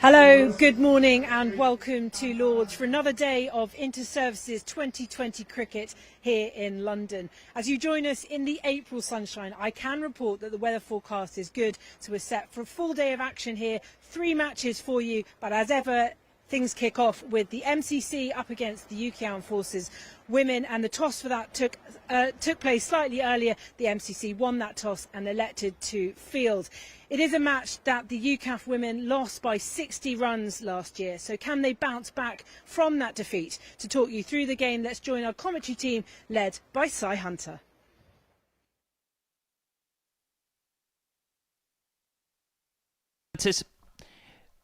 Hello, good morning and welcome to Lords for another day of Inter-Services 2020 cricket here in London. As you join us in the April sunshine, I can report that the weather forecast is good, so we're set for a full day of action here. 3 matches for you, but as ever, things kick off with the MCC up against the UK Armed Forces women, and the toss for that took place slightly earlier. The MCC won that toss and elected to field. It is a match that the UCAF women lost by 60 runs last year, so can they bounce back from that defeat? To talk you through the game, let's join our commentary team led by Cy Hunter.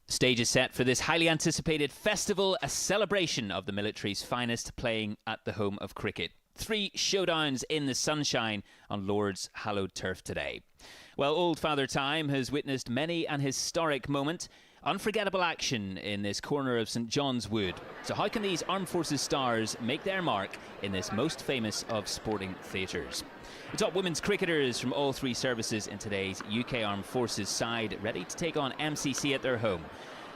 Stage is set for this highly anticipated festival, a celebration of the military's finest playing at the home of cricket. 3 showdowns in the sunshine on Lord's hallowed turf today. Well, old Father Time has witnessed many an historic moment. Unforgettable action in this corner of St John's Wood. So how can these Armed Forces stars make their mark in this most famous of sporting theatres? The top women's cricketers from all 3 services in today's UK Armed Forces side ready to take on MCC at their home.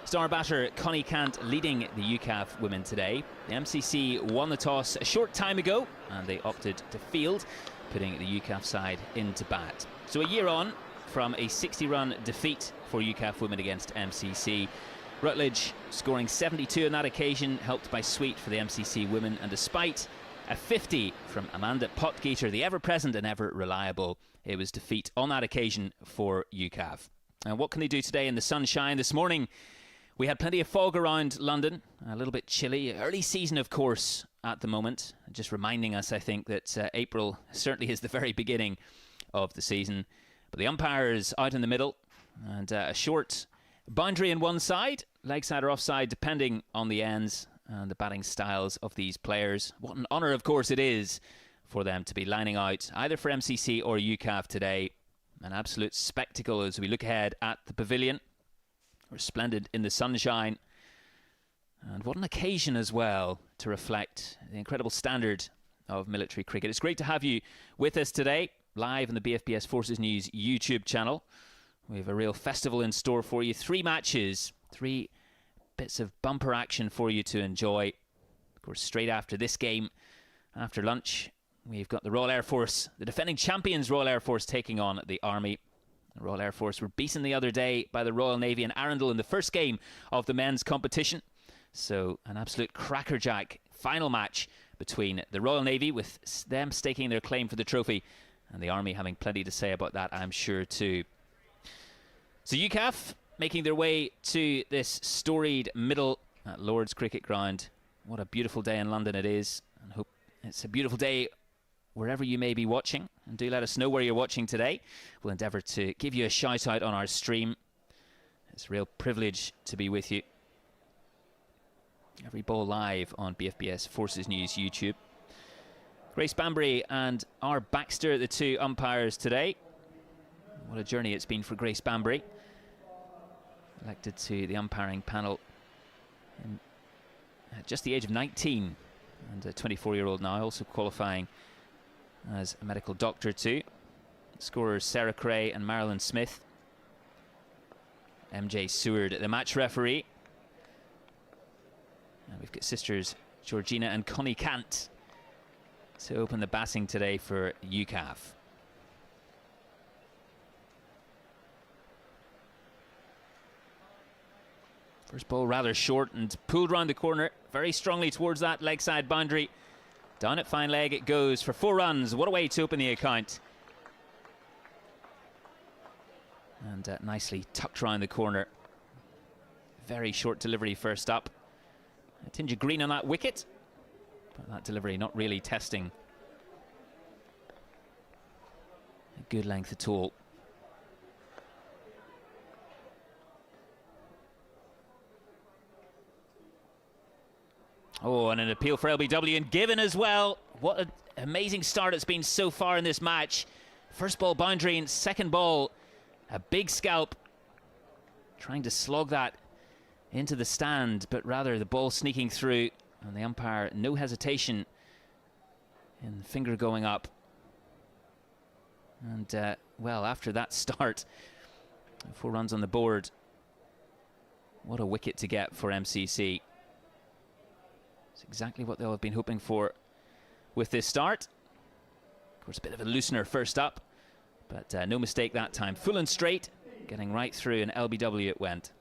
Star batter Connie Cant leading the UCAF women today. The MCC won the toss a short time ago and they opted to field, putting the UCAF side into bat. So a year on from a 60-run defeat for UCAF women against MCC. Rutledge scoring 72 on that occasion, helped by Sweet for the MCC women, and despite a 50 from Amanda Potgieter, the ever-present and ever-reliable, it was defeat on that occasion for UCAF. And what can they do today in the sunshine? This morning we had plenty of fog around London, a little bit chilly. Early season, of course, at the moment. Just reminding us, I think, that April certainly is the very beginning of the season. But the umpires out in the middle, and a short boundary on one side, leg side or offside, depending on the ends and the batting styles of these players. What an honour, of course, it is for them to be lining out either for MCC or UCAF today. An absolute spectacle as we look ahead at the pavilion. Resplendent in the sunshine. And what an occasion as well to reflect the incredible standard of military cricket. It's great to have you with us today, live on the BFBS Forces News YouTube channel. We have a real festival in store for you. 3 matches, 3 bits of bumper action for you to enjoy. Of course, straight after this game, after lunch, we've got the Royal Air Force, the defending champions Royal Air Force, taking on the Army. The Royal Air Force were beaten the other day by the Royal Navy in Arundel in the first game of the men's competition. So an absolute crackerjack final match between the Royal Navy, with them staking their claim for the trophy, and the Army having plenty to say about that, I'm sure, too. So UCAF making their way to this storied middle at Lord's Cricket Ground what a beautiful day in London it is, and hope it's a beautiful day wherever you may be watching. And do let us know where you're watching today. We'll endeavour to give you a shout out on our stream. It's a real privilege to be with you. Every ball live on BFBS Forces News YouTube. Grace Banbury and R. Baxter, the two umpires today. What a journey it's been for Grace Banbury. Elected to the umpiring panel at just the age of 19, and a 24-year-old now, also qualifying as a medical doctor too. Scorers Sarah Cray and Marilyn Smith. MJ Seward, the match referee. And we've got sisters Georgina and Connie Kant to open the batting today for UCAF. First ball rather short and pulled round the corner very strongly towards that leg side boundary. Down at fine leg it goes for 4 runs. What a way to open the account. And nicely tucked round the corner. Very short delivery first up. A tinge of green on that wicket, but that delivery not really testing a good length at all. Oh, and an appeal for LBW and given as well. What an amazing start it's been so far in this match. First ball boundary and second ball a big scalp. Trying to slog that into the stand, but rather the ball sneaking through, and the umpire no hesitation in the finger going up. And well, after that start, 4 runs on the board. What a wicket to get for MCC. It's exactly what they'll have been hoping for with this start. Of course, a bit of a loosener first up, but no mistake that time. Full and straight, getting right through, and LBW it went.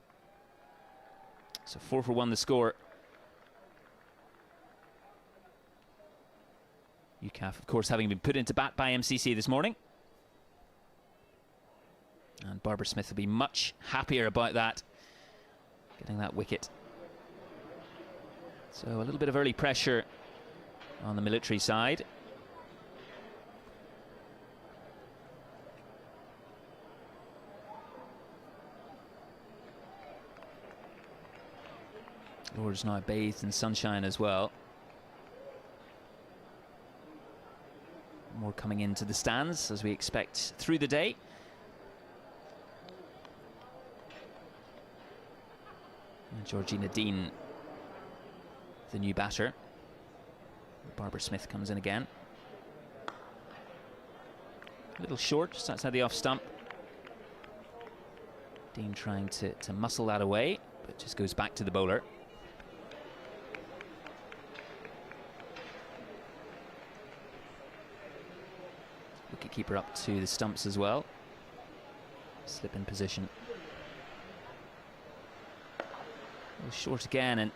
So 4 for 1 the score. UCAF, of course, having been put into bat by MCC this morning. And Barbara Smith will be much happier about that, getting that wicket. So a little bit of early pressure on the military side. Lord's now bathed in sunshine as well. More coming into the stands as we expect through the day. And Georgina Dean, the new batter. Barbara Smith comes in again. A little short, just outside the off stump. Dean trying to muscle that away, but just goes back to the bowler. Wicketkeeper up to the stumps as well. Slip in position. A little short again, and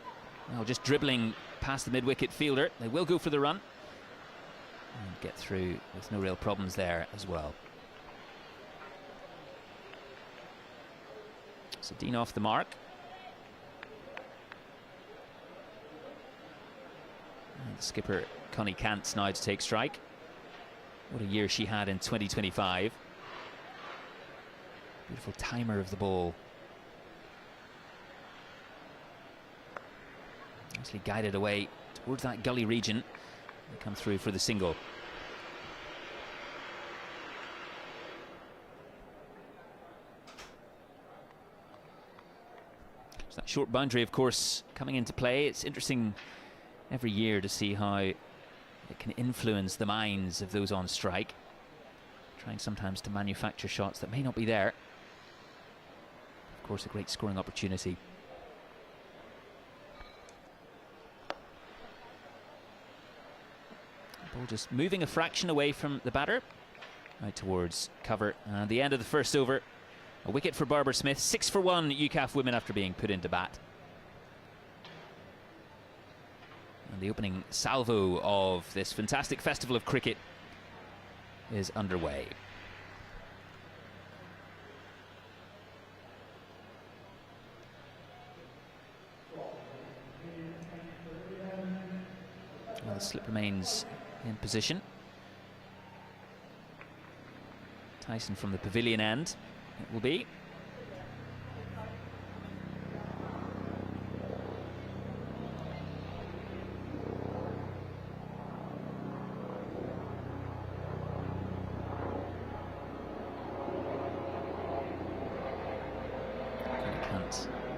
well, just dribbling past the mid-wicket fielder. They will go for the run and get through with no real problems there as well. So Dean off the mark. And the skipper Connie Kant now to take strike. What a year she had in 2025. Beautiful timer of the ball. Nicely guided away towards that gully region. They come through for the single. So that short boundary, of course, coming into play. It's interesting every year to see how it can influence the minds of those on strike, trying sometimes to manufacture shots that may not be there. Of course, a great scoring opportunity. Ball just moving a fraction away from the batter, out towards cover. And the end of the first over. A wicket for Barbara Smith. 6 for 1 UCAF women after being put into bat. And the opening salvo of this fantastic festival of cricket is underway. slip remains in position. Tyson from the pavilion end, it will be.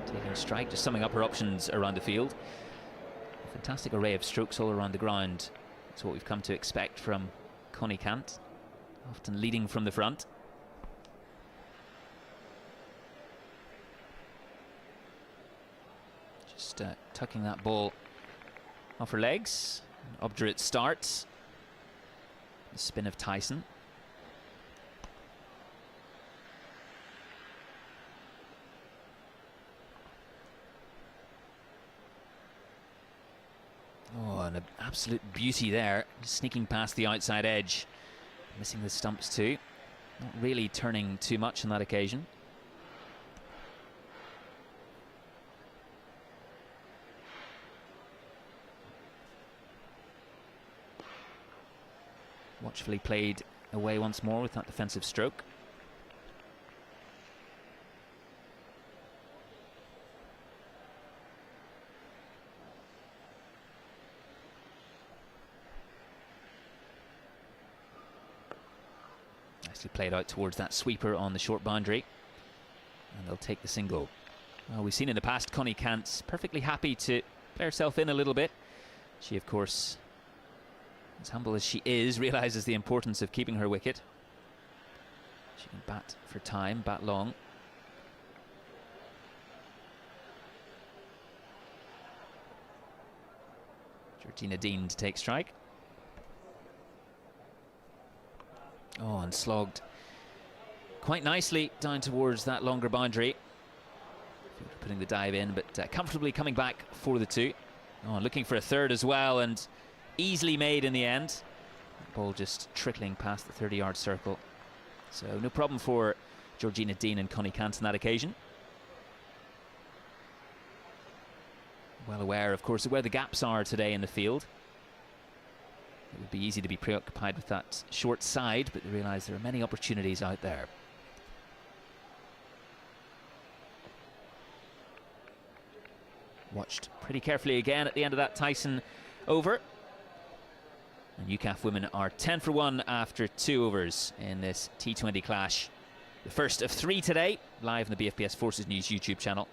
Taking strike, just summing up her options around the field. A fantastic array of strokes all around the ground. That's what we've come to expect from Connie Kant, often leading from the front. Just tucking that ball off her legs. Obdurate start. The spin of Tyson. Oh, and an absolute beauty there, sneaking past the outside edge, missing the stumps too. Not really turning too much on that occasion. Watchfully played away once more with that defensive stroke. Nicely played out towards that sweeper on the short boundary, and they'll take the single. Well, we've seen in the past Connie Kant's perfectly happy to play herself in a little bit. She, of course, as humble as she is, realises the importance of keeping her wicket. She can bat for time, bat long. Georgina Dean to take strike. Oh, and slogged quite nicely down towards that longer boundary. Putting the dive in, but comfortably coming back for the two. Oh, looking for a third as well, and easily made in the end. Ball just trickling past the 30-yard circle. So no problem for Georgina Dean and Connie Kant on that occasion. Well aware, of course, of where the gaps are today in the field. It would be easy to be preoccupied with that short side, but they realise there are many opportunities out there. Watched pretty carefully again at the end of that Tyson over. And UCAF women are 10 for 1 after 2 overs in this T20 clash. The first of 3 today, live on the BFBS Forces News YouTube channel.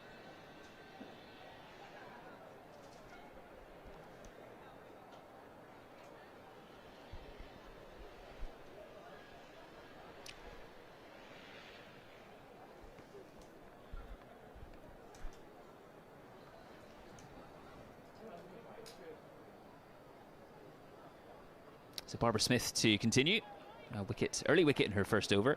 So Barbara Smith to continue. Early wicket in her first over.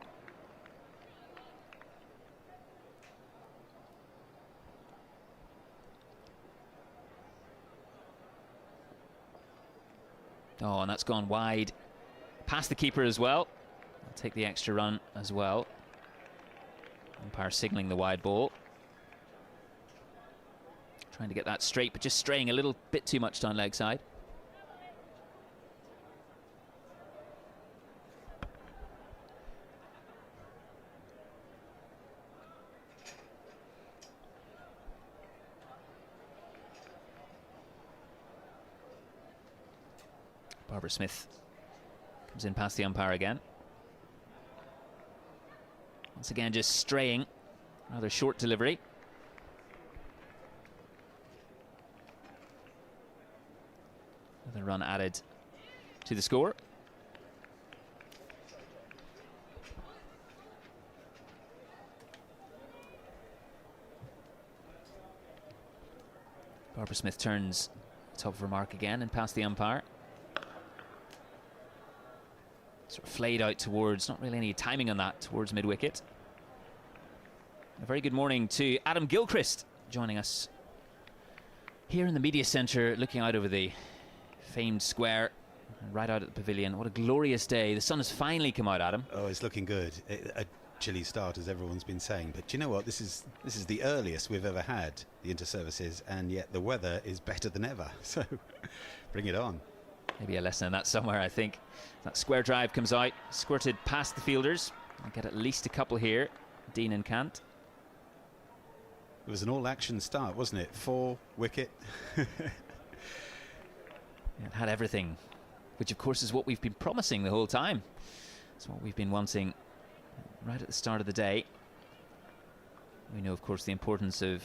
Oh, and that's gone wide. Past the keeper as well. I'll take the extra run as well. Umpire signalling the wide ball. Trying to get that straight, but just straying a little bit too much down leg side. Barbara Smith comes in past the umpire again. Once again, just straying. Rather short delivery. Another run added to the score. Barbara Smith turns top of her mark again and past the umpire. Sort of flayed out towards, not really any timing on that, towards mid-wicket. A very good morning to Adam Gilchrist joining us here in the media centre, looking out over the famed square, right out at the pavilion. What a glorious day. The sun has finally come out, Adam. Oh, it's looking good. A chilly start, as everyone's been saying. But you know what? This is the earliest we've ever had the inter-services, and yet the weather is better than ever. So bring it on. Maybe a lesson in that somewhere, I think. That square drive comes out, squirted past the fielders. I'll get at least a couple here, Dean and Kant. It was an all-action start, wasn't it? 4 wicket. It had everything, which of course is what we've been promising the whole time. It's what we've been wanting right at the start of the day. We know, of course, the importance of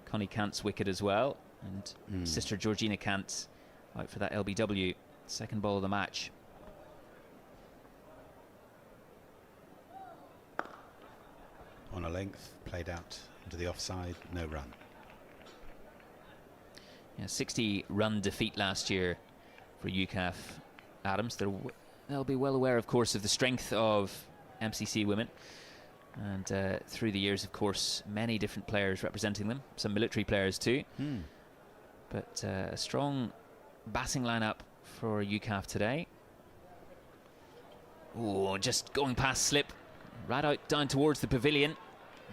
Connie Kant's wicket as well, and sister Georgina Kant out for that LBW, second ball of the match. On a length, played out into the offside, no run. Yeah, 60-run defeat last year for UCAF Adams. They'll be well aware, of course, of the strength of MCC women. And through the years, of course, many different players representing them, some military players too. But a strong batting lineup for UCAF today. Oh, just going past slip, right out down towards the pavilion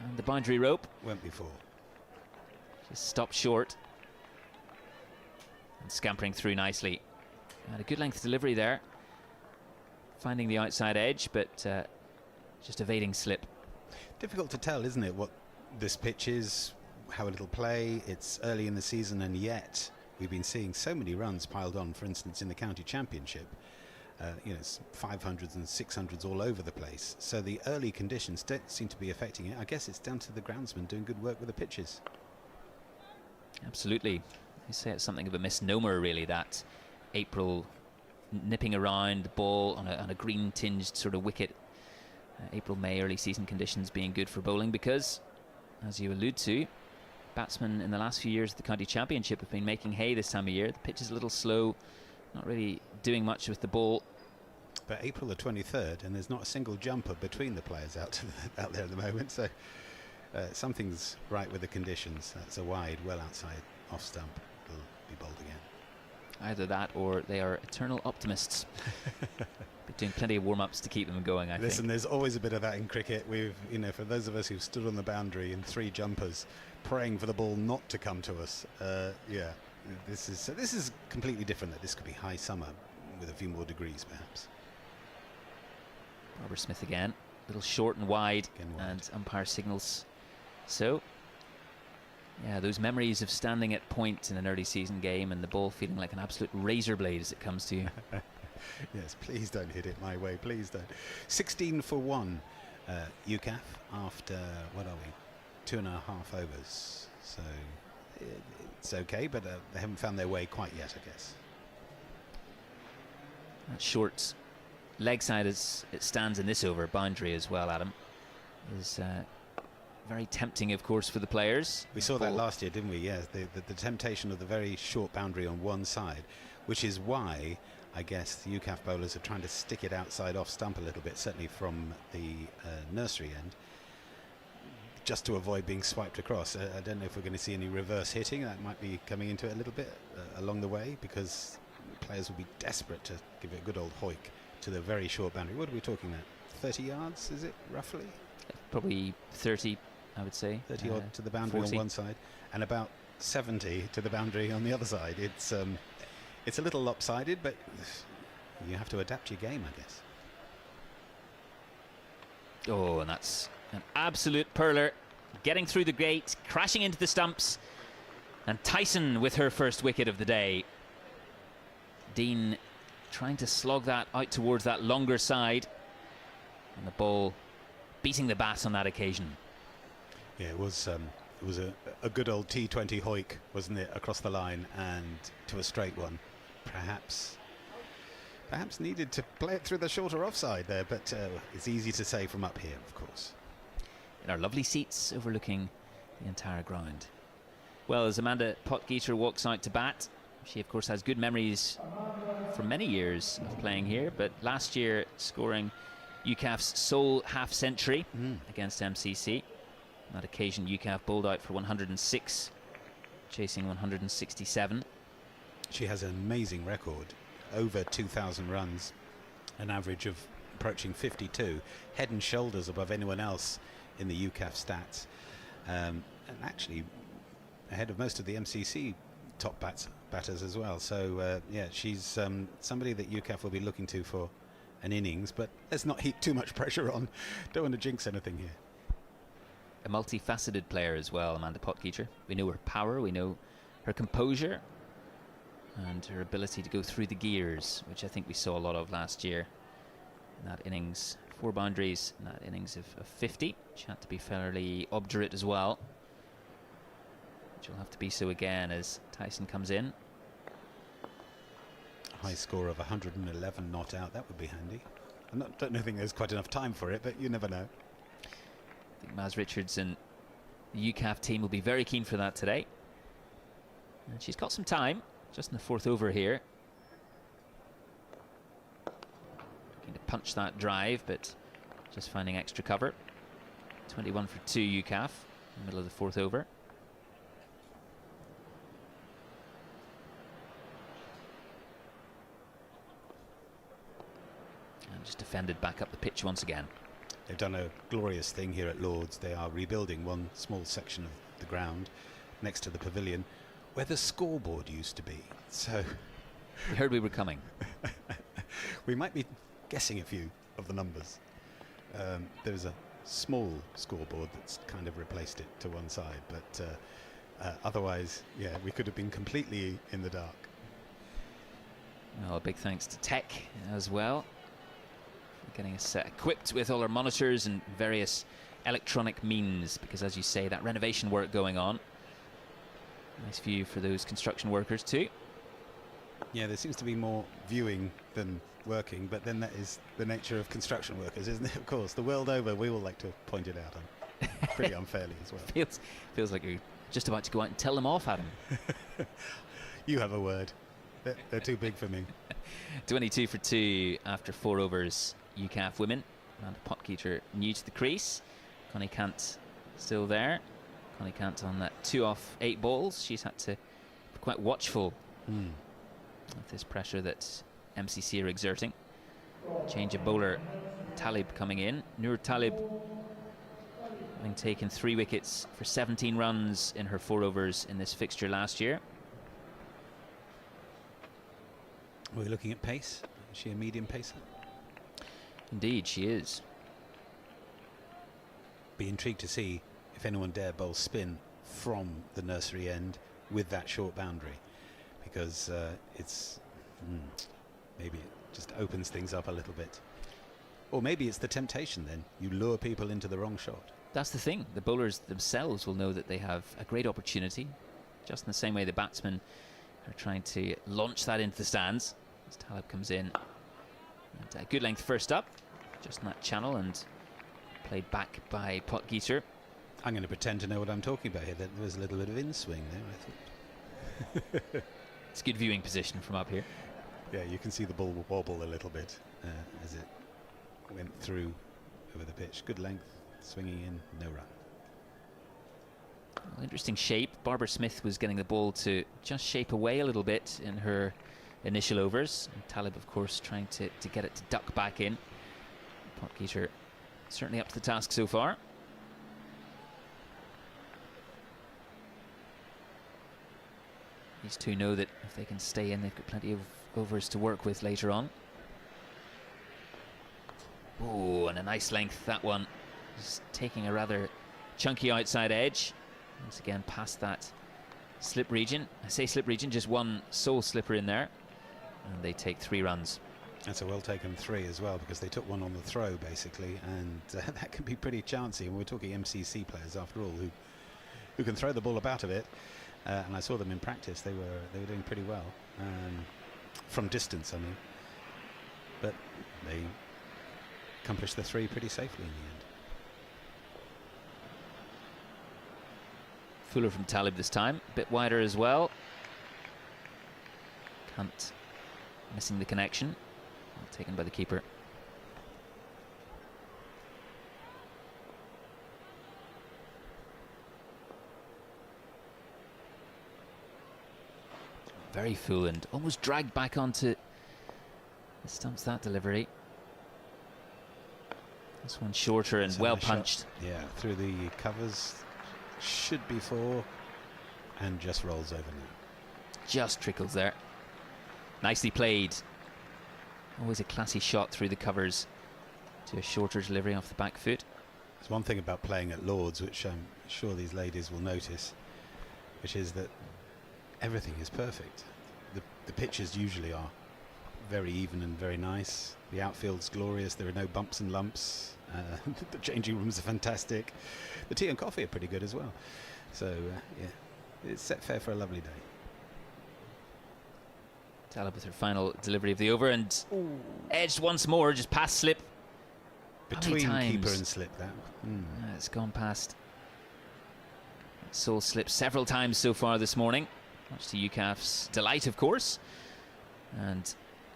and the boundary rope. Went before. Just stopped short. And scampering through nicely. Had a good length delivery there. Finding the outside edge, but just evading slip. Difficult to tell, isn't it, what this pitch is, how it'll play. It's early in the season, and yet we've been seeing so many runs piled on, for instance, in the county championship. You know, it's 500s and 600s all over the place. So the early conditions don't seem to be affecting it. I guess it's down to the groundsman doing good work with the pitches. Absolutely. You say it's something of a misnomer, really, that April nipping around the ball on a green-tinged sort of wicket. April, May, early season conditions being good for bowling because, as you allude to, batsmen in the last few years of the county championship have been making hay this time of year. The pitch is a little slow, not really doing much with the ball. But April the 23rd, and there's not a single jumper between the players out there at the moment, so something's right with the conditions. That's a wide, well outside, off stump. It'll be bowled again. Either that or they are eternal optimists. Be doing plenty of warm-ups to keep them going, I think. Listen, there's always a bit of that in cricket. We've, you know, for those of us who've stood on the boundary in 3 jumpers, praying for the ball not to come to us. Yeah, this is completely different. That this could be high summer with a few more degrees, perhaps. Barbara Smith again, a little short and wide, and umpire signals. So, yeah, those memories of standing at point in an early season game and the ball feeling like an absolute razor blade as it comes to you. Yes, please don't hit it my way, please don't. 16 for 1, UCAF, after, what are we, 2.5 overs. So it's okay, but they haven't found their way quite yet, I guess. That short leg side as it stands in this over, boundary as well, Adam, is very tempting, of course, for the players. We saw that last year, didn't we? Yes, the temptation of the very short boundary on one side, which is why I guess the UCAF bowlers are trying to stick it outside off stump a little bit, certainly from the nursery end, just to avoid being swiped across. I don't know if we're going to see any reverse hitting. That might be coming into it a little bit along the way, because players will be desperate to give it a good old hoik to the very short boundary. What are we talking about? 30 yards, is it, roughly? Probably 30, I would say. 30 odd to the boundary 40. on one side, and about 70 to the boundary on the other side. It's a little lopsided, but you have to adapt your game, I guess. Oh, and that's an absolute perler. Getting through the gate, crashing into the stumps. And Tyson with her first wicket of the day. Dean trying to slog that out towards that longer side. And the ball beating the bat on that occasion. Yeah, it was a good old T20 hoik, wasn't it, across the line and to a straight one. Perhaps needed to play it through the shorter offside there, but it's easy to say from up here, of course. In our lovely seats overlooking the entire ground. Well, as Amanda Potgieter walks out to bat, she of course has good memories from many years of playing here, but last year scoring UCAF's sole half-century against MCC. On that occasion, UCAF bowled out for 106, chasing 167. She has an amazing record, over 2,000 runs, an average of approaching 52, head and shoulders above anyone else in the UCAF stats, and actually ahead of most of the MCC top batters as well. So yeah, she's somebody that UCAF will be looking to for an innings, but let's not heap too much pressure on. Don't want to jinx anything here. A multifaceted player as well, Amanda Potgieter. We know her power, we know her composure, and her ability to go through the gears, which I think we saw a lot of last year in that innings. 4 boundaries in that innings of 50. She had to be fairly obdurate as well. She'll have to be so again as Tyson comes in. A high score of 111 not out, that would be handy. I don't think there's quite enough time for it, but you never know. I think Maz Richards and the UCAF team will be very keen for that today. And she's got some time, just in the 4th over here. Looking to punch that drive, but just finding extra cover. 21 for 2 UCAF in the middle of the 4th over. And just defended back up the pitch once again. They've done a glorious thing here at Lord's. They are rebuilding one small section of the ground next to the pavilion where the scoreboard used to be. So We heard we were coming. we might be guessing a few of the numbers. There's a small scoreboard that's kind of replaced it to one side, but otherwise, yeah, we could have been completely in the dark. Well, a big thanks to Tech as well. Getting us equipped with all our monitors and various electronic means, because as you say, that renovation work going on. Nice view for those construction workers too. Yeah, there seems to be more viewing than working, but then that is the nature of construction workers, isn't it? Of course, the world over, we all like to point it out on pretty unfairly as well. Feels like you're just about to go out and tell them off, Adam. You have a word. They're too big for me. 22 for 2 after 4 overs. UCAF women. Amanda Potgieter new to the crease. Connie Kant still there. Connie Kant on that 2 off 8 balls. She's had to be quite watchful of this pressure that MCC are exerting. Change of bowler. Talib coming in. Nur Talib having taken 3 wickets for 17 runs in her 4 overs in this fixture last year. We're looking at pace. Is she a medium pacer? Indeed, she is. Be intrigued to see if anyone dare bowl spin from the nursery end with that short boundary, because it's maybe it just opens things up a little bit. Or maybe it's the temptation then. You lure people into the wrong shot. That's the thing. The bowlers themselves will know that they have a great opportunity, just in the same way the batsmen are trying to launch that into the stands. As Talib comes in. And a good length first up, just in that channel, and played back by Potgieter. I'm going to pretend to know what I'm talking about here. There was a little bit of in-swing there, I thought. It's a good viewing position from up here. Yeah, you can see the ball wobble a little bit as it went through over the pitch. Good length, swinging in, no run. Well, interesting shape. Barbara Smith was getting the ball to just shape away a little bit in her initial overs. And Talib, of course, trying to get it to duck back in. Potgieter certainly up to the task so far. These two know that if they can stay in, they've got plenty of overs to work with later on. Oh, and a nice length, that one. Just taking a rather chunky outside edge. Once again, past that slip region. I say slip region, just one sole slipper in there. And they take 3 runs. That's a well taken 3 as well, because they took one on the throw basically, and that can be pretty chancy. And we're talking MCC players after all, who can throw the ball about a bit. And I saw them in practice; they were doing pretty well from distance, I mean. But they accomplished the 3 pretty safely in the end. Fuller from Talib this time, a bit wider as well. Kant missing the connection, taken by the keeper. Very full and almost dragged back onto the stumps, that delivery. This one shorter and well punched. Yeah, through the covers, should be 4, and just rolls over now. just trickles there. Nicely played. Always a classy shot through the covers to a shorter delivery off the back foot. There's one thing about playing at Lords which I'm sure these ladies will notice, which is that everything is perfect. The pitches usually are very even and very nice. The outfield's glorious. There are no bumps and lumps. The changing rooms are fantastic. The tea and coffee are pretty good as well. So yeah, it's set fair for a lovely day. Talib with her final delivery of the over, and edged once more, just past slip. Between keeper and slip, that. It's gone past. Soul slip several times so far this morning, much to UCAF's delight, of course. And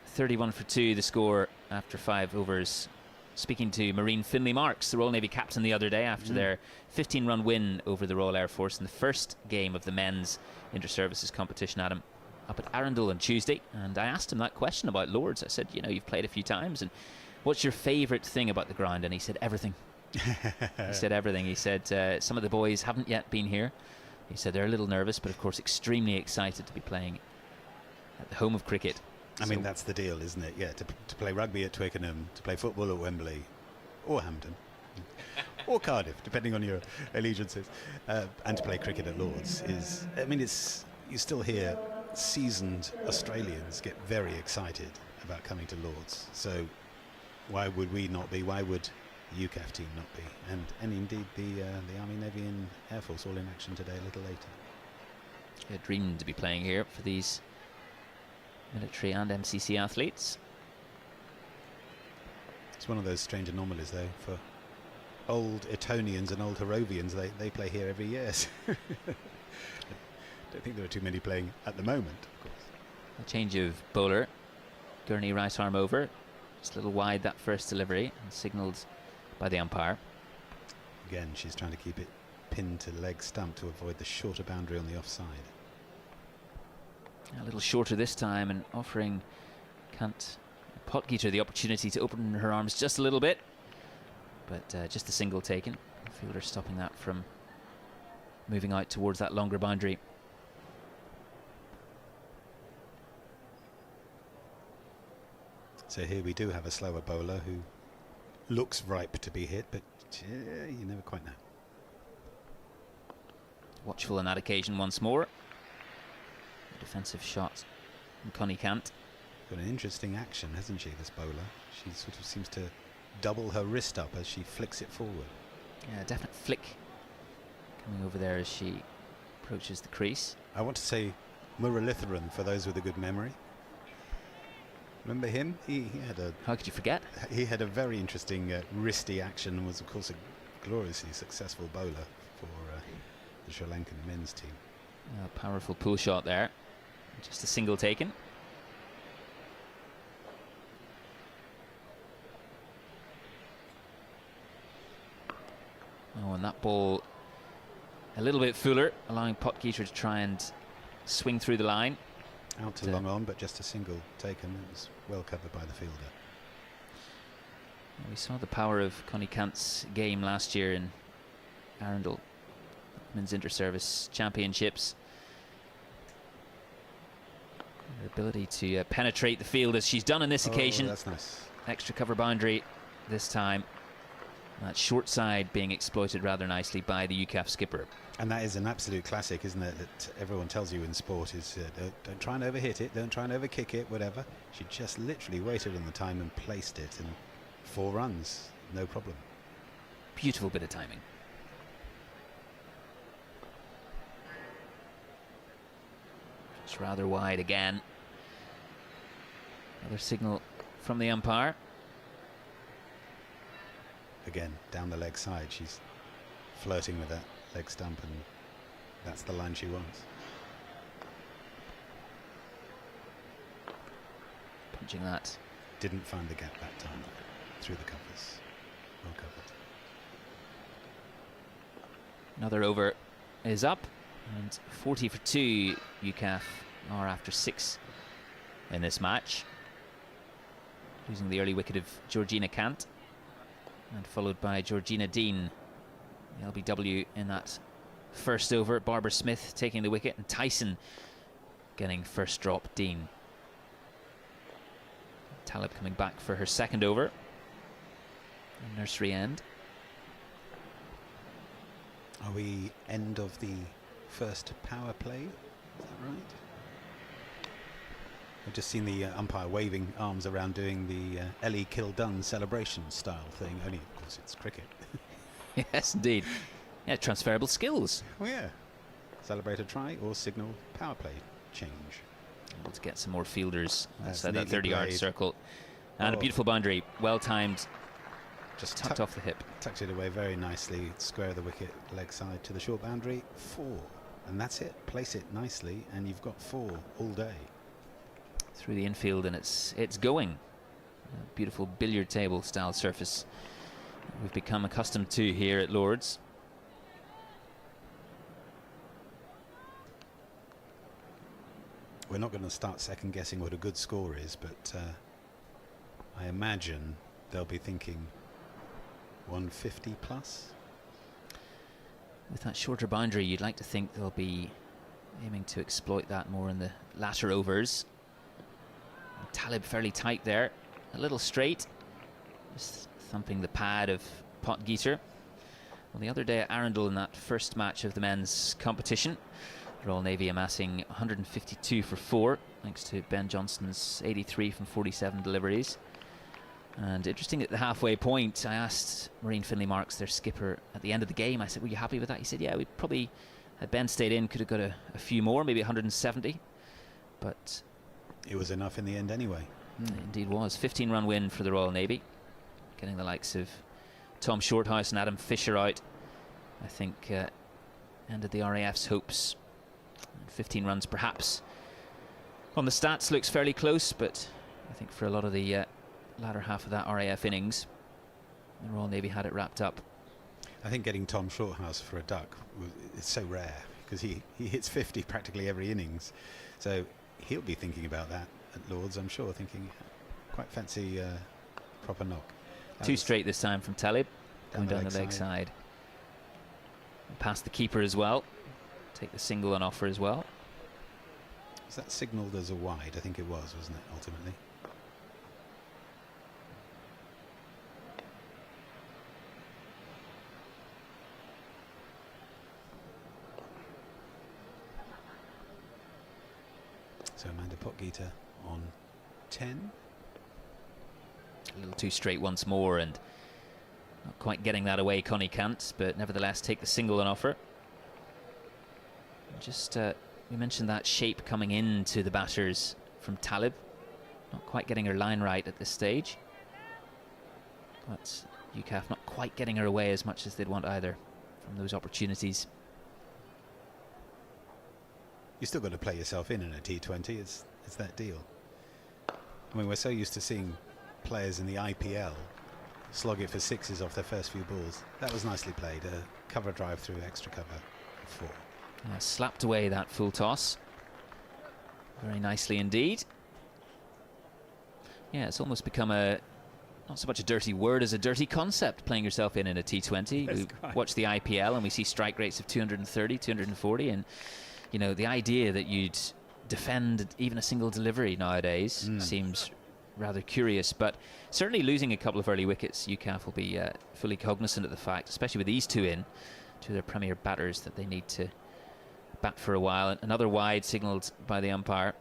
31 for 2 the score after 5 overs. Speaking to Maureen Finlay-Marks, the Royal Navy captain, the other day after their 15-run win over the Royal Air Force in the first game of the men's inter-services competition, Adam, up at Arundel on Tuesday. And I asked him that question about Lords. I said, you know, you've played a few times, and what's your favourite thing about the ground? And he said everything. He said everything. He said some of the boys haven't yet been here. He said they're a little nervous, but of course extremely excited to be playing at the home of cricket. I mean, that's the deal, isn't it? Yeah, to play rugby at Twickenham, to play football at Wembley, or Hampden, or Cardiff, depending on your allegiances, and to play cricket at Lords is, I mean, it's, you still hear seasoned Australians get very excited about coming to Lords. So why would we not be? Why would the UCAF team not be? And indeed the Army, Navy and Air Force all in action today a little later. I dreamed to be playing here for these military and MCC athletes. It's one of those strange anomalies, though, for old Etonians and old Harrovians. They play here every year. I don't think there are too many playing at the moment, of course. A change of bowler. Gurney right arm over. Just a little wide that first delivery, and signalled by the umpire. Again, she's trying to keep it pinned to leg stump to avoid the shorter boundary on the offside. A little shorter this time, and offering Potgieter the opportunity to open her arms just a little bit, but just a single taken. The fielder stopping that from moving out towards that longer boundary. So here we do have a slower bowler who looks ripe to be hit, but you never quite know. Watchful on that occasion once more. A defensive shot from Connie Cant. Got an interesting action, hasn't she, this bowler? She sort of seems to double her wrist up as she flicks it forward. Yeah, a definite flick coming over there as she approaches the crease. I want to say Marylebone for those with a good memory. Remember him? He had a... How could you forget? He had a very interesting wristy action and was, of course, a gloriously successful bowler for the Sri Lankan men's team. A powerful pull shot there. Just a single taken. Oh, and that ball a little bit fuller, allowing Potgieter to try and swing through the line. Out to long on, but just a single taken. It was well covered by the fielder. We saw the power of Connie Cant's game last year in Arundel, Men's Inter-Service Championships. Her ability to penetrate the field as she's done on this occasion. That's nice. Extra cover boundary this time. That short side being exploited rather nicely by the UCAF skipper. And that is an absolute classic, isn't it? That everyone tells you in sport is don't try and overhit it, don't try and overkick it, whatever. She just literally waited on the time and placed it, and 4 runs, no problem. Beautiful bit of timing. Just rather wide again. Another signal from the umpire. Again, down the leg side, she's flirting with that leg stump, and that's the line she wants. Punching that. Didn't find the gap that time, through the covers. Well covered. Another over is up, and 40 for 2 UCAF are after 6 in this match. Losing the early wicket of Georgina Cant, and followed by Georgina Dean, the LBW in that first over. Barbara Smith taking the wicket, and Tyson getting first drop Dean. Talib coming back for her second over. Nursery end. Are we end of the first power play? Is that right? I've just seen the umpire waving arms around doing the Ellie Kildun celebration style thing. Only, of course, it's cricket. Yes, indeed. Yeah, transferable skills. Oh, yeah. Celebrate a try or signal power play change. Able to get some more fielders That's outside that neatly 30-yard played. circle. And a beautiful boundary. Well timed. Just Tucked off the hip. Tucked it away very nicely. Square the wicket, leg side to the short boundary. 4. And that's it. Place it nicely, and you've got 4 all day. Through the infield, and it's going. A beautiful billiard table style surface we've become accustomed to here at Lord's. We're not going to start second guessing what a good score is, but I imagine they'll be thinking 150 plus. With that shorter boundary, you'd like to think they'll be aiming to exploit that more in the latter overs. Talib fairly tight there, a little straight, just thumping the pad of Potgieter. Well, the other day at Arundel in that first match of the men's competition, Royal Navy amassing 152 for 4, thanks to Ben Johnston's 83 from 47 deliveries. And interesting, at the halfway point, I asked Maureen Finlay-Marks, their skipper, at the end of the game, I said, were you happy with that? He said, yeah, we probably, had Ben stayed in, could have got a few more, maybe 170. But it was enough in the end anyway. It indeed was. 15-run win for the Royal Navy, getting the likes of Tom Shorthouse and Adam Fisher out. I think ended the RAF's hopes. 15 runs perhaps on the stats looks fairly close, but I think for a lot of the latter half of that RAF innings, the Royal Navy had it wrapped up. I think getting Tom Shorthouse for a duck is so rare, because he hits 50 practically every innings, so he'll be thinking about that at Lord's, I'm sure, thinking quite fancy proper knock. Two straight this time from Talib, going down the leg side. side. Past the keeper as well. Take the single on offer as well. Was that signalled as a wide? I think it was, wasn't it, ultimately? So Amanda Potgieter on 10. A little too straight once more, and not quite getting that away, Connie can't, but nevertheless take the single on offer. Just, we mentioned that shape coming into the batters from Talib. Not quite getting her line right at this stage. But UCAF not quite getting her away as much as they'd want either from those opportunities. You still got to play yourself in a T20. It's that deal. I mean, we're so used to seeing players in the IPL slog it for 6s off their first few balls. That was nicely played. A cover drive through extra cover for 4. Slapped away that full toss. Very nicely indeed. Yeah, it's almost become not so much a dirty word as a dirty concept, playing yourself in a T20. We watch the IPL and we see strike rates of 230, 240, and you know, the idea that you'd defend even a single delivery nowadays seems rather curious, but certainly losing a couple of early wickets, UCAF will be fully cognizant of the fact, especially with these two in, two of their premier batters, that they need to bat for a while. Another wide signalled by the umpire.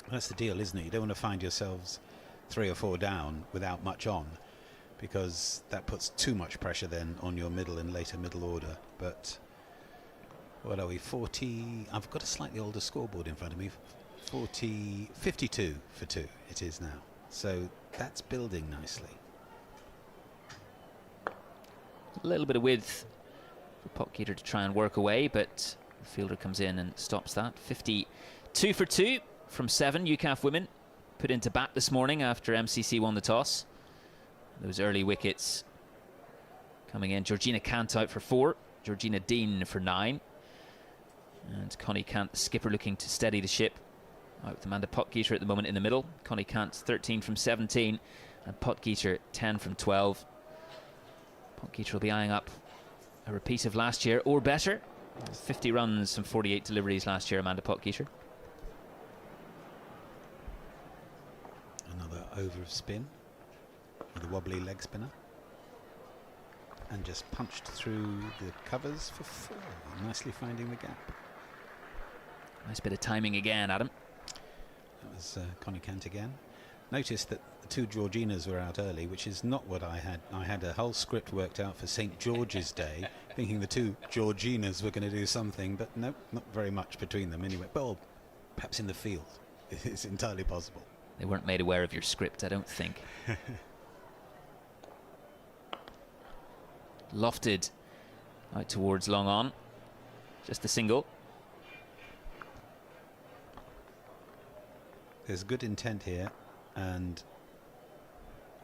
That's the deal, isn't it? You don't want to find yourselves 3 or 4 down without much on, because that puts too much pressure then on your middle and later middle order. But what are we, 40? I've got a slightly older scoreboard in front of me. 52 for 2 it is now. So that's building nicely. A little bit of width for Potgieter to try and work away, but the fielder comes in and stops that. 52 for 2 from 7 UCAF women put into bat this morning after MCC won the toss. Those early wickets coming in. Georgina Kant out for 4. Georgina Dean for 9. And Connie Kant, the skipper, looking to steady the ship. Out with Amanda Potgieter at the moment in the middle. Connie Kant 13 from 17 and Potgieter 10 from 12. Potgieter will be eyeing up a repeat of last year or better. 50 runs and 48 deliveries last year, Amanda Potgieter. over spin with a wobbly leg spinner. And just punched through the covers for 4, nicely finding the gap. Nice bit of timing again, Adam. That was Connie Kent again. Noticed that the 2 Georginas were out early, which is not what I had. I had a whole script worked out for St. George's Day, thinking the 2 Georginas were going to do something, but nope, not very much between them anyway. Well, perhaps in the field. It's entirely possible. They weren't made aware of your script, I don't think. Lofted out towards long on. Just a single. There's good intent here, and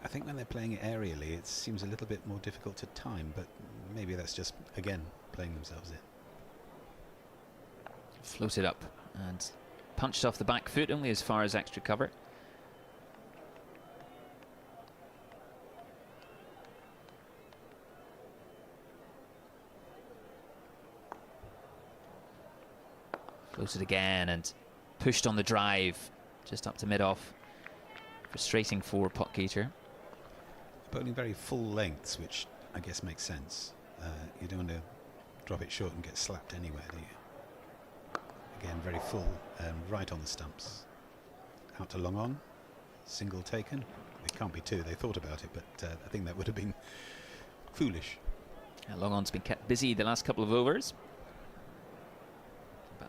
I think when they're playing it aerially it seems a little bit more difficult to time, but maybe that's just, again, playing themselves in. Floated up and punched off the back foot, only as far as extra cover. Floated again and pushed on the drive, just up to mid-off. Frustrating for Potgieter. Bowling very full lengths, which I guess makes sense. You don't want to drop it short and get slapped anywhere, do you? Again, very full, right on the stumps. Out to long on, single taken. It can't be 2, they thought about it, but I think that would have been foolish. Yeah, long on's been kept busy the last couple of overs.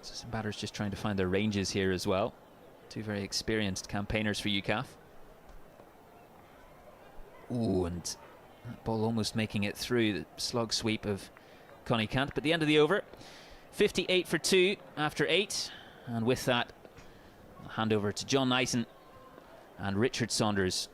Some batters just trying to find their ranges here as well. 2 very experienced campaigners for UCAF. Ooh, and that ball almost making it through the slog sweep of Connie Kent. But the end of the over, 58 for 2 after 8. And with that, I'll hand over to John Nyson and Richard Saunders.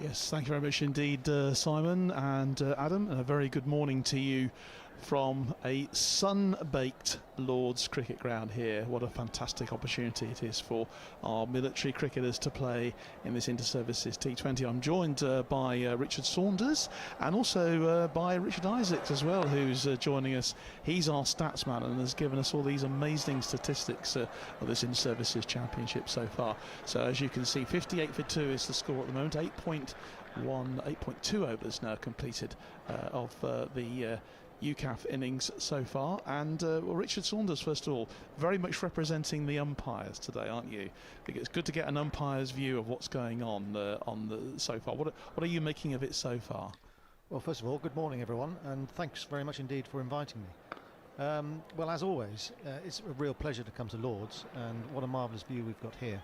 Yes, thank you very much indeed, Simon and Adam. And a very good morning to you from a sun-baked Lord's cricket ground here. What a fantastic opportunity it is for our military cricketers to play in this Inter-Services T20. I'm joined by Richard Saunders and also by Richard Isaacs as well, who's joining us. He's our statsman and has given us all these amazing statistics of this Inter-Services Championship so far. So as you can see, 58 for 2 is the score at the moment. 8.2 overs now completed of the UCAF innings so far. And well, Richard Saunders, first of all, very much representing the umpires today, aren't you? I think it's good to get an umpire's view of what's going on so far. What are you making of it so far? Well, first of all, good morning everyone, and thanks very much indeed for inviting me. Well, as always, it's a real pleasure to come to Lord's, and what a marvellous view we've got here.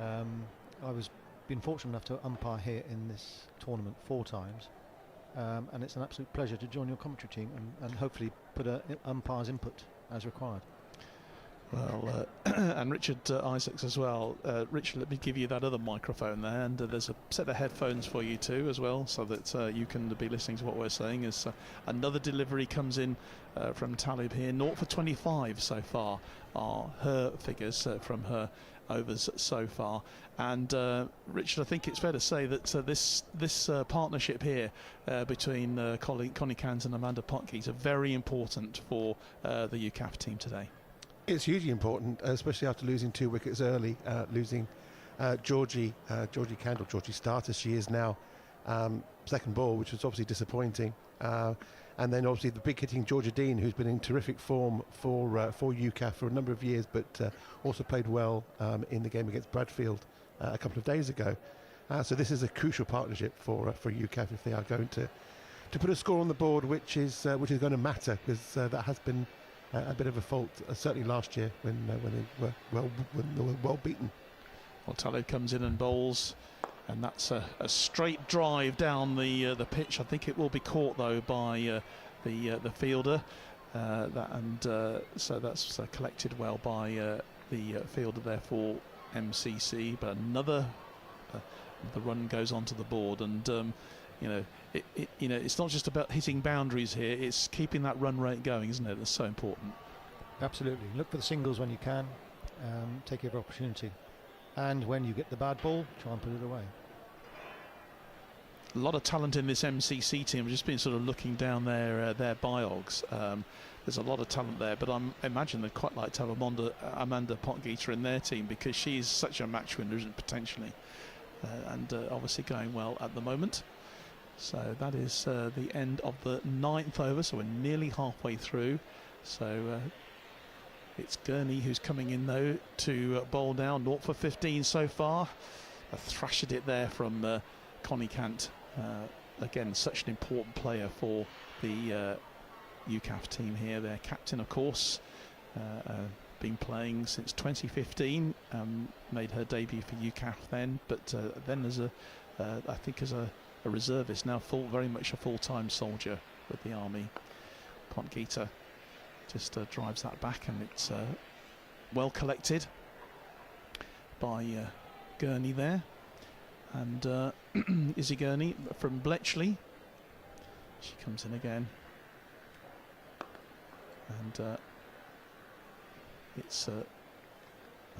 I was been fortunate enough to umpire here in this tournament 4 times. And it's an absolute pleasure to join your commentary team and hopefully put an umpire's input as required. Well, and Richard Isaacs as well. Richard, let me give you that other microphone there, and there's a set of headphones for you too as well, so that you can be listening to what we're saying. As another delivery comes in from Talib here, 0 for 25 so far are her figures from her overs so far. And Richard, I think it's fair to say that this partnership here between Connie Kent and Amanda Potgieter are very important for the UCAF team today. It's hugely important, especially after losing 2 wickets early, losing Georgie Kent, or Georgie Start as she is now, second ball, which was obviously disappointing. And then obviously the big hitting Georgia Dean, who's been in terrific form for UCAF for a number of years, but also played well in the game against Bradfield a couple of days ago. So this is a crucial partnership for UCAF if they are going to put a score on the board, which is going to matter, because that has been a bit of a fault, certainly last year when they were well beaten. Well, Talib comes in and bowls, and that's a straight drive down the pitch. I think it will be caught though by the fielder. So that's collected well by the fielder there for MCC. But another the run goes onto the board, and it's not just about hitting boundaries here. It's keeping that run rate going, isn't it? That's so important. Absolutely. Look for the singles when you can. Take every opportunity. And when you get the bad ball, try and put it away. A lot of talent in this MCC team. I've just been sort of looking down their biogs. There's a lot of talent there, but I imagine they'd quite like to have Amanda Potgieter in their team, because she's such a match winner, isn't potentially, and obviously going well at the moment. So that is the end of the 9th over, so we're nearly halfway through. So it's Gurney who's coming in though to bowl down. 0 for 15 so far. A thrash at it there from Connie Kant. Again, such an important player for the UCAF team here. Their captain, of course, been playing since 2015. Made her debut for UCAF then, but then as I think as a reservist, now very much a full-time soldier with the army. Potgieter just drives that back, and it's well collected by Gurney there. And Izzy Gurney from Bletchley. She comes in again. And it's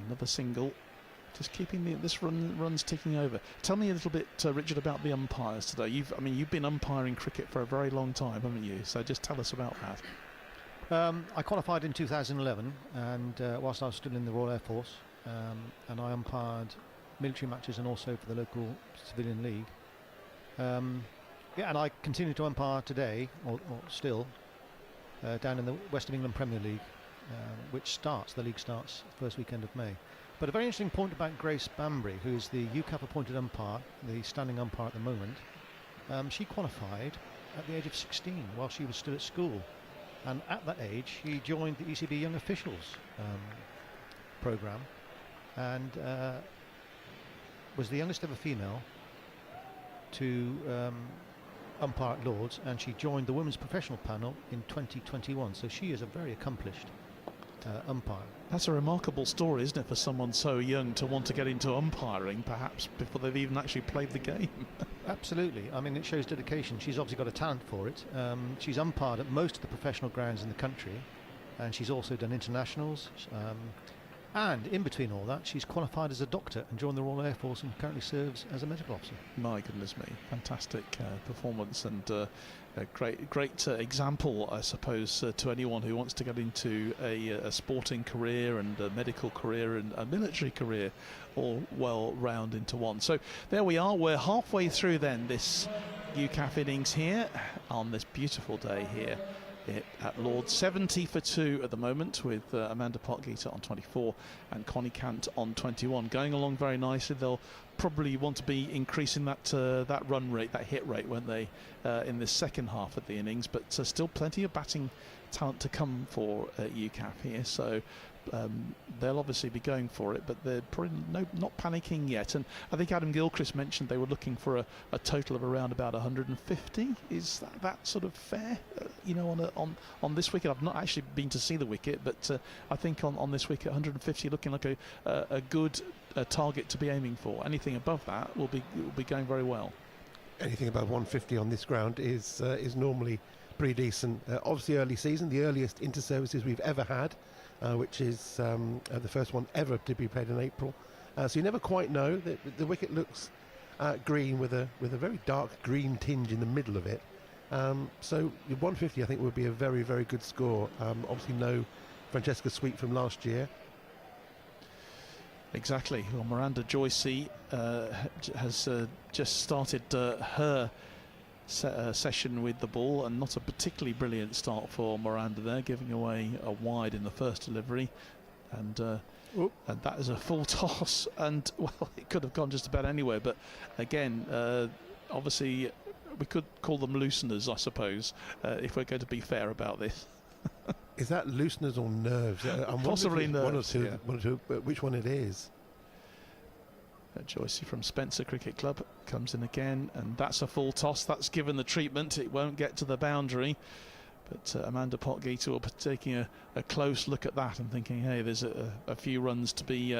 another single. Just keeping this run's ticking over. Tell me a little bit, Richard, about the umpires today. You've been umpiring cricket for a very long time, haven't you? So just tell us about that. I qualified in 2011, and whilst I was still in the Royal Air Force, and I umpired military matches and also for the local civilian league. And I continue to umpire today, or still, down in the West of England Premier League, the league starts first weekend of May. But a very interesting point about Grace Bambury, who is the UCAF appointed umpire, the standing umpire at the moment. She qualified at the age of 16 while she was still at school. And at that age, she joined the ECB Young Officials programme, and was the youngest ever female to umpire at Lords, and she joined the women's professional panel in 2021. So she is a very accomplished umpire. That's a remarkable story, isn't it, for someone so young to want to get into umpiring, perhaps before they've even actually played the game. Absolutely. I mean, it shows dedication. She's obviously got a talent for it. She's umpired at most of the professional grounds in the country, and she's also done internationals. And in between all that, she's qualified as a doctor and joined the Royal Air Force and currently serves as a medical officer. My goodness me, fantastic performance, and a great example, I suppose, to anyone who wants to get into a sporting career and a medical career and a military career, all well round into one. So there we are, we're halfway through then this UCAF innings here on this beautiful day here at Lords. 70 for 2 at the moment, with Amanda Potgieter on 24 and Connie Kant on 21. Going along very nicely. They'll probably want to be increasing that run rate, that hit rate, won't they, in the second half of the innings. But still plenty of batting talent to come for UCAF here. So they'll obviously be going for it, but they're probably not panicking yet. And I think Adam Gilchrist mentioned they were looking for a total of around about 150. Is that sort of fair? On this wicket, I've not actually been to see the wicket, but I think on this wicket, 150 looking like a good target to be aiming for. Anything above that will be going very well. Anything above 150 on this ground is normally pretty decent. Obviously, early season, the earliest inter-services we've ever had. Which is the first one ever to be played in April. So you never quite know. The wicket looks green with a very dark green tinge in the middle of it. So 150, I think, would be a very, very good score. Obviously, no Francesca Sweet from last year. Exactly. Well, Miranda Joycey has just started her session with the ball, and not a particularly brilliant start for Miranda there, giving away a wide in the first delivery, and that is a full toss, and well, it could have gone just about anywhere, but again, obviously we could call them looseners, I suppose, if we're going to be fair about this. Is that looseners or nerves? Possibly nerves. One or two, but which one it is? Joycey from Spencer Cricket Club comes in again, and that's a full toss. That's given the treatment. It won't get to the boundary, But Amanda Potgieter will be taking a close look at that and thinking, hey, there's a few runs to be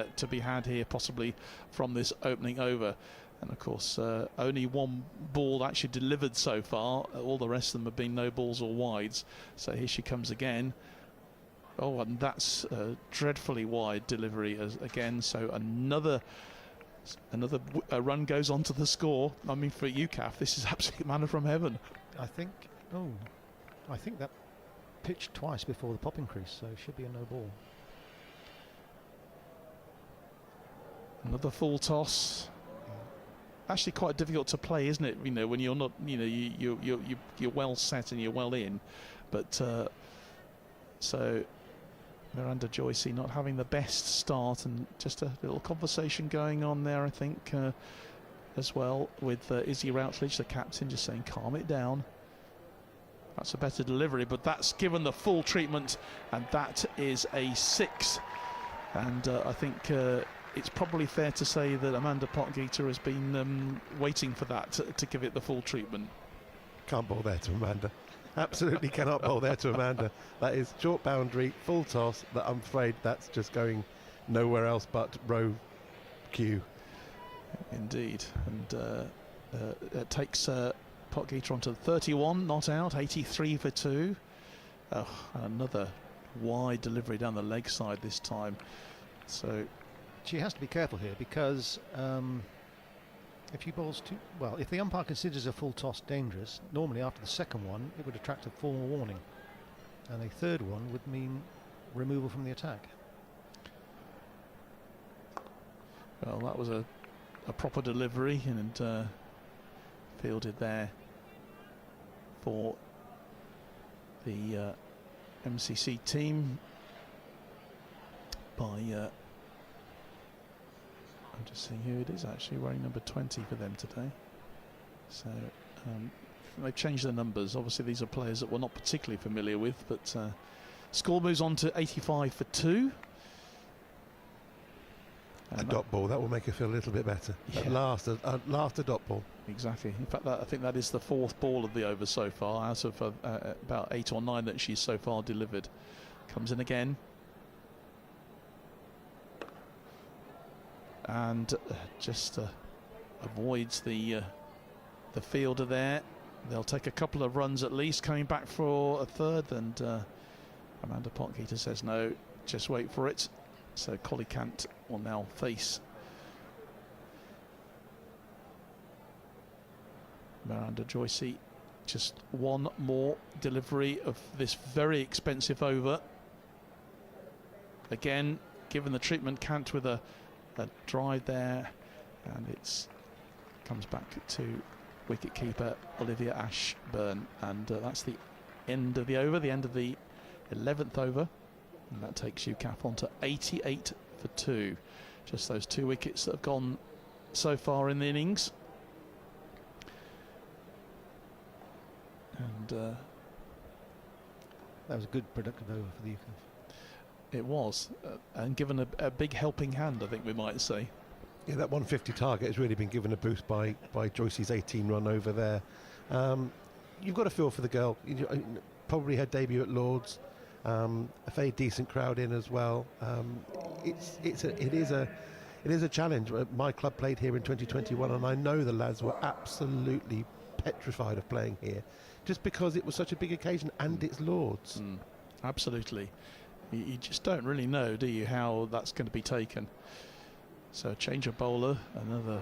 had here, possibly from this opening over. And of course, only one ball actually delivered so far. All the rest of them have been no balls or wides. So here she comes again. Oh, and that's a dreadfully wide delivery again. So another run goes onto the score. I mean, for UCAF, this is absolute manna from heaven. I think that pitched twice before the popping crease, so it should be a no ball. Another full toss. Actually quite difficult to play, isn't it? You know, when you're not, you know, you're well set and you're well in. But so Miranda Joycey not having the best start, and just a little conversation going on there, I think, as well, with Izzy Routledge, the captain, just saying, calm it down. That's a better delivery, but that's given the full treatment, and that is a 6. And I think it's probably fair to say that Amanda Potgieter has been waiting for that to give it the full treatment. Can't bowl there to Amanda. Absolutely cannot bowl there to Amanda. That is short boundary, full toss. That I'm afraid that's just going nowhere else but row Q. Indeed, and it takes Potgieter onto 31, not out, 83 for 2. Oh, and another wide delivery down the leg side this time. So She has to be careful here, because if she bowls too well, if the umpire considers a full toss dangerous, normally after the second one it would attract a formal warning, and a third one would mean removal from the attack. Well, that was a proper delivery, and fielded there for the MCC team by I'm just seeing who it is actually wearing number 20 for them today. So they've changed their numbers. Obviously these are players that we're not particularly familiar with, but score moves on to 85 for 2. A dot ball, that will make her feel a little bit better. Yeah. At last a dot ball. Exactly. In fact, I think that is the 4th ball of the over so far, out of about 8 or 9 that she's so far delivered. Comes in again. And just avoids the fielder there. They'll take a couple of runs at least, coming back for a third, and Amanda Potgieter says no, just wait for it. So Collie Cant will now face Miranda Joycey. Just one more delivery of this very expensive over. Again, given the treatment, Cant with a drive there, and it's comes back to wicketkeeper Olivia Ashburn, and that's the end of the over, the end of the 11th over, and that takes UCAF on to 88 for 2. Just those 2 wickets that have gone so far in the innings. And That was a good productive over for the UCAF. it was, and given a big helping hand, I think we might say. Yeah, that 150 target has really been given a boost by Joycey's 18 run over there. You've got a feel for the girl. Probably her debut at Lord's. A very decent crowd in as well. It is a challenge. My club played here in 2021, and I know the lads were absolutely petrified of playing here, just because it was such a big occasion, and it's Lord's. Absolutely. You just don't really know, do you, how that's going to be taken. So change of bowler, another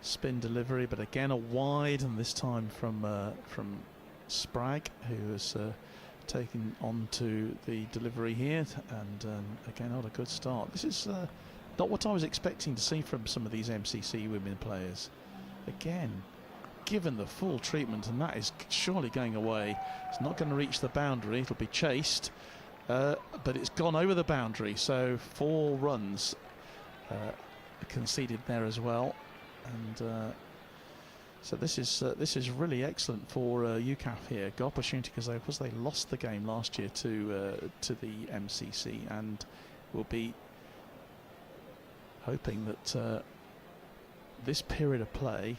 spin delivery, but again a wide, and this time from Spragg, who has taken on to the delivery here, and again not a good start. This is not what I was expecting to see from some of these MCC women players. Again, given the full treatment, and that is surely going away. It's not going to reach the boundary, it'll be chased, but it's gone over the boundary, so 4 runs conceded there as well, and so this is really excellent for UCAF here. Good opportunity, because they lost the game last year to the MCC, and will be hoping that this period of play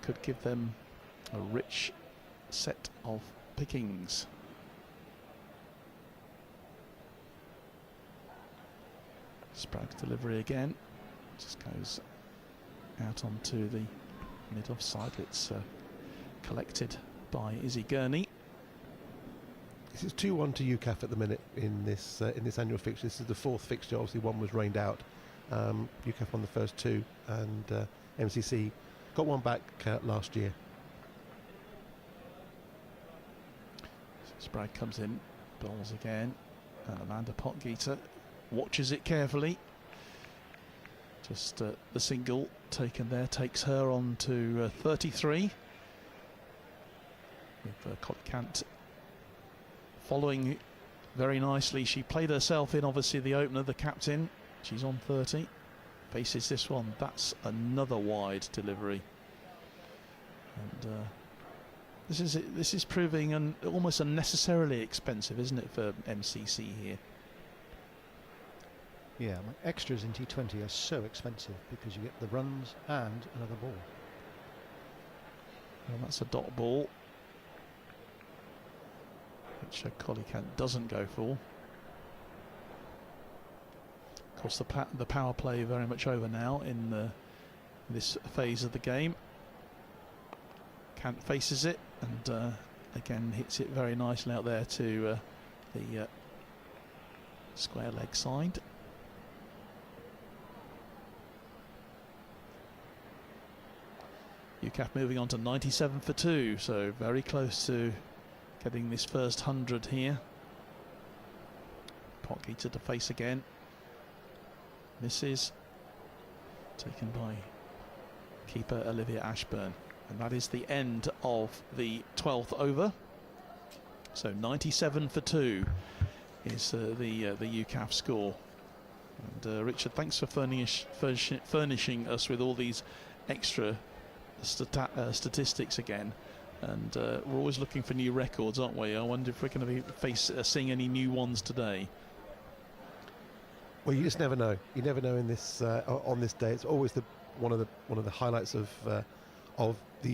could give them a rich set of pickings. Sprague's delivery again. Just goes out onto the mid-off side. It's collected by Izzy Gurney. This is 2-1 to UCAF at the minute in this annual fixture. This is the fourth fixture. Obviously, one was rained out. UCAF won the first two, and MCC got one back last year. Sprague comes in, bowls again, and Amanda Potgieter watches it carefully. Just the single taken there takes her on to 33. With Kotkant following very nicely. She played herself in, obviously, the opener, the captain. She's on 30. Faces this one. That's another wide delivery. And this is proving almost unnecessarily expensive, isn't it, for MCC here? Yeah, extras in T20 are so expensive because you get the runs and another ball. Well, that's a dot ball, which Kotkant doesn't go for. Of course, the power play very much over now in this phase of the game. Kant faces it and again hits it very nicely out there to the square leg side. UCAF moving on to 97 for 2, so very close to getting this first 100 here. Potgieter to face again. Misses. Taken by keeper Olivia Ashburn. And that is the end of the 12th over. So 97 for 2 is the UCAF score. And Richard, thanks for furnishing us with all these extra statistics again. And we're always looking for new records, aren't we? I wonder if we're going to be seeing any new ones today. Well, you just never know. You never know in this on this day. It's always one of the highlights of the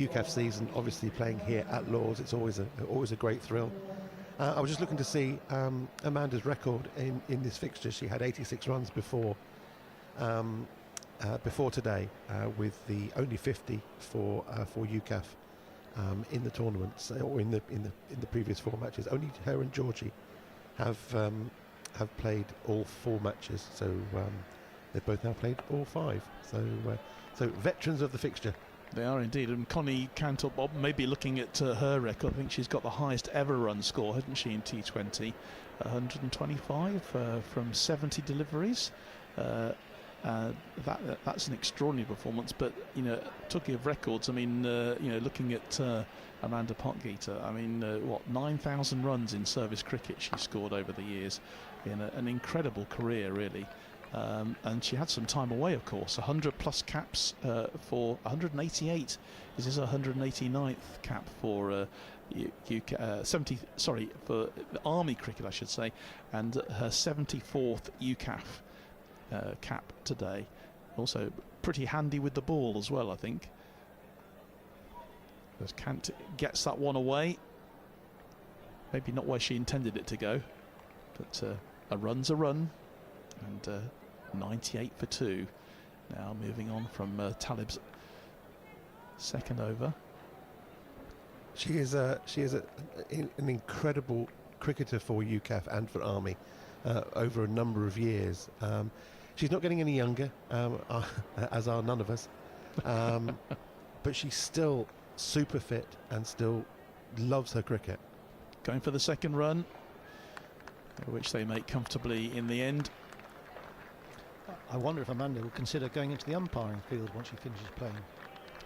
UCAF season. Obviously, playing here at Lords, it's always a great thrill. I was just looking to see Amanda's record in this fixture. She had 86 runs before today, with the only 50 for UCAF in the tournaments or in the previous 4 matches. Only her and Georgie have played all 4 matches, so they've both now played all 5. So veterans of the fixture. They are indeed, and Connie Cantor-Bob may be looking at her record. I think she's got the highest ever run score, hadn't she, in T20? 125 from 70 deliveries. That's an extraordinary performance. But talking of records, I mean, looking at Amanda Potgieter, I mean, 9,000 runs in service cricket she scored over the years, in an incredible career, really. And she had some time away, of course. 100 plus caps for 188. This is her 189th cap for UK, 70. Sorry, for the Army cricket, I should say, and her 74th UCAF cap today. Also pretty handy with the ball as well, I think. As Kant gets that one away, maybe not where she intended it to go, but a run's a run, and 98 for 2. Now moving on from Talib's second over. She is an incredible cricketer for UCAF and for Army over a number of years. She's not getting any younger, as are none of us, but she's still super fit and still loves her cricket. Going for the second run, which they make comfortably in the end. I wonder if Amanda will consider going into the umpiring field once she finishes playing,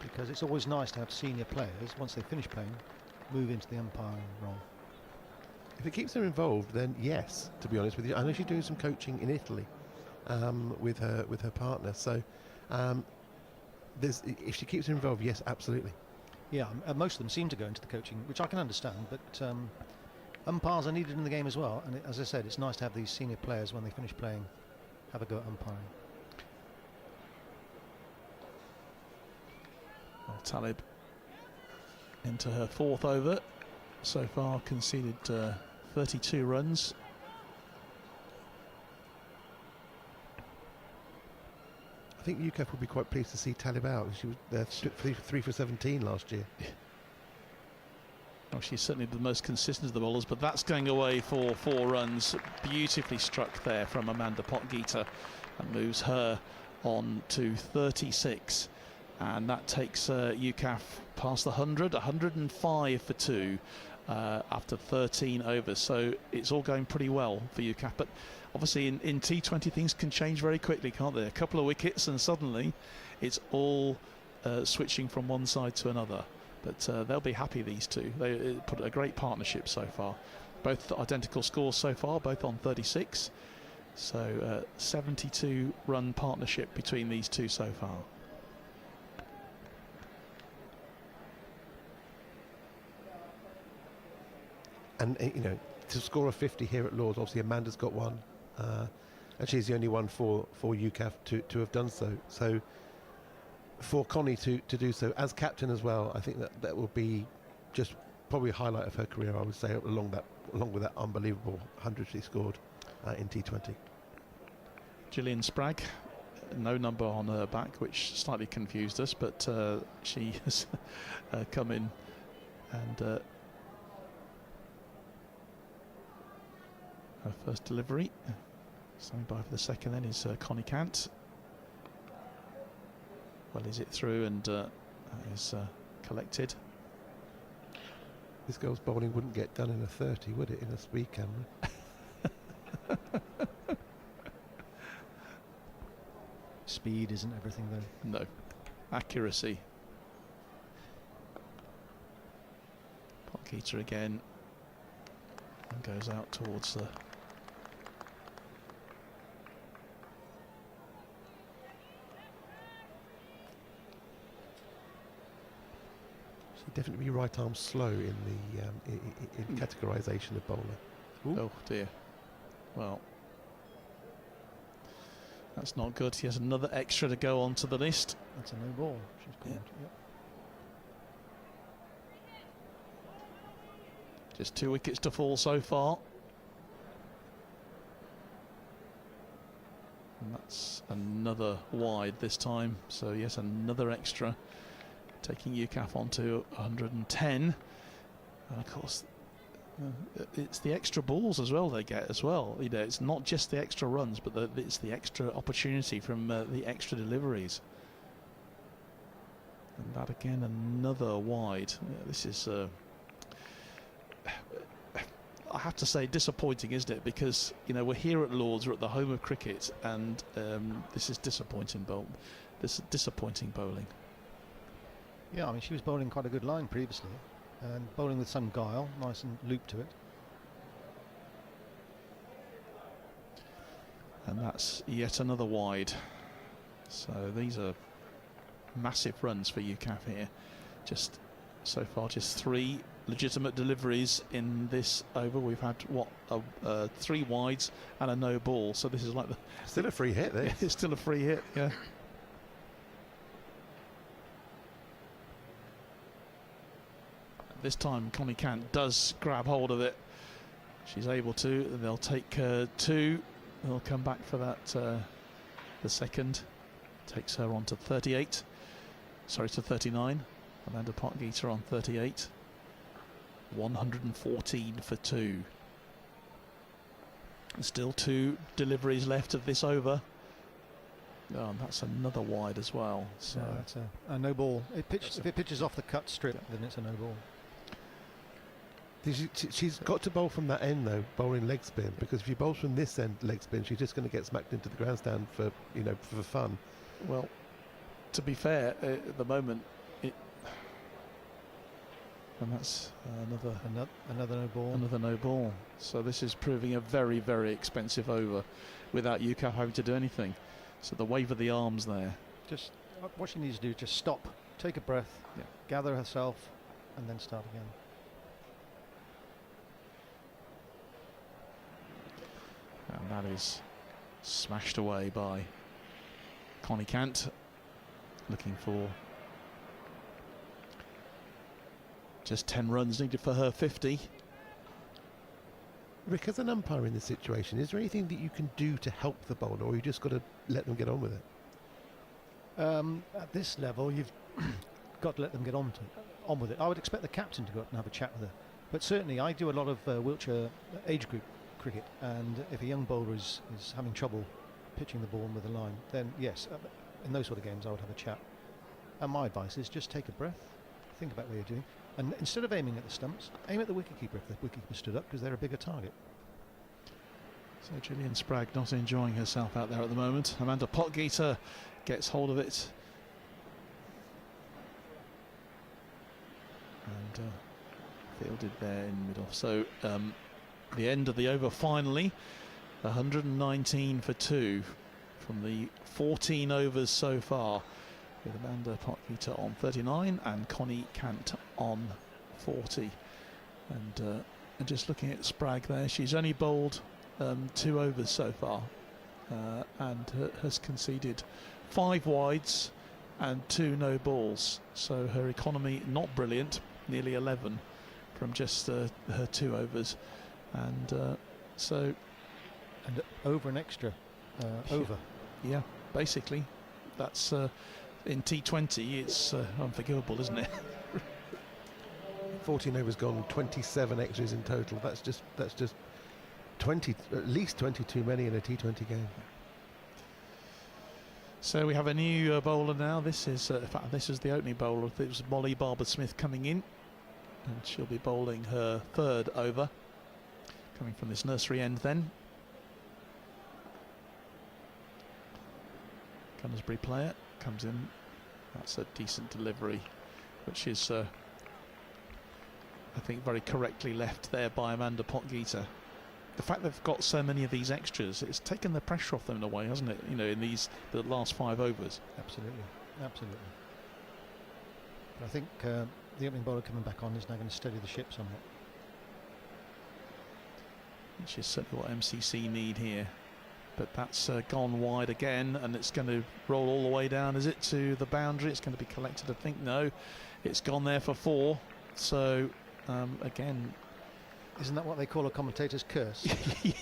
because it's always nice to have senior players, once they finish playing, move into the umpiring role. If it keeps her involved, then yes, to be honest with you. I know she's doing some coaching in Italy with her partner, so if she keeps her involved, yes, absolutely. Yeah, most of them seem to go into the coaching, which I can understand, but umpires are needed in the game as well, and as I said, it's nice to have these senior players, when they finish playing, have a go at umpiring. Well, Talib into her 4th over. So far conceded 32 runs. think UCAF would be quite pleased to see Talib out. She was 3 for 17 last year. Well, she's certainly the most consistent of the bowlers, but that's going away for 4 runs. Beautifully struck there from Amanda Potgieter, and moves her on to 36. And that takes UCAF past the 105 for 2 after 13 overs. So it's all going pretty well for UCAF. But obviously in T20 things can change very quickly, can't they? A couple of wickets and suddenly it's all switching from one side to another. But they'll be happy, these two. They put a great partnership so far. Both identical scores so far, both on 36. So 72 run partnership between these two so far. And you know, to score a 50 here at Lords, obviously Amanda's got one, and she's the only one for UCAF to have done so. So for Connie to do so as captain as well, I think that will be just probably a highlight of her career, I would say, along with that unbelievable 100 she scored in T20. Gillian Spragg, no number on her back, which slightly confused us, but she has come in and her first delivery. Standing by for the second then is Connie Cant. Well, is it through and is collected. This girl's bowling wouldn't get done in a 30, would it, in a speed camera? Speed isn't everything, though. No. Accuracy. Potgieter again. And goes out towards the... She'd definitely be right arm slow in the in categorisation of bowler. Ooh. Oh dear. Well, that's not good. He has another extra to go onto the list. That's a no ball. She's called. Yep. Just 2 wickets to fall so far. And that's another wide this time. So yes, another extra, taking UCAF on to 110. And of course, it's the extra balls as well they get as well. You know, it's not just the extra runs, but it's the extra opportunity from the extra deliveries. And that again, another wide. This is, I have to say, disappointing, isn't it? Because, you know, we're here at Lords, we're at the home of cricket, and this is disappointing bowling. Yeah, I mean, she was bowling quite a good line previously, and bowling with some guile, nice and loop to it. And that's yet another wide. So these are massive runs for UCAF here. Just so far, just 3 legitimate deliveries in this over. We've had 3 wides and a no ball. So this is like still a free hit there. It's still a free hit, yeah. This time Connie Cant does grab hold of it. She's able to. They'll take 2. They'll come back for that. The second takes her on to 38. Sorry, to 39. Amanda Potgieter on 38. 114 for 2. Still 2 deliveries left of this over. Oh, and that's another wide as well. So no, it's a no ball. If it pitches off the cut strip, then it's a no ball. She's got to bowl from that end though, bowling leg spin, because if she bowls from this end leg spin, she's just going to get smacked into the grandstand for fun. Well, to be fair, at the moment, and that's another no ball. Another no ball. So this is proving a very, very expensive over, without UCAF having to do anything. So the wave of the arms there. Just what she needs to do is just stop, take a breath, gather herself, and then start again. And that is smashed away by Connie Cant, looking for just 10 runs needed for her 50. Rick, as an umpire in this situation, is there anything that you can do to help the bowler, or you just got to let them get on with it? At this level, you've got to let them get on with it. I would expect the captain to go up and have a chat with her. But certainly, I do a lot of Wiltshire age group cricket, and if a young bowler is having trouble pitching the ball with a line, then yes, in those sort of games, I would have a chat. And my advice is just take a breath, think about what you're doing, and instead of aiming at the stumps, aim at the wicketkeeper if the wicketkeeper stood up, because they're a bigger target. So Gillian Spragg not enjoying herself out there at the moment. Amanda Potgieter gets hold of it. And fielded there in mid-off. So the end of the over finally. 119 for 2 from the 14 overs so far, with Amanda Potgieter on 39 and Connie Cant on 40. And just looking at Spragg there, she's only bowled 2 overs so far, and has conceded 5 wides and 2 no balls. So her economy not brilliant, nearly 11 from just her 2 overs, and and over an extra over. Yeah, basically that's in T20 it's unforgivable, isn't it? 14 overs gone, 27 extras in total. That's just 20, at least 20 too many in a T20 game. So we have a new bowler now. This is in fact, this is the opening bowler. It was Molly Barber-Smith coming in, and she'll be bowling her 3rd over, coming from this nursery end then. Gunnersbury player comes in. That's a decent delivery, which is I think very correctly left there by Amanda Potgieter. The fact they've got so many of these extras, it's taken the pressure off them in a way, hasn't it? You know, in the last 5 overs. Absolutely, absolutely. But I think the opening bowler coming back on is now going to steady the ship somewhat. Which is certainly what MCC need here. But that's gone wide again, and it's going to roll all the way down, is it, to the boundary? It's going to be collected, I think. No, it's gone there for 4. So again, isn't that what they call a commentator's curse?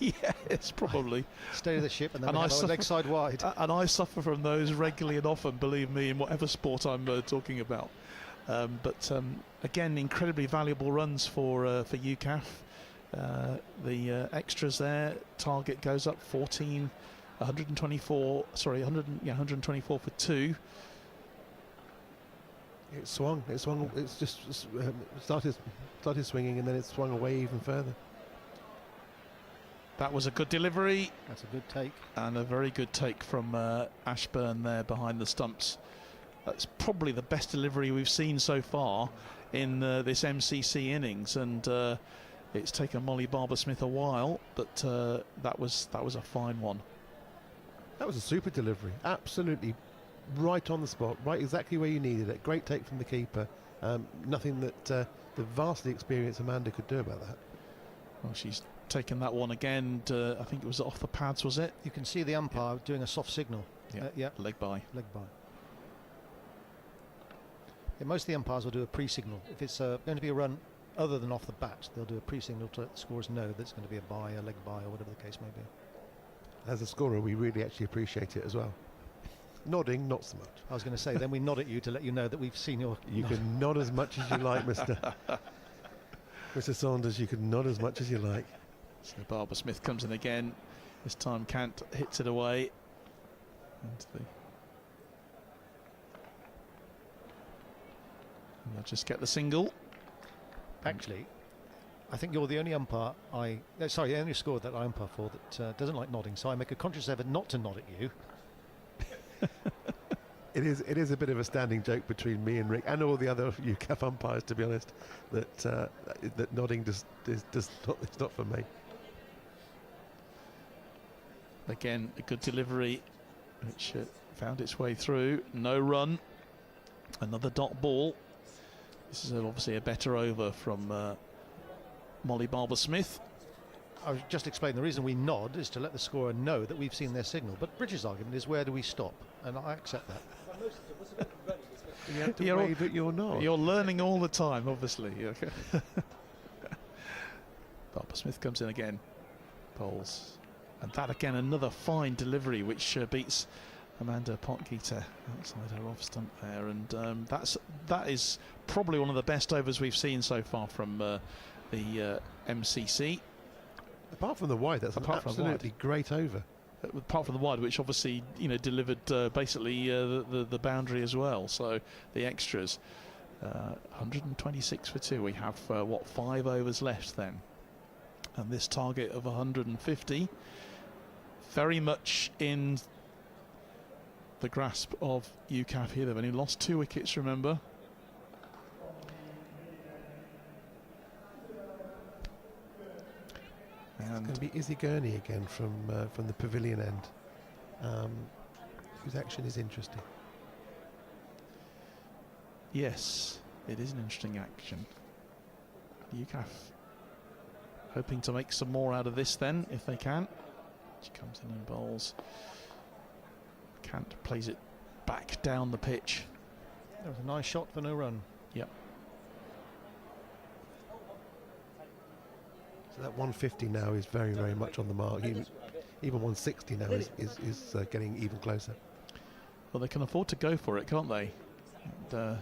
yes, probably. Steady the ship and then and leg side wide. And I suffer from those regularly and often, believe me, in whatever sport I'm talking about. But again, incredibly valuable runs for UCAF. The extras there, target goes up 14, 124, sorry, 124 for 2. It swung, it's just started swinging, and then it swung away even further. That was a good delivery. That's a good take. And a very good take from Ashburn there behind the stumps. That's probably the best delivery we've seen so far in this MCC innings, and it's taken Molly Barber-Smith a while, but that was a fine one. That was a super delivery, absolutely right on the spot, right exactly where you needed it. Great take from the keeper. Nothing that the vastly experienced Amanda could do about that. Well, she's taken that one again. I think it was off the pads, was it? You can see the umpire doing a soft signal. Yeah, leg by. Leg by. Yeah, most of the umpires will do a pre-signal. If it's going to be a run other than off the bat, they'll do a pre-signal to let the scorers know that it's going to be a bye, a leg bye, or whatever the case may be. As a scorer, we really actually appreciate it as well. Nodding, not so much. I was going to say, then we nod at you to let you know that we've seen your... You can nod as much as you like, Mr. Saunders, you can nod as much as you like. So Barber-Smith comes in again. This time Cant hits it away. And they'll just get the single. Actually, I think you're the only umpire the only scorer that I umpire for that doesn't like nodding, so I make a conscious effort not to nod at you. It is a bit of a standing joke between me and Rick and all the other UCAF umpires, to be honest, that nodding is not for me. Again, a good delivery, which found its way through. No run. Another dot ball. This is obviously a better over from Molly Barber-Smith. I was just explaining the reason we nod is to let the scorer know that we've seen their signal. But British argument is, where do we stop? And I accept that. You have to wave at your nod. You're learning all the time, obviously. Barber-Smith comes in again. Bowls. And that again, another fine delivery, which beats Amanda Potgieter outside her off stump there, and that is probably one of the best overs we've seen so far from the MCC. Apart from the wide, that's an absolutely great over. Apart from the wide, which obviously delivered basically the boundary as well. So the extras, 126 for 2. We have 5 overs left then, and this target of 150 very much in the grasp of UCAF here. They've only lost 2 wickets, remember. And it's going to be Izzy Gurney again from the pavilion end, whose action is interesting. Yes, it is an interesting action. UCAF hoping to make some more out of this then, if they can. She comes in and bowls. Kant plays it back down the pitch. That was a nice shot for no run. Yep. So that 150 now is very, very much on the mark. Even 160 now is getting even closer. Well, they can afford to go for it, can't they? And,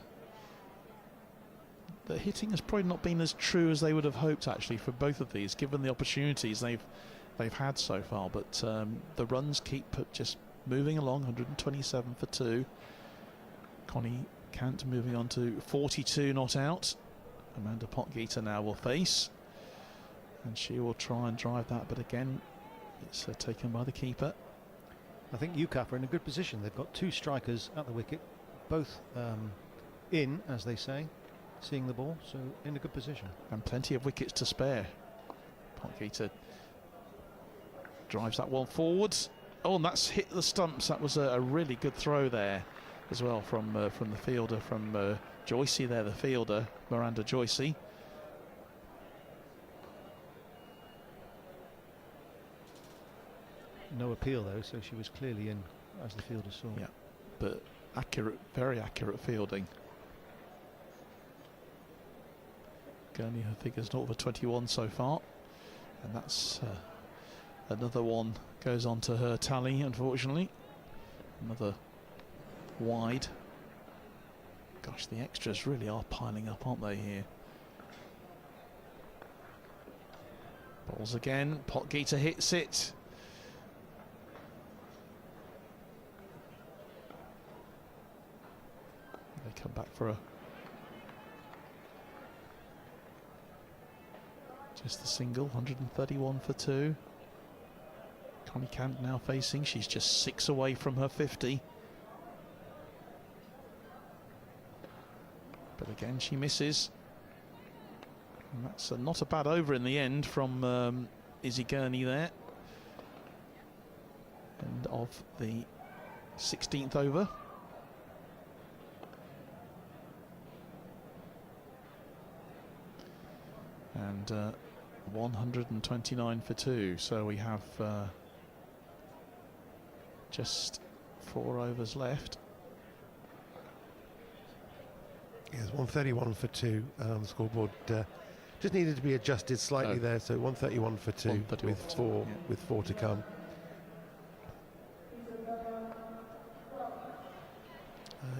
the hitting has probably not been as true as they would have hoped, actually, for both of these, given the opportunities they've had so far. But the runs keep just moving along. 127 for 2. Connie Kant moving on to 42 not out. Amanda Potgieter now will face, and she will try and drive that, but again it's taken by the keeper. I think UCAF are in a good position. They've got 2 strikers at the wicket, both in, as they say, seeing the ball, so in a good position. And plenty of wickets to spare. Potgieter drives that one forwards. Oh, and that's hit the stumps. That was a really good throw there as well from the fielder, from Joycey there, the fielder, Miranda Joycey. No appeal though, so she was clearly in, as the fielder saw. Yeah, but accurate, very accurate fielding. Gurney, her figure's not over 21 so far, and that's another one goes on to her tally, unfortunately. Another wide. Gosh, the extras really are piling up, aren't they, here? Balls again. Potgieter hits it. They come back for just the single. 131 for 2. Connie Kant now facing. She's just 6 away from her 50. But again, she misses. And that's not a bad over in the end from Izzy Gurney there. End of the 16th over. And 129 for 2. So we have just 4 overs left. Yes, 131 for 2. The scoreboard just needed to be adjusted slightly there. So 131 for 2 with 4 to come.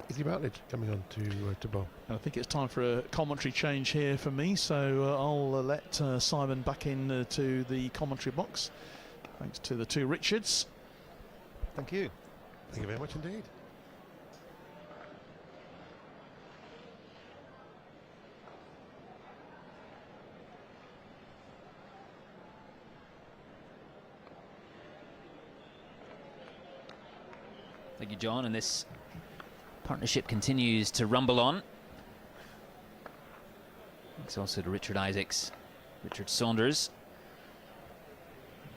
Izzy Routledge coming on to bowl. And I think it's time for a commentary change here for me, so I'll let Simon back in to the commentary box. Thanks to the 2 Richards. Thank you. Thank you very much indeed. Thank you, John. And this partnership continues to rumble on. Thanks also to Richard Isaacs, Richard Saunders.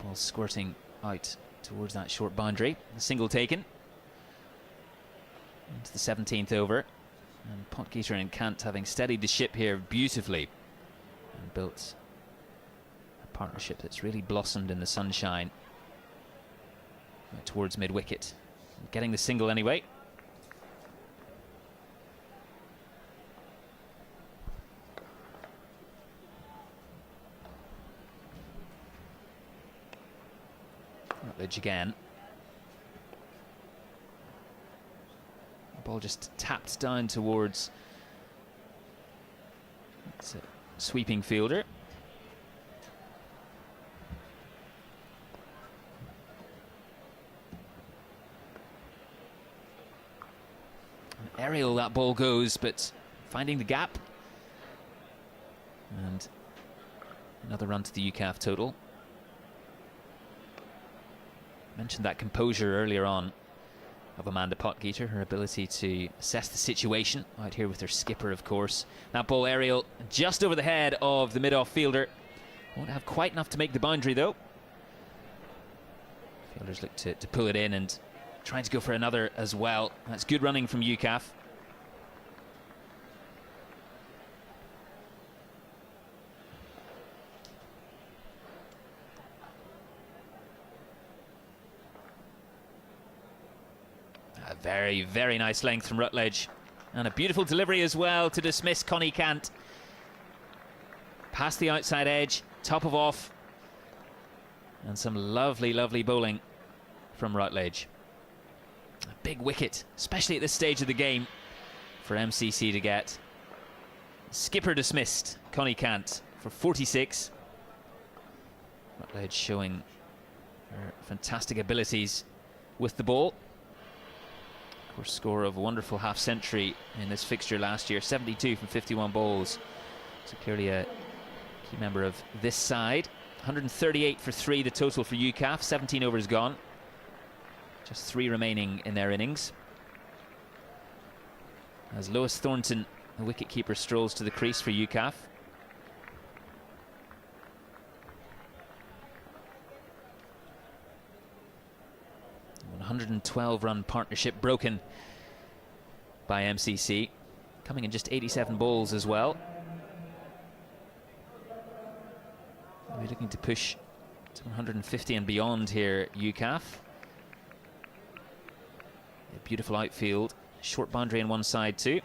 Ball squirting out towards that short boundary. The single taken. Into the 17th over. And Potgieter and Kant having steadied the ship here beautifully and built a partnership that's really blossomed in the sunshine towards mid-wicket. Getting the single anyway. Routledge again. Ball just tapped down towards it's a sweeping fielder. An aerial that ball goes, but finding the gap. And another run to the UCAF total. Mentioned that composure earlier on of Amanda Potgieter, her ability to assess the situation out here with her skipper, of course. That ball aerial just over the head of the mid-off fielder. Won't have quite enough to make the boundary though. Fielders look to pull it in and trying to go for another as well. That's good running from UCAF. A very, very nice length from Rutledge. And a beautiful delivery as well to dismiss Connie Cant. Past the outside edge, top of off. And some lovely, lovely bowling from Rutledge. A big wicket, especially at this stage of the game, for MCC to get. Skipper dismissed, Connie Cant, for 46. Rutledge showing her fantastic abilities with the ball. Of course, score of a wonderful half-century in this fixture last year, 72 from 51 balls. So clearly a key member of this side. 138 for 3, the total for UCAF. 17 overs gone. Just 3 remaining in their innings. As Lois Thornton, the wicket-keeper, strolls to the crease for UCAF. A 112-run partnership broken by MCC, coming in just 87 balls as well. We're looking to push to 150 and beyond here, UCAF. A beautiful outfield, short boundary on one side too.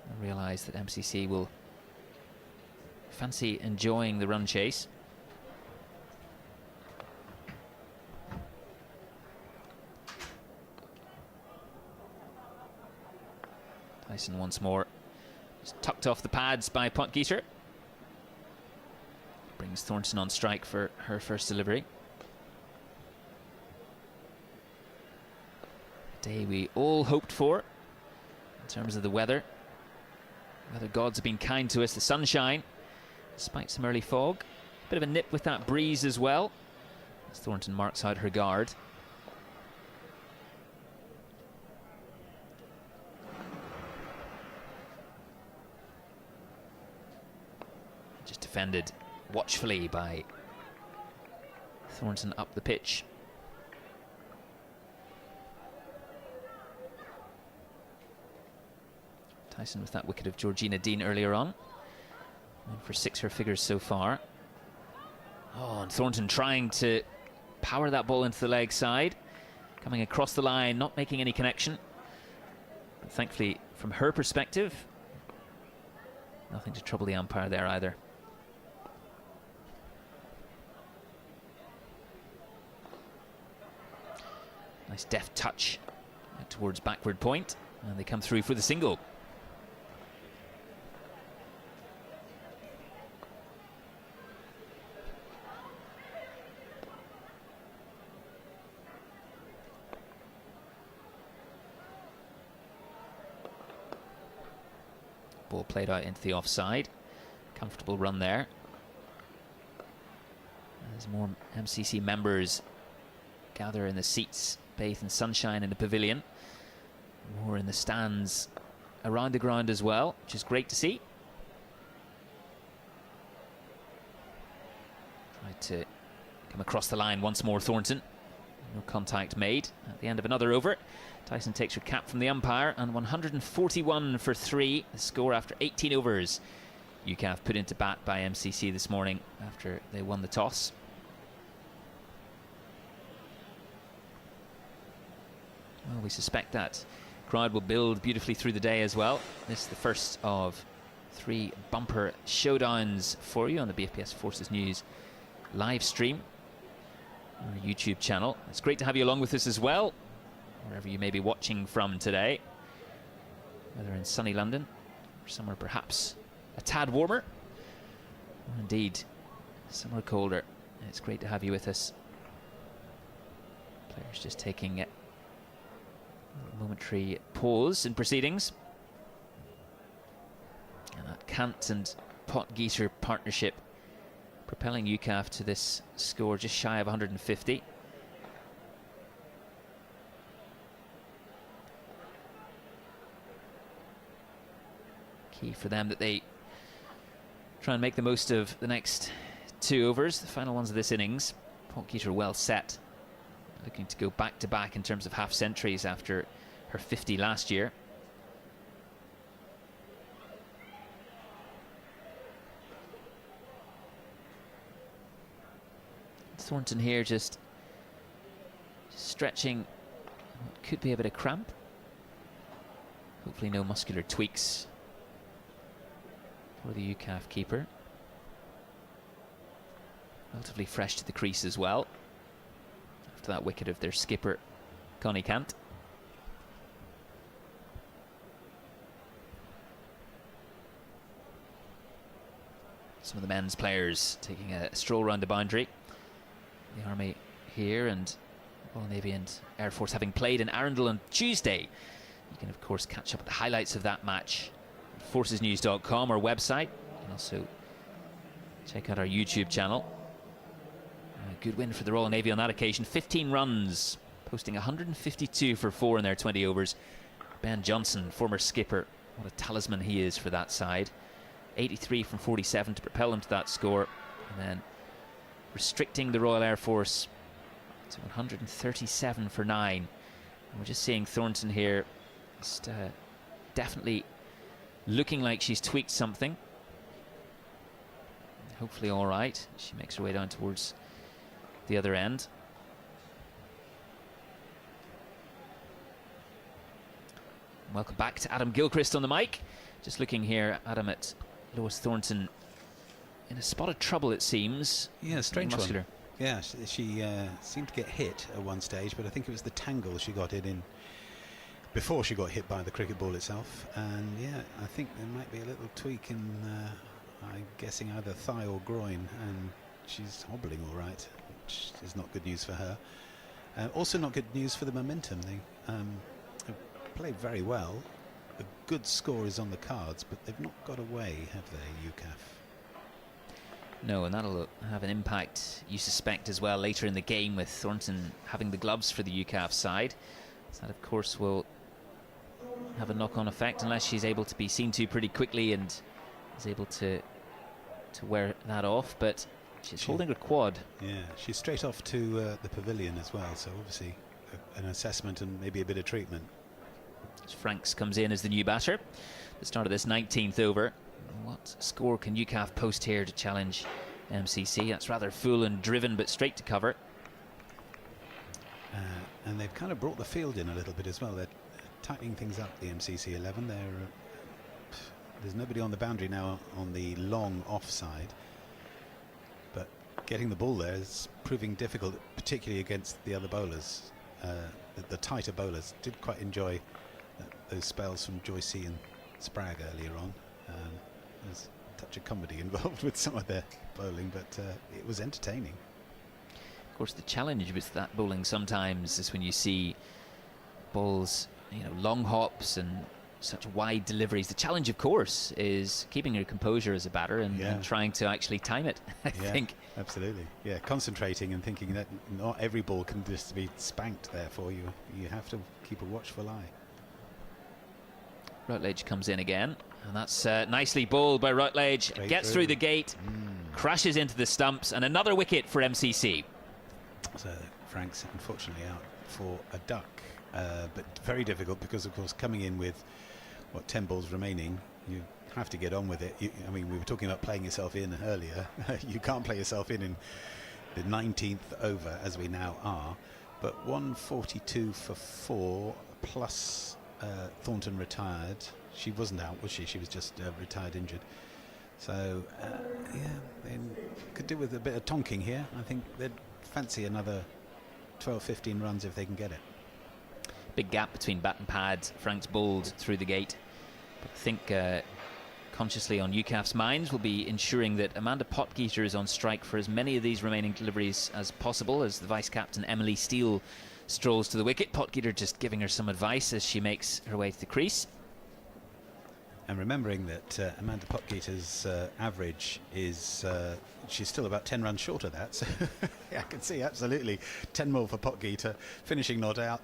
I realise that MCC will fancy enjoying the run chase. Tyson once more, just tucked off the pads by Potgieter. Brings Thornton on strike for her first delivery. A day we all hoped for in terms of the weather. Weather gods have been kind to us. The sunshine, despite some early fog. Bit of a nip with that breeze as well, as Thornton marks out her guard. Just defended watchfully by Thornton up the pitch. Tyson with that wicket of Georgina Dean earlier on. 1 for 6 her figures so far. Oh, and Thornton trying to power that ball into the leg side. Coming across the line, not making any connection. But thankfully, from her perspective, nothing to trouble the umpire there either. Nice deft touch towards backward point, and they come through for the single. Ball played out into the offside. Comfortable run there. As more MCC members gather in the seats, bathe in sunshine in the pavilion. More in the stands around the ground as well, which is great to see. Tried to come across the line once more, Thornton. No contact made at the end of another over. Tyson takes her cap from the umpire, and 141 for 3, the score after 18 overs. UCAF put into bat by MCC this morning after they won the toss. Well, we suspect that crowd will build beautifully through the day as well. This is the first of 3 bumper showdowns for you on the BFBS Forces News live stream, our YouTube channel. It's great to have you along with us as well. wherever you may be watching from today, whether in sunny London or somewhere perhaps a tad warmer, or indeed somewhere colder. It's great to have you with us. Players just taking a momentary pause in proceedings. And that Cant and Potgieter partnership propelling UCAF to this score just shy of 150. Key for them that they try and make the most of the next 2 overs, the final ones of this innings. Potgieter well set, looking to go back to back in terms of half centuries after her 50 last year. Thornton here just stretching what could be a bit of cramp. Hopefully no muscular tweaks for the UCAF keeper. Relatively fresh to the crease as well, after that wicket of their skipper, Connie Cant. Some of the men's players taking a stroll around the boundary. The Army here, and Royal Navy and Air Force having played in Arundel on Tuesday. You can of course catch up with the highlights of that match at forcesnews.com, our website. You can also check out our YouTube channel. A good win for the Royal Navy on that occasion. 15 runs, posting 152 for 4 in their 20 overs. Ben Johnson, former skipper, what a talisman he is for that side. 83 from 47 to propel them to that score, and then restricting the Royal Air Force to 137 for 9. And we're just seeing Thornton here just definitely looking like she's tweaked something. Hopefully all right. She makes her way down towards the other end. Welcome back to Adam Gilchrist on the mic. Just looking here, Adam, at Lois Thornton in a spot of trouble, it seems. Yeah, strange muscular. one. Yeah, she seemed to get hit at one stage, but I think it was the tangle she got it in before she got hit by the cricket ball itself. And yeah, I think there might be a little tweak in, I'm guessing, either thigh or groin, and she's hobbling all right, which is not good news for her. Also not good news for the momentum. They have played very well. A good score is on the cards, but they've not got away, have they, UCAF? No, and that'll have an impact, you suspect, as well later in the game, with Thornton having the gloves for the UCAF side. So that, of course, will have a knock-on effect unless she's able to be seen to pretty quickly and is able to wear that off. But she's holding her quad. Yeah, she's straight off to the pavilion as well, so obviously an assessment and maybe a bit of treatment. As Franks comes in as the new batter, the start of this 19th over. What score can UCAF post here to challenge MCC? That's rather full and driven, but straight to cover. And they've kind of brought the field in a little bit as well. They're tightening things up, the MCC 11. There's nobody on the boundary now on the long offside, but getting the ball there is proving difficult, particularly against the other bowlers. The tighter bowlers. Did quite enjoy those spells from Joycey and Spragg earlier on. There's a touch of comedy involved with some of their bowling, but it was entertaining. Of course, the challenge with that bowling sometimes is when you see balls, long hops and such wide deliveries. The challenge, of course, is keeping your composure as a batter and trying to actually time it. I think. Absolutely. Yeah, concentrating and thinking that not every ball can just be spanked there for you. You have to keep a watchful eye. Routledge comes in again, and that's nicely bowled by Routledge. Straight Gets through the gate, crashes into the stumps, and another wicket for MCC. So Franks unfortunately out for a duck, but very difficult because, of course, coming in with 10 balls remaining, you have to get on with it. I mean, we were talking about playing yourself in earlier. You can't play yourself in the 19th over as we now are, but 142 for 4 plus. Thornton retired. She wasn't out, was she? She was just retired injured. So, they could do with a bit of tonking here. I think they'd fancy another 12, 15 runs if they can get it. Big gap between bat and pad. Frank's bowled through the gate. But I think consciously on UCAF's minds will be ensuring that Amanda Potgieter is on strike for as many of these remaining deliveries as possible, as the vice-captain Emily Steele strolls to the wicket. Potgieter just giving her some advice as she makes her way to the crease. And remembering that Amanda Potgieter's average is, she's still about 10 runs short of that. So yeah, I can see absolutely 10 more for Potgieter, finishing not out,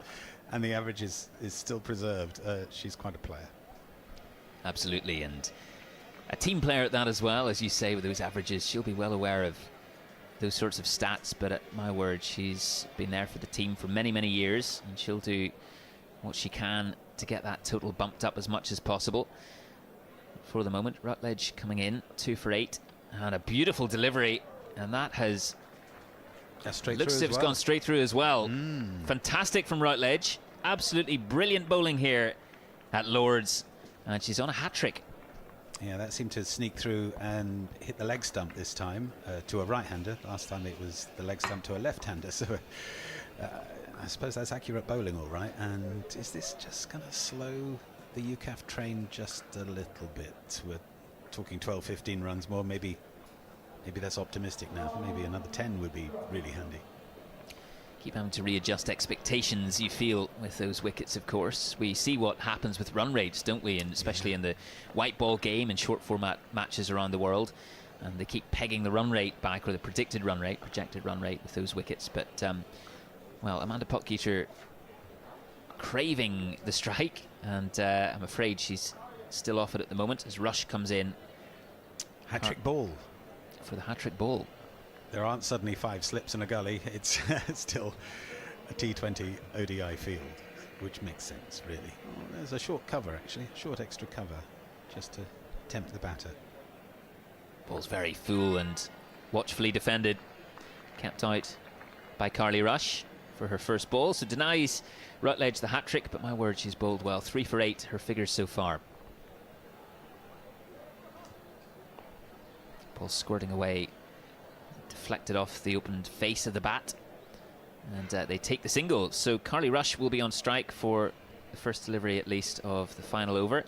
and the average is still preserved. She's quite a player. Absolutely, and a team player at that as well, as you say, with those averages. She'll be well aware of those sorts of stats, but at my word, she's been there for the team for many, many years, and she'll do what she can to get that total bumped up as much as possible. For the moment, Rutledge coming in 2 for 8, and a beautiful delivery, and that has looks as if it's gone straight through as well. Fantastic from Rutledge, absolutely brilliant bowling here at Lord's, and she's on a hat-trick. Yeah, that seemed to sneak through and hit the leg stump this time to a right-hander. Last time it was the leg stump to a left-hander, so I suppose that's accurate bowling all right. And is this just going to slow the UCAF train just a little bit? We're talking 12, 15 runs more. Maybe that's optimistic now. Maybe another 10 would be really handy. Keep having to readjust expectations, you feel, with those wickets, of course. We see what happens with run rates, don't we? And especially in the white ball game and short format matches around the world. And they keep pegging the run rate back, or the projected run rate with those wickets. But, well, Amanda Potgieter craving the strike, and I'm afraid she's still off it at the moment as Rush comes in. Hat-trick ball. For the hat-trick ball. There aren't suddenly 5 slips in a gully. It's still a T20 ODI field, which makes sense, really. There's a short cover, actually, short extra cover, just to tempt the batter. Ball's very full and watchfully defended. Kept out by Carly Rush for her first ball, so denies Rutledge the hat-trick, but my word, she's bowled well. 3 for 8, her figures so far. Ball squirting away, deflected off the opened face of the bat, and they take the single. So Carly Rush will be on strike for the first delivery, at least, of the final over.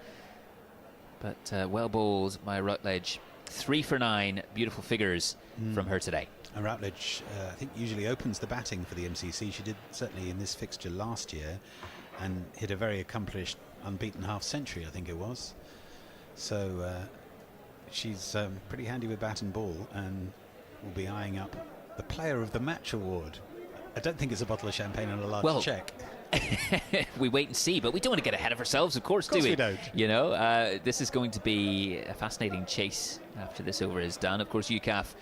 But well bowled by Rutledge. 3 for 9, beautiful figures from her today. And Rutledge, I think, usually opens the batting for the MCC. She did certainly in this fixture last year, and hit a very accomplished unbeaten half-century, I think it was. So she's pretty handy with bat and ball, and will be eyeing up the Player of the Match award. I don't think it's a bottle of champagne and a large cheque. We wait and see, but we don't want to get ahead of ourselves, of course, do we? We don't. You know, this is going to be a fascinating chase after this over is done. Of course, UCAF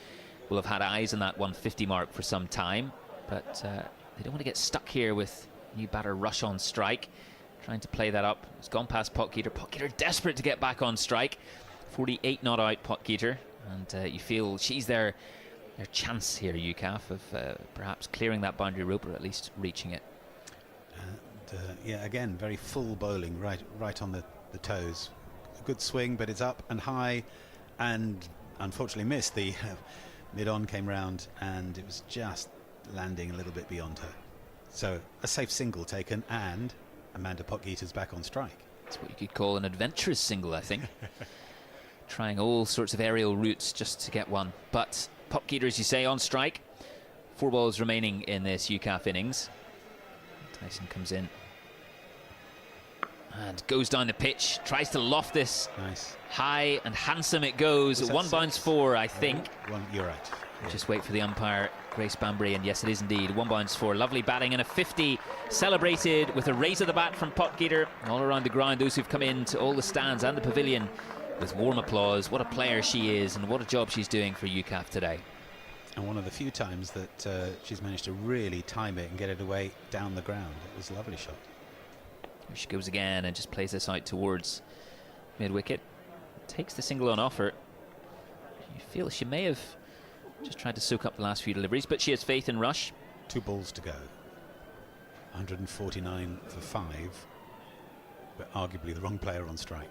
will have had eyes on that 150 mark for some time, but they don't want to get stuck here with new batter Rush on strike, trying to play that up. It's gone past Potgieter. Potgieter desperate to get back on strike. 48 not out, Potgieter, and you feel she's their chance here, UCAF, of perhaps clearing that boundary rope, or at least reaching it. Yeah, again, very full bowling, right on the toes. A good swing, but it's up and high, and unfortunately missed. The mid-on came round, and it was just landing a little bit beyond her. So a safe single taken, and Amanda Potgieter's back on strike. It's what you could call an adventurous single, I think. Trying all sorts of aerial routes just to get one. But Potgieter, as you say, on strike. 4 balls remaining in this UCAF innings. Tyson comes in and goes down the pitch, tries to loft this. Nice. High and handsome it goes. One bounce 4, I think. You're right. Just wait for the umpire, Grace Banbury, and yes, it is indeed 1 bounce 4. Lovely batting and a 50 celebrated with a raise of the bat from Potgieter. All around the ground, those who've come into all the stands and the pavilion with warm applause. What a player she is, and what a job she's doing for UCAF today. And one of the few times that she's managed to really time it and get it away down the ground. It was a lovely shot. Here she goes again and just plays this out towards mid-wicket. Takes the single on offer. You feel she may have just tried to soak up the last few deliveries, but she has faith in Rush. 2 balls to go. 149 for 5, but arguably the wrong player on strike.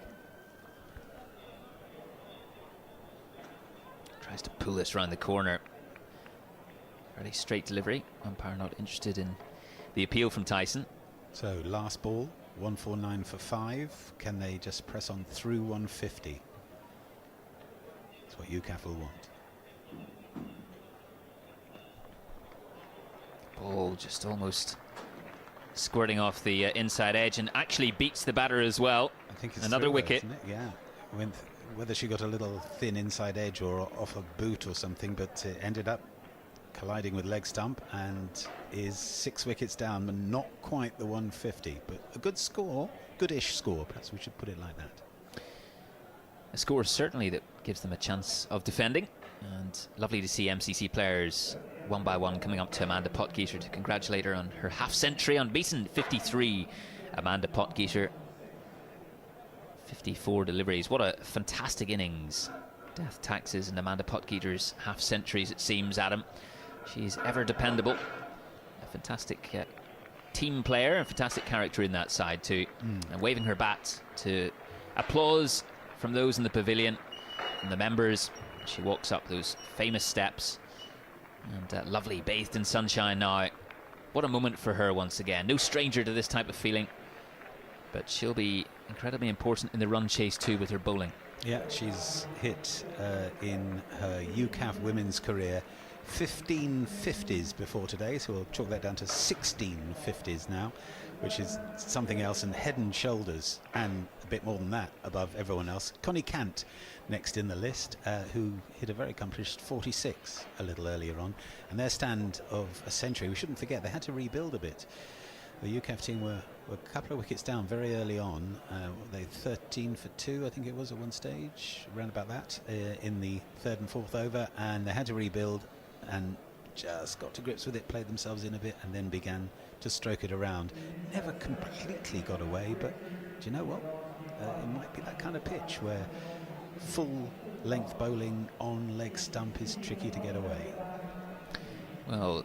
Tries to pull this round the corner. Fairly straight delivery. Umpire not interested in the appeal from Tyson. So last ball, 149 for 5. Can they just press on through 150? That's what UCAF will want. Ball just almost squirting off the inside edge, and actually beats the batter as well. I think it's another through, wicket. isn't it? Yeah. Whether she got a little thin inside edge or off a boot or something, but it ended up colliding with leg stump and is 6 wickets down, but not quite the 150. But a good score, goodish score, perhaps we should put it like that. A score certainly that gives them a chance of defending, and lovely to see MCC players one by one coming up to Amanda Potgieter to congratulate her on her half-century unbeaten 53. Amanda Potgieter, 54 deliveries. What a fantastic innings. Death taxes and Amanda Potgieter's half-centuries, it seems, Adam. She's ever dependable. A fantastic team player, and fantastic character in that side too. And waving her bat to applause from those in the pavilion and the members. She walks up those famous steps, and lovely, bathed in sunshine now. What a moment for her once again. No stranger to this type of feeling, but she'll be incredibly important in the run chase too with her bowling. Yeah, she's hit in her UCAF women's career 15 50s before today, so we'll chalk that down to 16 50s now, which is something else, and head and shoulders, and a bit more than that, above everyone else. Connie Kant next in the list, who hit a very accomplished 46 a little earlier on, and their stand of a century. We shouldn't forget they had to rebuild a bit. The UCAF team were a couple of wickets down very early on. They 13 for 2, I think it was, at one stage, around about that, in the 3rd and 4th over, and they had to rebuild and just got to grips with it, played themselves in a bit, and then began to stroke it around. Never completely got away, but do you know what? It might be that kind of pitch where full length bowling on leg stump is tricky to get away. Well,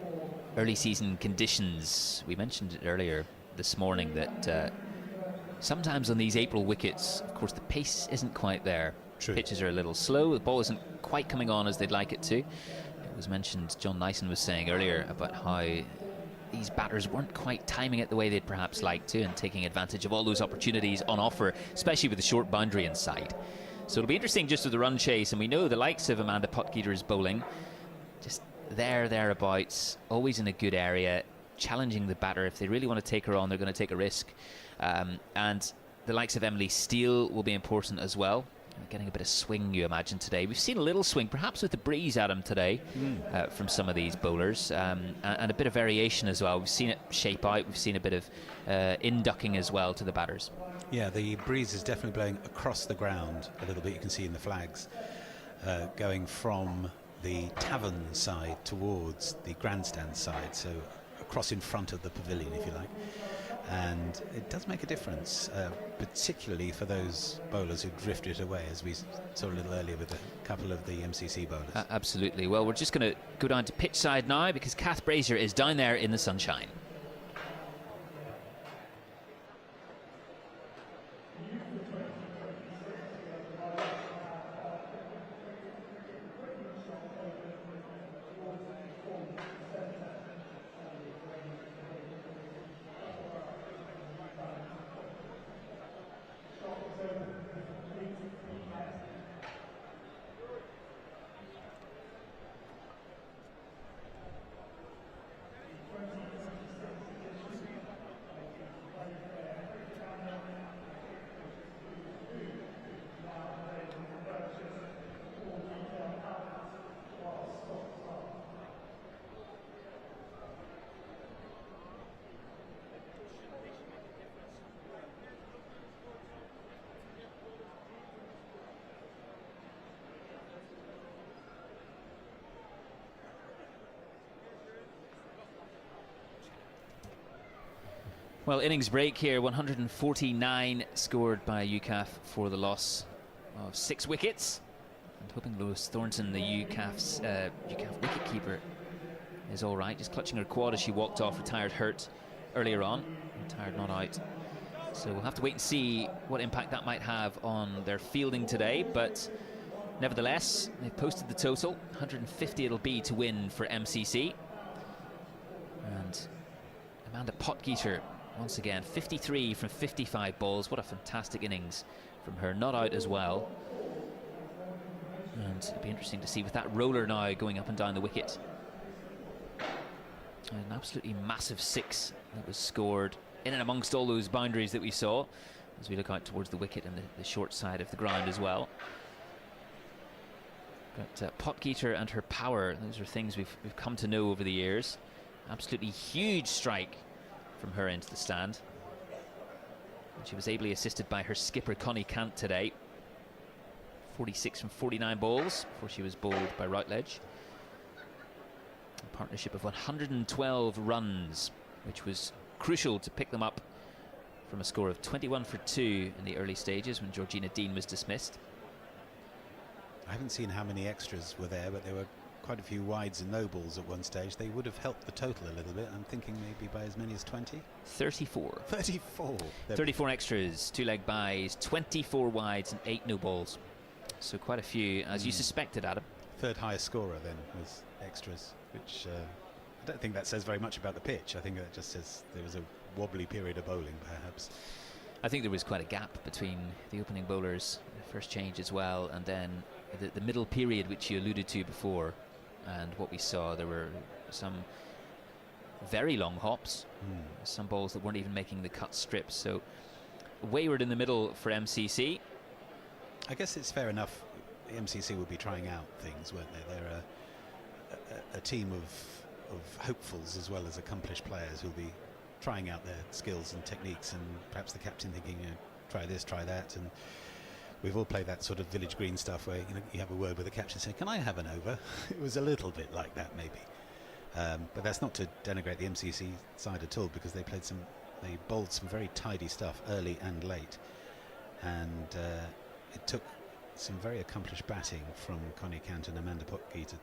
early season conditions, we mentioned it earlier this morning that sometimes on these April wickets, of course, the pace isn't quite there. True. Pitches are a little slow, the ball isn't quite coming on as they'd like it to. It was mentioned, John Nyson was saying earlier about how these batters weren't quite timing it the way they'd perhaps like to, and taking advantage of all those opportunities on offer, especially with the short boundary inside. So it'll be interesting just with the run chase, and we know the likes of Amanda Potgieter's bowling, just thereabouts, always in a good area, challenging the batter. If they really want to take her on, they're going to take a risk. And the likes of Emily Steele will be important as well. Getting a bit of swing, you imagine, today. We've seen a little swing, perhaps with the breeze, Adam, today, from some of these bowlers, and a bit of variation as well. We've seen it shape out. We've seen a bit of inducking as well to the batters. Yeah, the breeze is definitely blowing across the ground a little bit. You can see in the flags, going from the tavern side towards the grandstand side, so across in front of the pavilion, if you like. And it does make a difference, particularly for those bowlers who drifted away, as we saw a little earlier with a couple of the MCC bowlers. Absolutely. Well, we're just going to go down to pitch side now, because Kath Brazier is down there in the sunshine. Well, innings break here, 149 scored by UCAF for the loss of 6 wickets. And hoping Lois Thornton, the UCAF's UCAF wicketkeeper, is all right. Just clutching her quad as she walked off, retired hurt earlier on. Retired not out. So we'll have to wait and see what impact that might have on their fielding today. But nevertheless, they've posted the total. 150 it'll be to win for MCC. And Amanda Potgieter Once again, 53 from 55 balls. What a fantastic innings from her. Not out as well. And it'll be interesting to see with that roller now going up and down the wicket. An absolutely massive 6 that was scored in and amongst all those boundaries that we saw as we look out towards the wicket and the short side of the ground as well. But Potgieter and her power, those are things we've come to know over the years. Absolutely huge strike from her into the stand. And she was ably assisted by her skipper Connie Cant today. 46 from 49 balls before she was bowled by Routledge. A partnership of 112 runs, which was crucial to pick them up from a score of 21 for 2 in the early stages when Georgina Dean was dismissed. I haven't seen how many extras were there, but there were quite a few wides and no balls at one stage. They would have helped the total a little bit. I'm thinking maybe by as many as 20. 34. 34. 34 extras, 2 leg byes, 24 wides and 8 no balls. So quite a few, as you suspected, Adam. Third highest scorer then was extras, which I don't think that says very much about the pitch. I think that just says there was a wobbly period of bowling, perhaps. I think there was quite a gap between the opening bowlers, the first change as well, and then the middle period, which you alluded to before. And what we saw, there were some very long hops, some balls that weren't even making the cut strips. So wayward in the middle for MCC. I guess it's fair enough. The MCC will be trying out things, won't they? They're a team of hopefuls as well as accomplished players who'll be trying out their skills and techniques, and perhaps the captain thinking, try this, try that. And we've all played that sort of village green stuff where you have a word with the captain saying, "Can I have an over?" It was a little bit like that, maybe. But that's not to denigrate the MCC side at all, because they bowled some very tidy stuff early and late, and it took some very accomplished batting from Connie Cant and Amanda Potgieter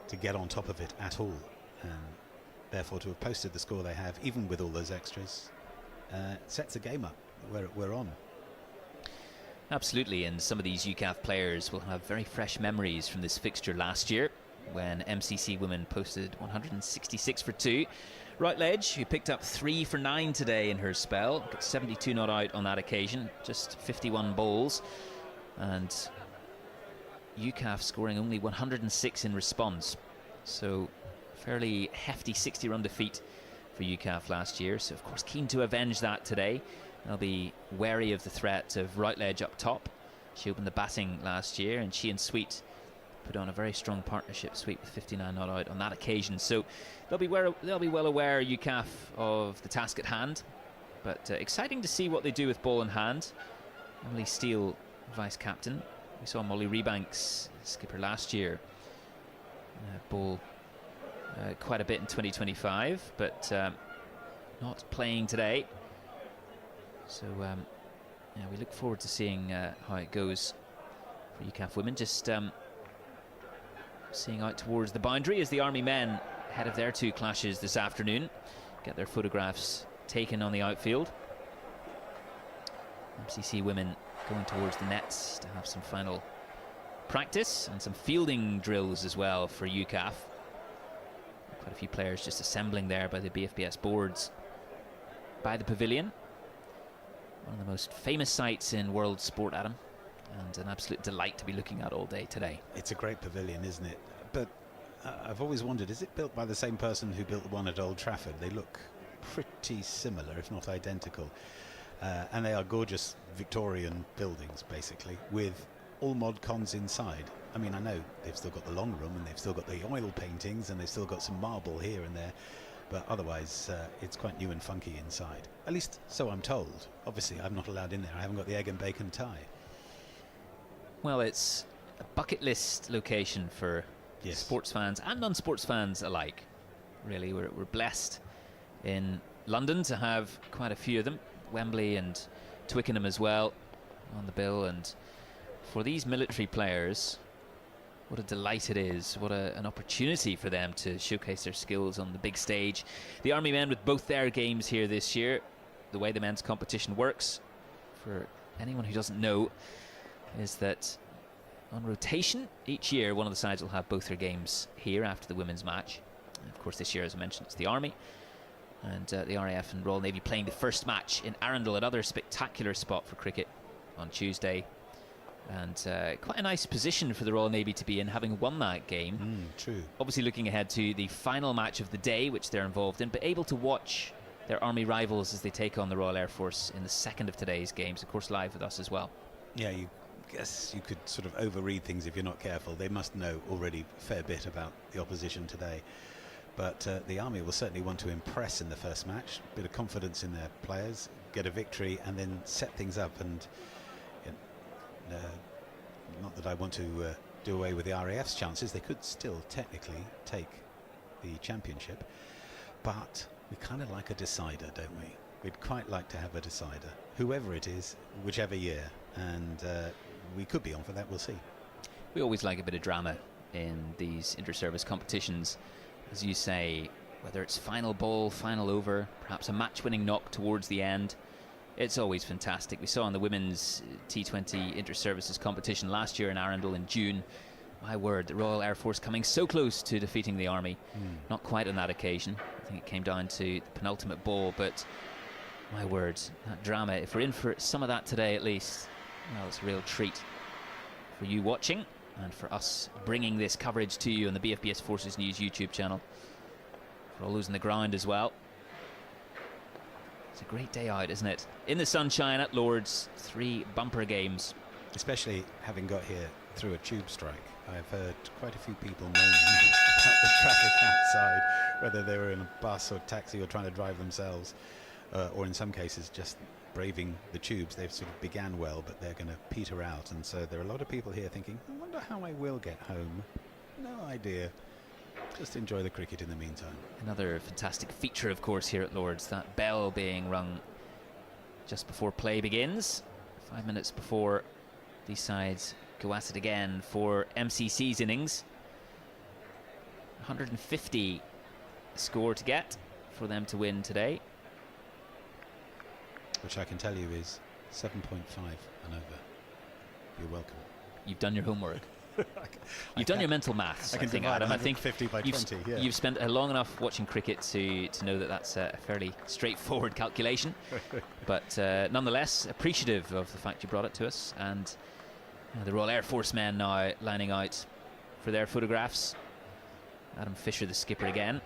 to get on top of it at all, and therefore to have posted the score they have, even with all those extras, sets a game up where we're on. Absolutely, and some of these UCAF players will have very fresh memories from this fixture last year when MCC women posted 166 for 2. Routledge, who picked up 3 for 9 today in her spell, got 72 not out on that occasion, just 51 bowls, and UCAF scoring only 106 in response. So fairly hefty 60-run defeat for UCAF last year. So of course keen to avenge that today. They'll be wary of the threat of Routledge up top. She opened the batting last year, and she and Sweet put on a very strong partnership. Sweet with 59 not out on that occasion. So they'll be well aware, UCAF, of the task at hand. But exciting to see what they do with ball in hand. Emily Steele, vice captain. We saw Molly Rebanks, skipper last year, bowl quite a bit in 2025, but not playing today. So yeah, we look forward to seeing how it goes for UCAF women. Just seeing out towards the boundary as the Army men, ahead of their 2 clashes this afternoon, get their photographs taken on the outfield. MCC women going towards the nets to have some final practice and some fielding drills as well for UCAF. Quite a few players just assembling there by the BFBS boards by the pavilion. One of the most famous sights in world sport, Adam, and an absolute delight to be looking at all day today. It's a great pavilion, isn't it? But I've always wondered, is it built by the same person who built the one at Old Trafford? They look pretty similar, if not identical. And they are gorgeous Victorian buildings, basically, with all mod cons inside. I mean, I know they've still got the long room, and they've still got the oil paintings, and they've still got some marble here and there. But otherwise, it's quite new and funky inside. At least, so I'm told. Obviously, I'm not allowed in there. I haven't got the egg and bacon tie. Well, it's a bucket list location for sports fans and non-sports fans alike. Really, we're blessed in London to have quite a few of them. Wembley and Twickenham as well on the bill. And for these military players, what a delight it is. What an opportunity for them to showcase their skills on the big stage. The Army men with both their games here this year. The way the men's competition works, for anyone who doesn't know, is that on rotation each year one of the sides will have both their games here after the women's match. And of course this year, as I mentioned, it's the Army. And the RAF and Royal Navy playing the first match in Arundel, another spectacular spot for cricket on Tuesday. And quite a nice position for the Royal Navy to be in, having won that game. True. Obviously looking ahead to the final match of the day, which they're involved in, but able to watch their Army rivals as they take on the Royal Air Force in the second of today's games, of course live with us as well. Yeah, you guess you could sort of overread things if you're not careful. They must know already a fair bit about the opposition today. But the Army will certainly want to impress in the first match, a bit of confidence in their players, get a victory and then set things up. And not that I want to do away with the RAF's chances, they could still technically take the championship, but we kind of like a decider, don't we? We'd quite like to have a decider, whoever it is, whichever year, and we could be on for that, we'll see. We always like a bit of drama in these inter-service competitions, as you say, whether it's final ball, final over, perhaps a match-winning knock towards the end. It's always fantastic. We saw in the women's T20 inter-services competition last year in Arundel in June. My word, the Royal Air Force coming so close to defeating the Army. Not quite on that occasion. I think it came down to the penultimate ball, but my word, that drama, if we're in for some of that today at least, well, it's a real treat for you watching and for us bringing this coverage to you on the BFBS Forces News YouTube channel. For all those in the ground as well. It's a great day out, isn't it? In the sunshine at Lord's, 3 bumper games. Especially having got here through a tube strike. I've heard quite a few people moaning about the traffic outside, whether they were in a bus or taxi or trying to drive themselves, or in some cases just braving the tubes. They've sort of began well, but they're going to peter out, and so there are a lot of people here thinking, I wonder how I will get home. No idea. Just enjoy the cricket in the meantime. Another fantastic feature, of course, here at Lord's, that bell being rung just before play begins, 5 minutes before these sides go at it again for MCC's innings. 150 score to get for them to win today. Which I can tell you is 7.5 and over. You're welcome. You've done your homework. You've done your mental maths, I can think, divide Adam. I think 50 by 20, yeah. You've spent long enough watching cricket to know that that's a fairly straightforward calculation. But nonetheless, appreciative of the fact you brought it to us. And the Royal Air Force men now lining out for their photographs. Adam Fisher, the skipper again.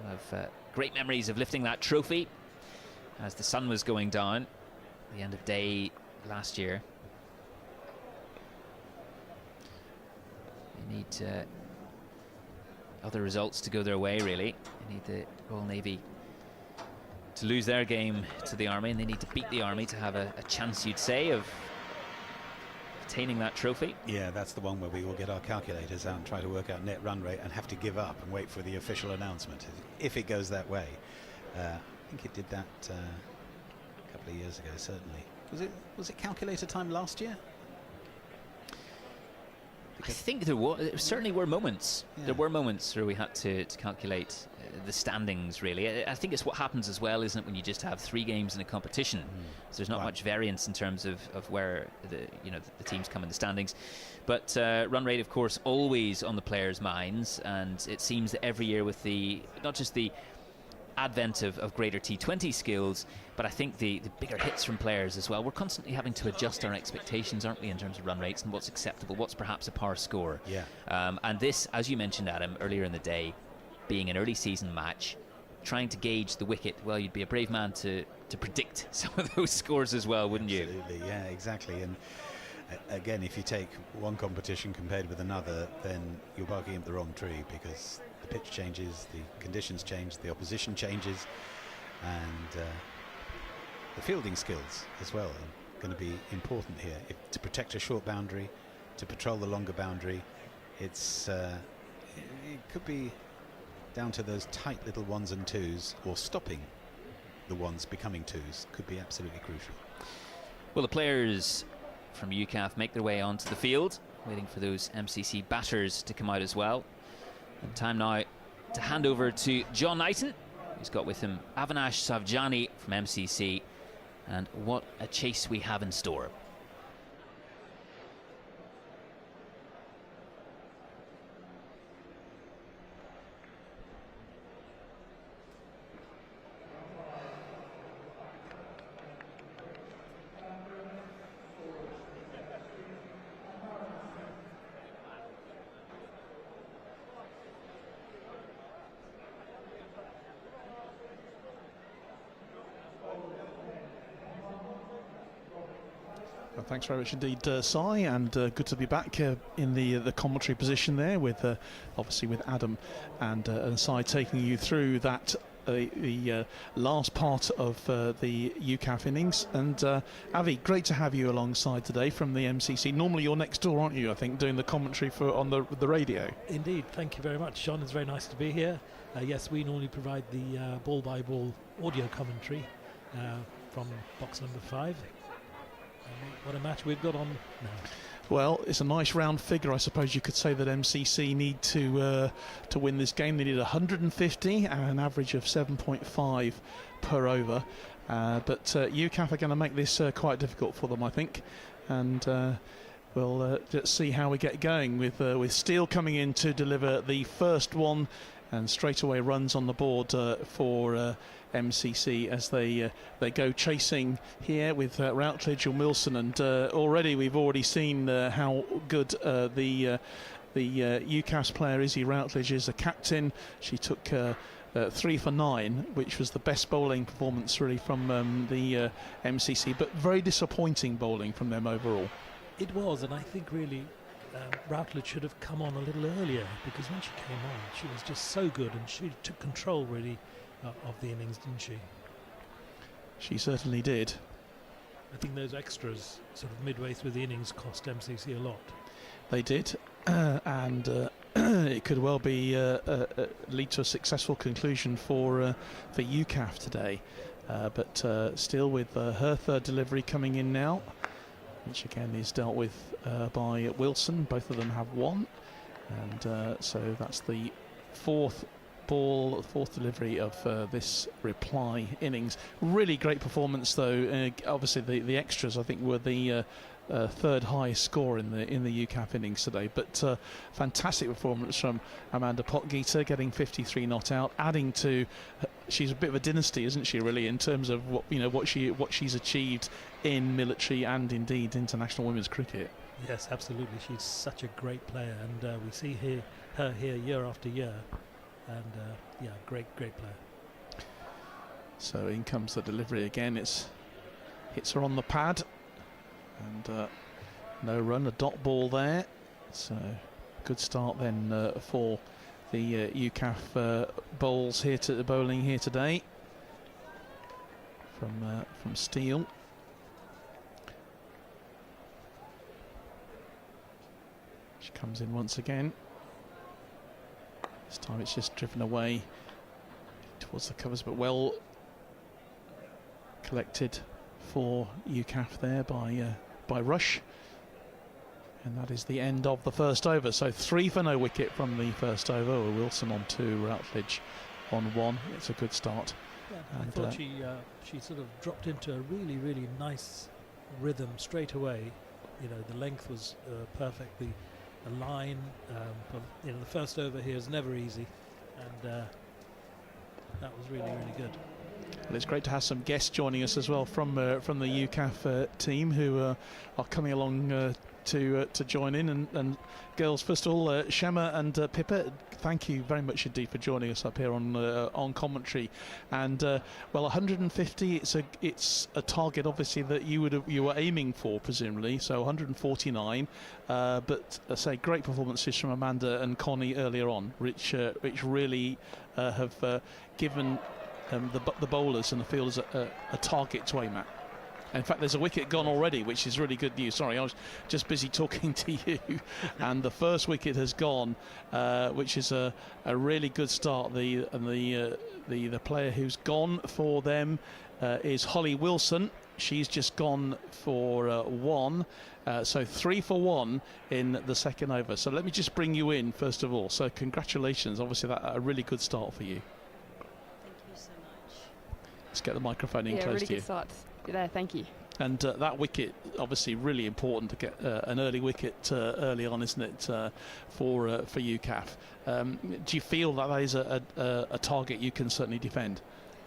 We'll have great memories of lifting that trophy as the sun was going down at the end of day last year. They need other results to go their way, really. They need the Royal Navy to lose their game to the Army, and they need to beat the Army to have a chance, you'd say, of attaining that trophy. Yeah, that's the one where we all get our calculators out and try to work out net run rate and have to give up and wait for the official announcement, if it goes that way. I think it did that a couple of years ago, certainly. Was it calculator time last year? I think there certainly were moments. Yeah. There were moments where we had to calculate the standings, really. I think it's what happens as well, isn't it, when you just have 3 games in a competition. So there's not much variance in terms of where the teams come in the standings. But run rate, of course, always on the players' minds, and it seems that every year with not just the advent of greater T20 skills, but I think the bigger hits from players as well. We're constantly having to adjust our expectations, aren't we, in terms of run rates and what's acceptable, what's perhaps a par score. Yeah. And this, as you mentioned, Adam, earlier in the day, being an early season match, trying to gauge the wicket, well, you'd be a brave man to predict some of those scores as well, wouldn't you? Absolutely, yeah, exactly. And again, if you take one competition compared with another, then you're barking up the wrong tree, because the pitch changes, the conditions change, the opposition changes, and the fielding skills as well are going to be important here. To protect a short boundary, to patrol the longer boundary, it could be down to those tight little 1s and 2s, or stopping the 1s becoming 2s could be absolutely crucial. Well, the players from UCAF make their way onto the field, waiting for those MCC batters to come out as well. And time now to hand over to John Knighton, who's got with him Avinash Savjani from MCC, and what a chase we have in store. Well, thanks very much indeed, Si, and good to be back in the commentary position there with obviously with Adam and Si taking you through that the last part of the UCAF innings. And Avi, great to have you alongside today from the MCC. Normally you're next door, aren't you, I think, doing the commentary on the radio? Indeed, thank you very much, John. It's very nice to be here. Yes, we normally provide the ball-by-ball audio commentary from box number 5. What a match we've got on now. Well, it's a nice round figure. I suppose you could say that MCC need to win this game. They need 150 and an average of 7.5 per over. But UCAF are going to make this quite difficult for them, I think. And we'll just see how we get going with Steele coming in to deliver the first one, and straight away runs on the board for MCC as they go chasing here with Routledge and Wilson. And already we've seen how good the UCAS player Izzy Routledge is, a captain. She took 3 for 9, which was the best bowling performance really from the MCC, but very disappointing bowling from them overall. It was, and I think really Routledge should have come on a little earlier, because when she came on she was just so good, and she took control really of the innings, didn't she? She certainly did. I think those extras sort of midway through the innings cost MCC a lot. They did, and it could well be lead to a successful conclusion for UCAF today. But still with her third delivery coming in now, which again is dealt with by Wilson. Both of them have 1, and so that's the fourth delivery of this reply innings. Really great performance though. Obviously the extras I think were the third highest score in the UCAF innings today, but fantastic performance from Amanda Potgieter, getting 53 not out, adding to she's a bit of a dynasty, isn't she, really, in terms of what she's achieved in military and indeed international women's cricket. Yes, absolutely. She's such a great player, and we see her here year after year, and yeah, great player. So in comes the delivery again. Hits her on the pad, and no run, a dot ball there. So good start then for the UCAF bowls here to the bowling here today from Steele. She comes in once again. This time it's just driven away towards the covers, but well collected for UCAF there by Rush. And that is the end of the first over. So 3 for no wicket from the first over, with Wilson on 2, Routledge on 1. It's a good start. Yeah, I thought she sort of dropped into a really nice rhythm straight away. The length was perfect. The line, the first over here is never easy, and that was really good. Well, it's great to have some guests joining us as well from the UCAF team who are coming along to join in. And girls, first of all, Shema and Pippa, thank you very much indeed for joining us up here on commentary. And well, 150, it's a target obviously that you were aiming for, presumably. So 149, but I say great performances from Amanda and Connie earlier on, which really have given the bowlers and the fielders a target to aim at. In fact, there's a wicket gone already, which is really good news. Sorry, I was just busy talking to you. And the first wicket has gone, which is a really good start. The player who's gone for them is Holly Wilson. She's just gone for 1. So 3 for 1 in the second over. So let me just bring you in, first of all. So congratulations. Obviously, that's a really good start for you. Thank you so much. Let's get the microphone in close really to you. good start there, thank you. And that wicket, obviously really important to get an early wicket early on, isn't it, for UCAF? Do you feel that is a target you can certainly defend?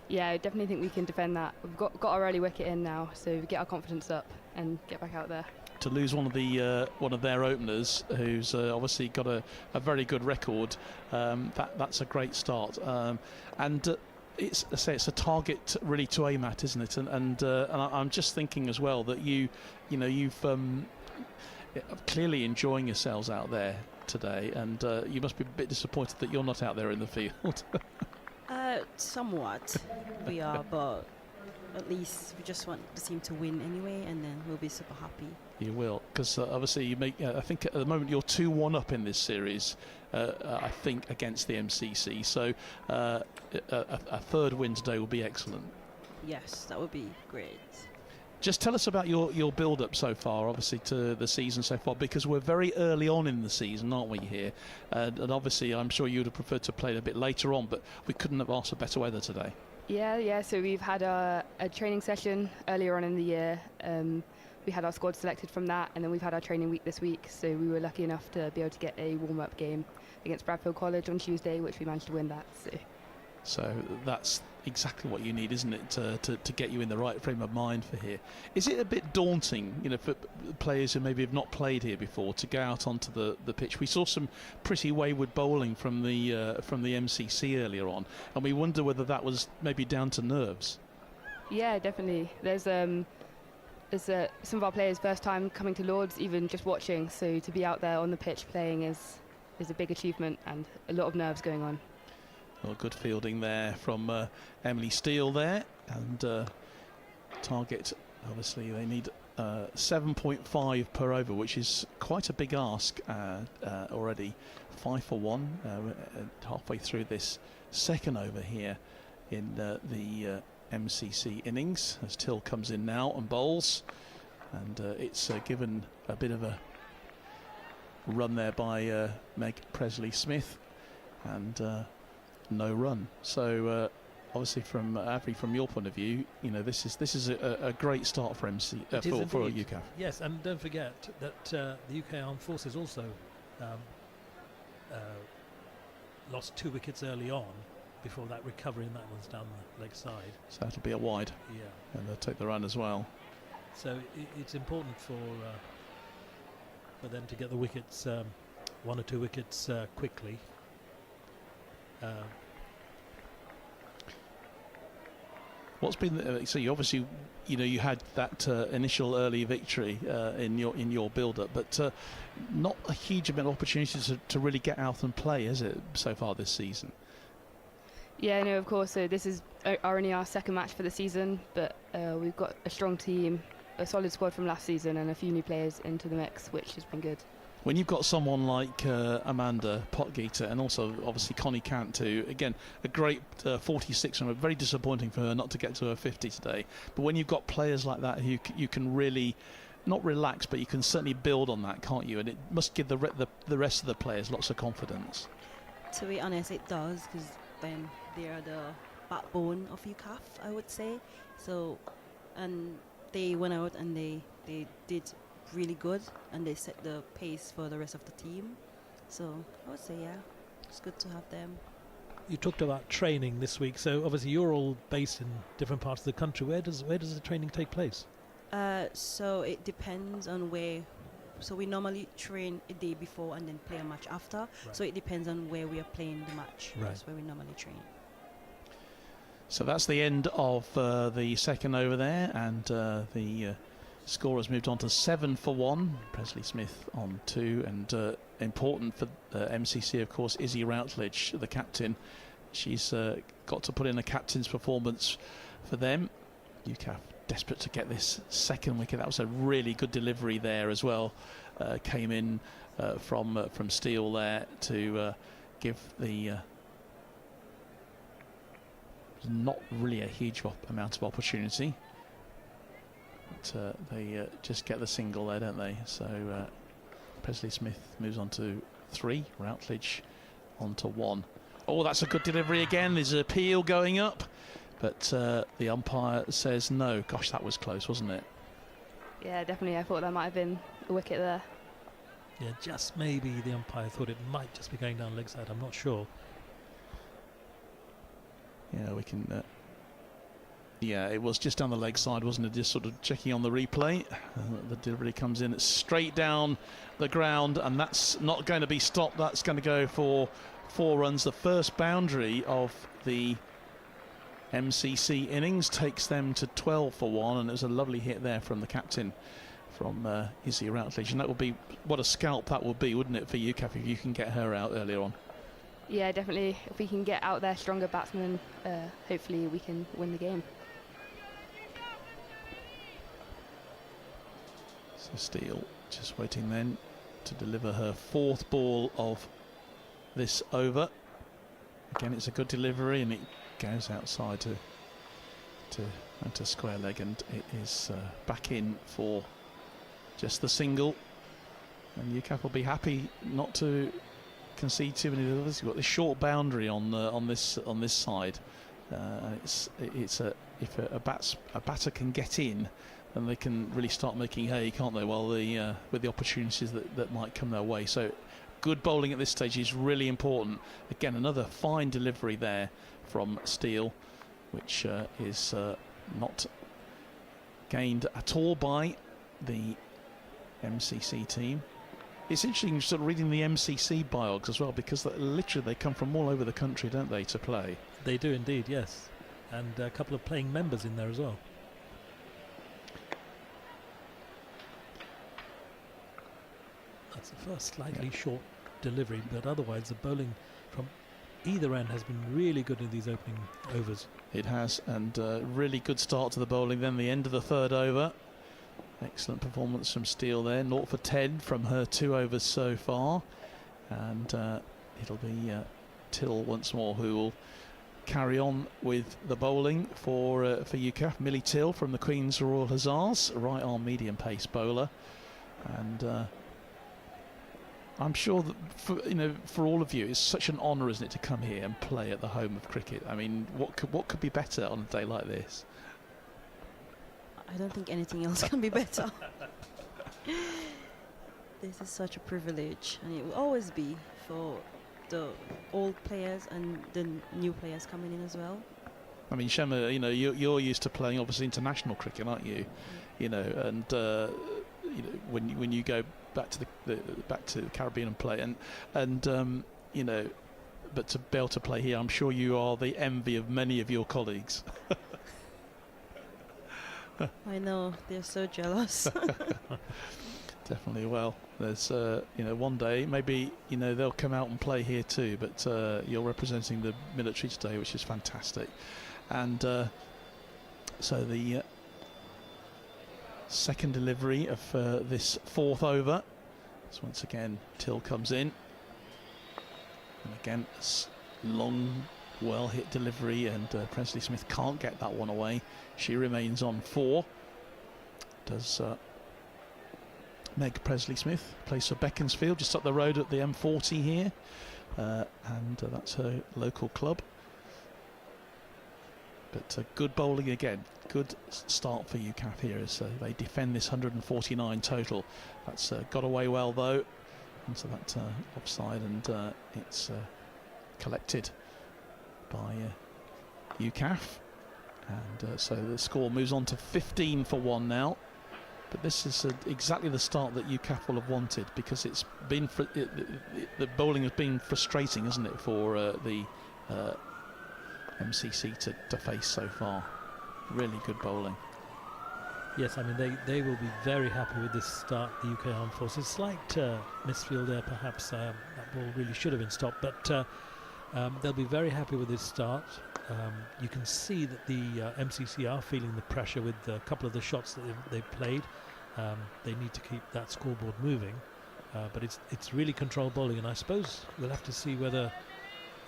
Yeah, I definitely think we can defend that. We've got our early wicket in now, so we get our confidence up and get back out there. To lose one of their openers, who's obviously got a very good record, that's a great start. And it's a target really to aim at, isn't it? And I'm just thinking as well that you've clearly enjoying yourselves out there today, and you must be a bit disappointed that you're not out there in the field. Somewhat we are, but at least we just want the team to win anyway, and then we'll be super happy. You will, because obviously you make. I think at the moment you're 2-1 up in this series. I think against the MCC. So a third win today will be excellent. Yes, that would be great. Just tell us about your build-up so far, obviously, to the season so far, because we're very early on in the season, aren't we, here? And obviously, I'm sure you would have preferred to play a bit later on, but we couldn't have asked for better weather today. Yeah. So we've had a training session earlier on in the year. We had our squad selected from that, and then we've had our training week this week. So we were lucky enough to be able to get a warm-up game against Bradfield College on Tuesday, which we managed to win that. So that's exactly what you need, isn't it, to get you in the right frame of mind for here. Is it a bit daunting, for players who maybe have not played here before to go out onto the pitch? We saw some pretty wayward bowling from the MCC earlier on, and we wonder whether that was maybe down to nerves. Yeah, definitely. There's some of our players' first time coming to Lords, even just watching. So to be out there on the pitch playing is a big achievement, and a lot of nerves going on. Well, good fielding there from Emily Steele there, and target, obviously they need 7.5 per over, which is quite a big ask already. 5 for 1 halfway through this second over here in the MCC innings, as Till comes in now and bowls, and it's given a bit of a run there by Meg Presley-Smith, and no run. So obviously, from Avi, from your point of view, this is a great start for for UCAF. Yes, and don't forget that the UK Armed Forces also lost 2 wickets early on before that recovery, and that one's down the leg side. So that'll be a wide. Yeah, and they'll take the run as well. So it's important for them to get the wickets, 1 or 2 wickets quickly. What's been so you obviously you had that initial early victory in your build-up, but not a huge amount of opportunities to really get out and play, is it, so far this season? Yeah, no, of course. So this is only our second match for the season, but we've got a strong team, a solid squad from last season, and a few new players into the mix, which has been good. When you've got someone like Amanda Potgieter and also obviously Connie Cantu, again, a great 46 run, very disappointing for her not to get to her 50 today. But when you've got players like that who you can really, not relax, but you can certainly build on that, can't you? And it must give the rest of the players lots of confidence. To be honest, it does, because then they are the backbone of UCAF, I would say. So, and they went out and they did really good, and they set the pace for the rest of the team. So I would say, yeah, it's good to have them. You talked about training this week, so obviously you're all based in different parts of the country. Where does the training take place? So it depends on where. So we normally train a day before and then play a match after. Right. So it depends on where we are playing the match. Right. That's where we normally train. So that's the end of the second over there, and the score has moved on to 7 for 1. Presley-Smith on 2, and important for MCC, of course, Izzy Routledge, the captain. She's got to put in a captain's performance for them. UCAF desperate to get this second wicket. That was a really good delivery there as well. Came in from Steele there to give the not really a huge amount of opportunity. But they just get the single there, don't they? So Presley-Smith moves on to 3, Routledge on to 1. Oh, that's a good delivery again. There's an appeal going up, but the umpire says no. Gosh, that was close, wasn't it? Yeah, definitely. I thought that might have been a wicket there. Yeah, just maybe the umpire thought it might just be going down leg side. I'm not sure. Yeah, we can... yeah, it was just down the leg side, wasn't it? Just sort of checking on the replay. The delivery comes in straight down the ground, and that's not going to be stopped. That's going to go for 4 runs. The first boundary of the MCC innings, takes them to 12 for 1, and it was a lovely hit there from the captain, from Izzy Routledge, and that would be what a scalp that would be, wouldn't it, for UCAF if you can get her out earlier on? Yeah, definitely. If we can get out their stronger batsmen, hopefully we can win the game. So Steele just waiting then to deliver her 4th ball of this over. Again, it's a good delivery, and it goes outside to square leg, and it is back in for just the single. And UCAF will be happy not to concede too many others. You've got this short boundary on this side. If a batter can get in, then they can really start making hay, can't they? Well, with the opportunities that might come their way. So good bowling at this stage is really important. Again, another fine delivery there from Steele, which is not gained at all by the MCC team. It's interesting sort of reading the MCC biogs as well, because literally they come from all over the country, don't they, to play? They do indeed, yes. And a couple of playing members in there as well. That's the first slightly short delivery, but otherwise the bowling from either end has been really good in these opening overs. It has, and really good start to the bowling. Then the end of the 3rd over. Excellent performance from Steele there. 0 for 10 from her 2 overs so far. And it'll be Till once more who will carry on with the bowling for UCAF. Millie Till from the Queen's Royal Hussars, right arm medium pace bowler. And I'm sure that for all of you, it's such an honour, isn't it, to come here and play at the home of cricket. I mean, what could be better on a day like this? I don't think anything else can be better. This is such a privilege, and it will always be for the old players and the new players coming in as well. I mean, Shema, you're used to playing obviously international cricket, aren't you? And when you go back to the Caribbean and play, and but to be able to play here, I'm sure you are the envy of many of your colleagues. I know, they're so jealous. Definitely. Well, there's one day maybe they'll come out and play here too, but you're representing the military today, which is fantastic. And so the second delivery of this 4th over. So once again Till comes in, and again long, well hit delivery, and Presley Smith can't get that one away. She remains on 4. Does Meg Presley Smith, plays for Beaconsfield, just up the road at the M40 here, and that's her local club. But good bowling again, good start for UCAF here as they defend this 149 total. That's got away well though into that offside, and it's collected by UCAF, and so the score moves on to 15 for 1 now. But this is exactly the start that UCAF will have wanted, because it's been the bowling has been frustrating, isn't it, for the MCC to face so far. Really good bowling. Yes, I mean they will be very happy with this start, the UK Armed Forces. Slight misfield there, perhaps. That ball really should have been stopped, but they'll be very happy with this start. You can see that the MCC are feeling the pressure with a couple of the shots that they've played. They need to keep that scoreboard moving, but it's really controlled bowling, and I suppose we'll have to see whether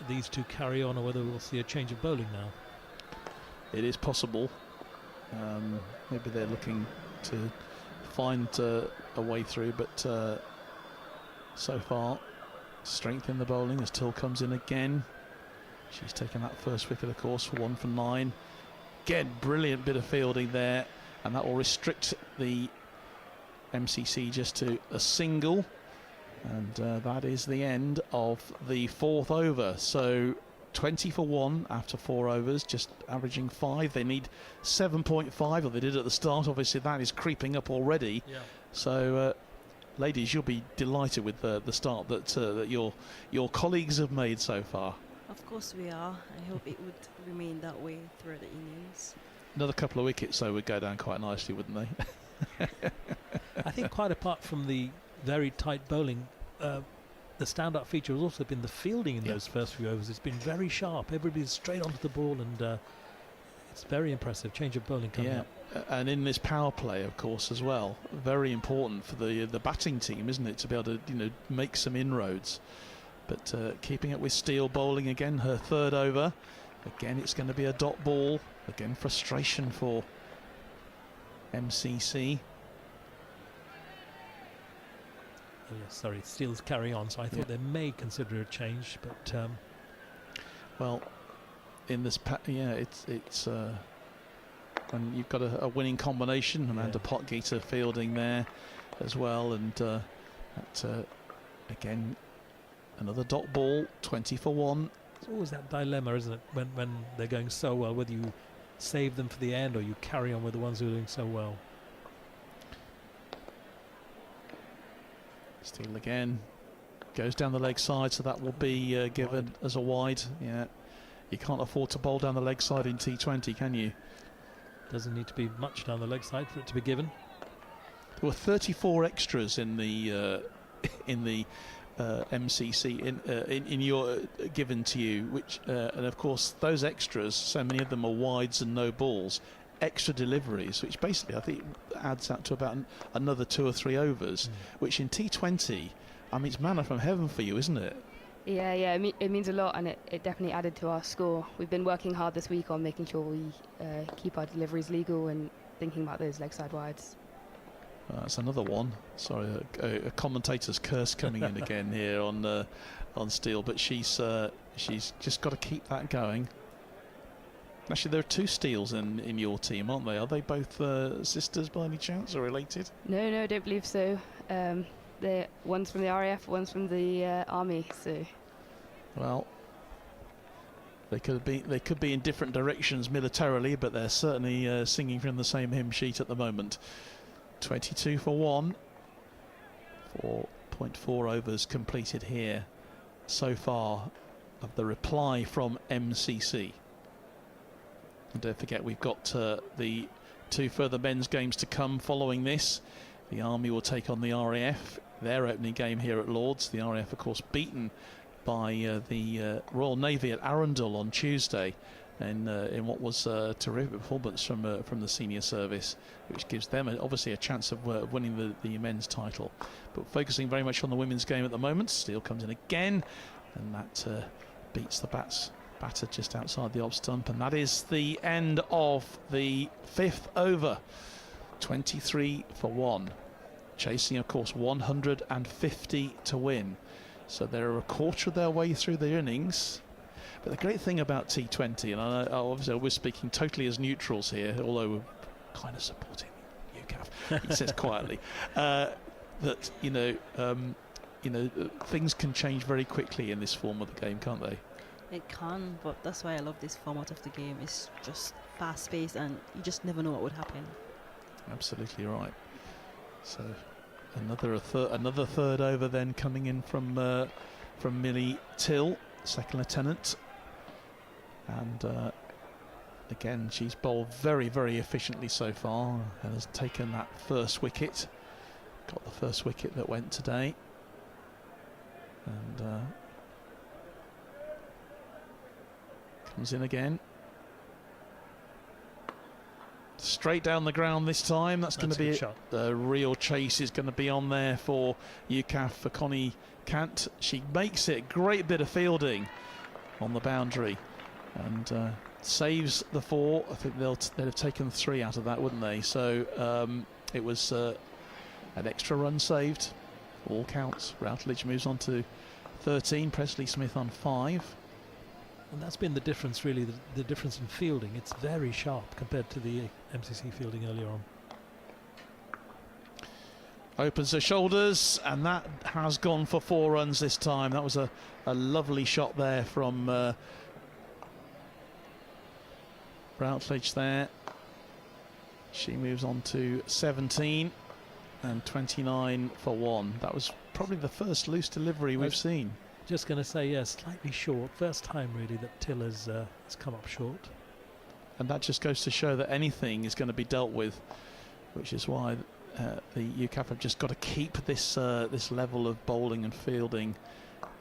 these two carry on or whether we'll see a change of bowling now. It is possible. Maybe they're looking to find a way through, but so far strength in the bowling as Till comes in again. She's taken that first wicket, of course, for 1 for 9. Again, brilliant bit of fielding there, and that will restrict the MCC just to a single, and that is the end of the 4th over. So 20 for 1 after 4 overs, just averaging 5. They need 7.5, or they did at the start. Obviously that is creeping up already. Yeah. So ladies, you'll be delighted with the start that your colleagues have made so far. Of course we are. I hope it would remain that way throughout the innings. Another couple of wickets, so would go down quite nicely, wouldn't they? I think quite apart from the very tight bowling, the standout feature has also been the fielding in those first few overs. It's been very sharp. Everybody's straight onto the ball, and it's very impressive. Change of bowling coming up. And in this power play, of course, as well, very important for the batting team, isn't it, to be able to make some inroads. But keeping it with Steele bowling again, her third over. Again, it's going to be a dot ball. Again, frustration for MCC. Oh, yes, sorry, Steele's carrying on, so I thought they may consider a change, but well, in this, it's when you've got a winning combination. Amanda Potgieter fielding there as well, and again another dot ball, 20 for 1. It's always that dilemma, isn't it, when they're going so well, whether you save them for the end or you carry on with the ones who are doing so well. Steele again goes down the leg side, so that will be given as a wide. Yeah, you can't afford to bowl down the leg side in T20, can you? Doesn't need to be much down the leg side for it to be given. There were 34 extras in the MCC in your given to you, which and of course those extras, so many of them are wides and no balls, extra deliveries, which basically I think adds up to about another 2 or 3 overs, which in T20, I mean, it's manna from heaven for you, isn't it? Yeah, it means a lot, and it definitely added to our score. We've been working hard this week on making sure we keep our deliveries legal and thinking about those leg side wides. That's another one. Sorry, a commentator's curse coming in again here on Steele, but she's just got to keep that going. Actually, there are 2 Steeles in your team, aren't they? Are they both sisters by any chance, or related? No, I don't believe so. One's from the RAF, one's from the Army. So, well, they could be in different directions militarily, but they're certainly singing from the same hymn sheet at the moment. 22 for 1. 4.4 overs completed here so far of the reply from MCC. And don't forget, we've got the 2 further men's games to come following this. The Army will take on the RAF, their opening game here at Lords. The RAF, of course, beaten by the Royal Navy at Arundel on Tuesday, in what was a terrific performance from the senior service, which gives them obviously a chance of winning the men's title. But focusing very much on the women's game at the moment. Steele comes in again, and that beats the batter just outside the off stump, and that is the end of the 5th over. 23 for 1, chasing of course 150 to win, so they're a quarter of their way through the innings. But the great thing about T20, and obviously we're speaking totally as neutrals here, although we're kind of supporting UCAF, he says quietly, that things can change very quickly in this form of the game, can't they? It can, but that's why I love this format of the game. It's just fast-paced, and you just never know what would happen. Absolutely right. So another third over then coming in from Millie Till, second lieutenant, and again she's bowled very, very efficiently so far and has taken that first wicket. Got the first wicket that went today, and comes in again. Straight down the ground this time. That's going to be it. The real chase is going to be on there for UCAF, for Connie Kant. She makes it. Great bit of fielding on the boundary, and saves the 4. I think they'd have taken 3 out of that, wouldn't they? So it was an extra run saved. All counts. Routledge moves on to 13. Presley Smith on 5. And that's been the difference, really, the difference in fielding. It's very sharp compared to the MCC fielding earlier on. Opens her shoulders, and that has gone for 4 runs this time. That was a lovely shot there from Routledge there. She moves on to 17 and 29 for 1. That was probably the first loose delivery we've seen. Just going to say, yeah, slightly short. First time really that Till has come up short. And that just goes to show that anything is going to be dealt with, which is why the UCAF have just got to keep this this level of bowling and fielding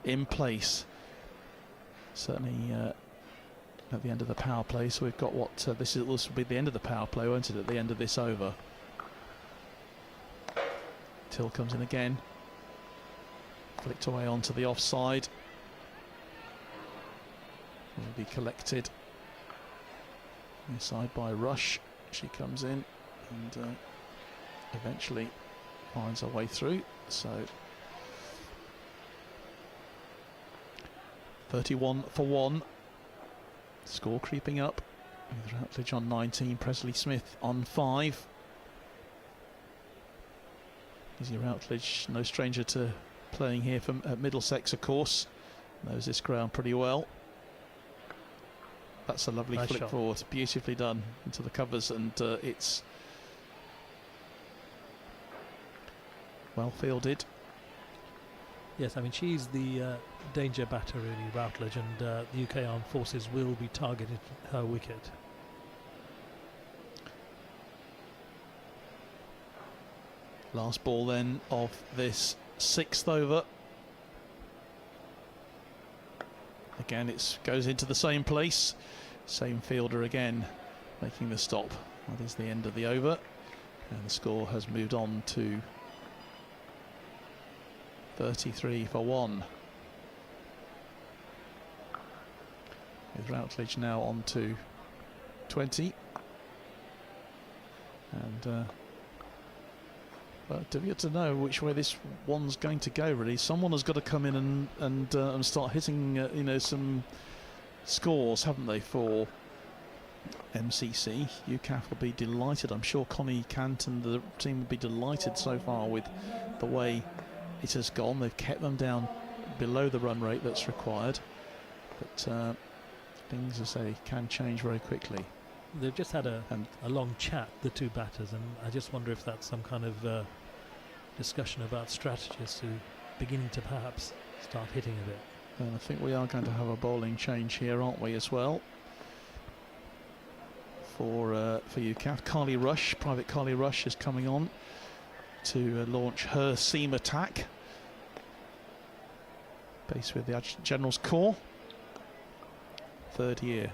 in place. Certainly at the end of the power play. So we've got what this will be the end of the power play, won't it? At the end of this over. Till comes in again. Flicked away onto the offside. Will be collected inside by Rush. She comes in and eventually finds her way through. So 31 for 1. Score creeping up with Routledge on 19, Presley Smith on 5. Izzy Routledge, no stranger to playing here from Middlesex, of course. Knows this ground pretty well. That's a lovely Nice flick shot. forward, beautifully done into the covers, and it's well fielded. Yes, I mean, she's the danger batter, really, Routledge, and the UK Armed Forces will be targeting her wicket. Last ball then of this 6th over. Again, it goes into the same place. Same fielder again, making the stop. That is the end of the over. And the score has moved on to 33 for 1. With Routledge now on to 20. And but difficult to know which way this one's going to go, really. Someone has got to come in and start hitting you know, some scores, haven't they, for MCC. UCAF will be delighted. I'm sure Connie Cant and the team will be delighted so far with the way it has gone. They've kept them down below the run rate that's required, but things, as I say, can change very quickly. They've just had a long chat, the two batters, and I just wonder if that's some kind of discussion about strategies to beginning to perhaps start hitting a bit. And I think we are going to have a bowling change here, aren't we, as well? For UCAF, Carly Rush, Private Carly Rush, is coming on to launch her seam attack. Based with the Adjutant General's Corps. 3rd year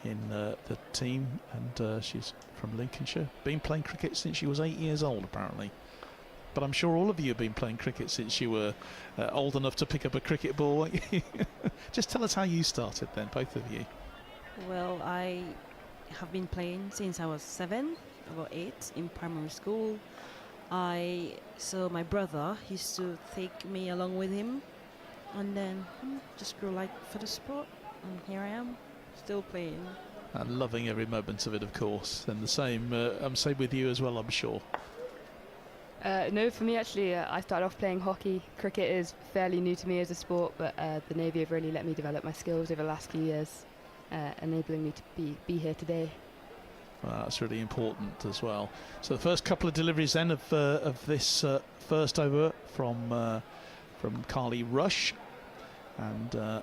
in the team, and she's from Lincolnshire. Been playing cricket since she was 8 years old, apparently. But I'm sure all of you have been playing cricket since you were old enough to pick up a cricket ball. Just tell us how you started then, both of you. Well, I have been playing since I was 7 or 8 in primary school. So my brother used to take me along with him, and then just grew like for the sport, and here I am, still playing. And loving every moment of it, of course. And the same, I'm same with you as well, I'm sure. No, for me actually, I started off playing hockey. Cricket is fairly new to me as a sport, but the Navy have really let me develop my skills over the last few years, enabling me to be here today. Well, that's really important as well. So the first couple of deliveries then of this first over from Carly Rush, and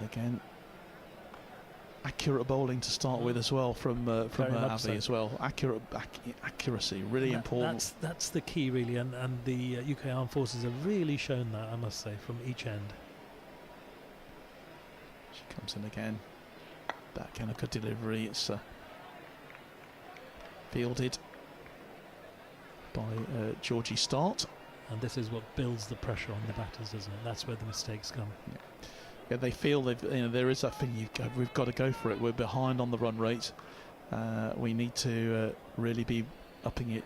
again, accurate bowling to start with as well from Abby as well. Accuracy, really important. That's the key, really, and the UK Armed Forces have really shown that, I must say, from each end. She comes in again. Back in a good delivery. It's fielded by Georgie Start. And this is what builds the pressure on the batters, isn't it? That's where the mistakes come. Yeah, they feel there is that thing. We've got to go for it. We're behind on the run rate. We need to really be upping it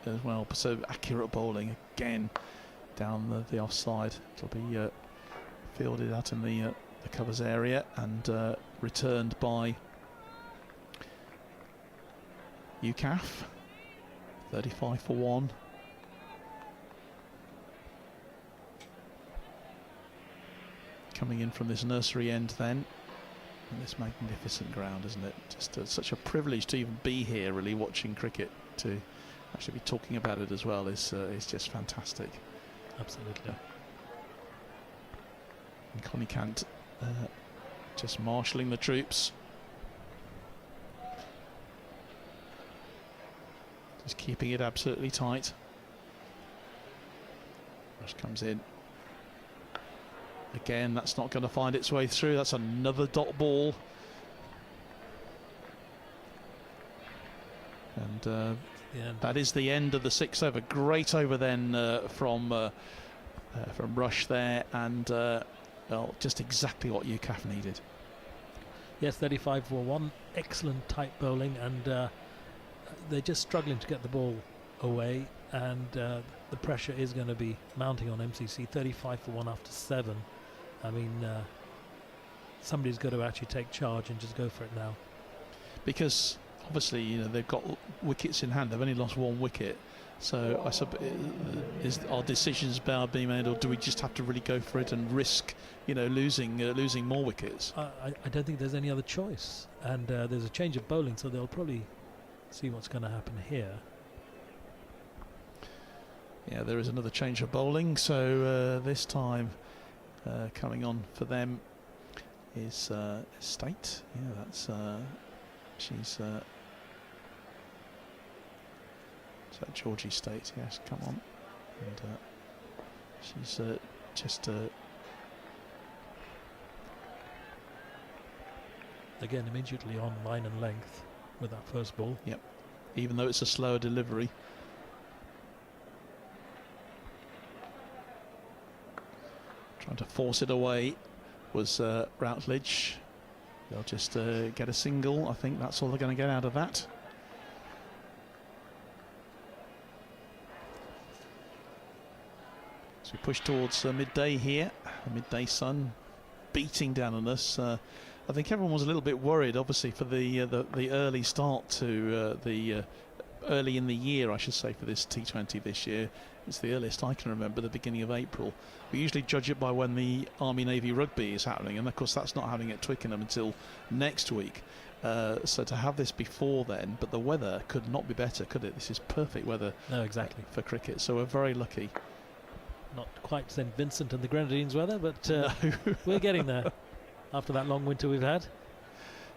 as well. So accurate bowling again down the offside. It'll be fielded out in the covers area and returned by UCAF. 35 for 1. Coming in from this nursery end then, and this magnificent ground, isn't it? Just such a privilege to even be here, really, watching cricket. To actually be talking about it as well is just fantastic. Absolutely. And Connie Kant just marshalling the troops. Just keeping it absolutely tight. Rush comes in. Again, that's not going to find its way through. That's another dot ball. And that is the end of the 6 over. Great over then from Rush there, and well, just exactly what UCAF needed. Yes, 35 for 1. Excellent tight bowling, and they're just struggling to get the ball away, and the pressure is going to be mounting on MCC. 35 for 1 after 7. I mean, somebody's got to actually take charge and just go for it now. Because obviously, you know, they've got wickets in hand. They've only lost 1 wicket. So I suppose, are decisions being made, or do we just have to really go for it and risk, you know, losing more wickets? I don't think there's any other choice. And there's a change of bowling, so they'll probably see what's going to happen here. Yeah, there is another change of bowling. So this time coming on for them is State. Yeah, that's she's. So Georgie State, yes, come on. And she's just... Again, immediately on line and length with that first ball. Yep, even though it's a slower delivery. Trying to force it away was Routledge. They'll just get a single. I think that's all they're going to get out of that. So we push towards midday here. The midday sun beating down on us. I think everyone was a little bit worried, obviously, for the early start to the early in the year, I should say, for this T20 this year. It's the earliest I can remember, the beginning of April. We usually judge it by when the Army-Navy rugby is happening, and of course that's not happening at Twickenham until next week. So to have this before then, but the weather could not be better, could it? This is perfect weather. No, exactly. For cricket, so we're very lucky. Not quite St Vincent and the Grenadines weather, but No. we're getting there after that long winter we've had.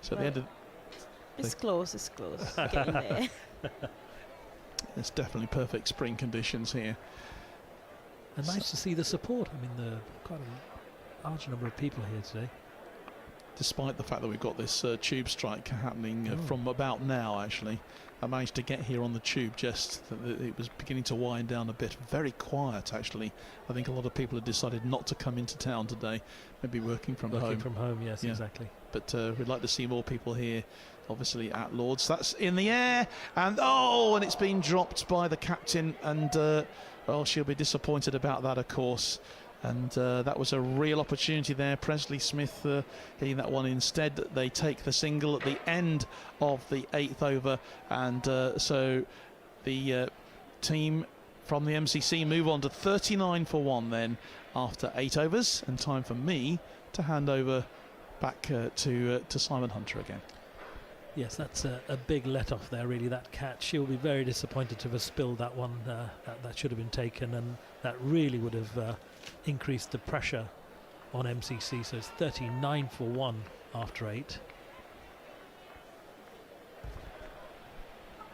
So at the end of It's close, it's close. Getting there. it's definitely perfect spring conditions here. And nice to see the support. I mean, the quite a large number of people here today. Despite the fact that we've got this tube strike happening from about now, actually. I managed to get here on the tube just it was beginning to wind down a bit. Very quiet, actually. I think a lot of people have decided not to come into town today, maybe working from home. Working from home, yes, Yeah. exactly. But we'd like to see more people here, obviously, at Lord's. That's in the air, and and it's been dropped by the captain, and well, she'll be disappointed about that, of course. And that was a real opportunity there. Presley Smith hitting that one instead. They take the single at the end of the 8th over, and so the team from the MCC move on to 39 for 1 then after 8 overs, and time for me to hand over back to Simon Hunter again. Yes, that's a big let-off there, really, that catch. She'll be very disappointed to have spilled that one. That should have been taken, and that really would have increased the pressure on MCC. So it's 39 for 1 after 8.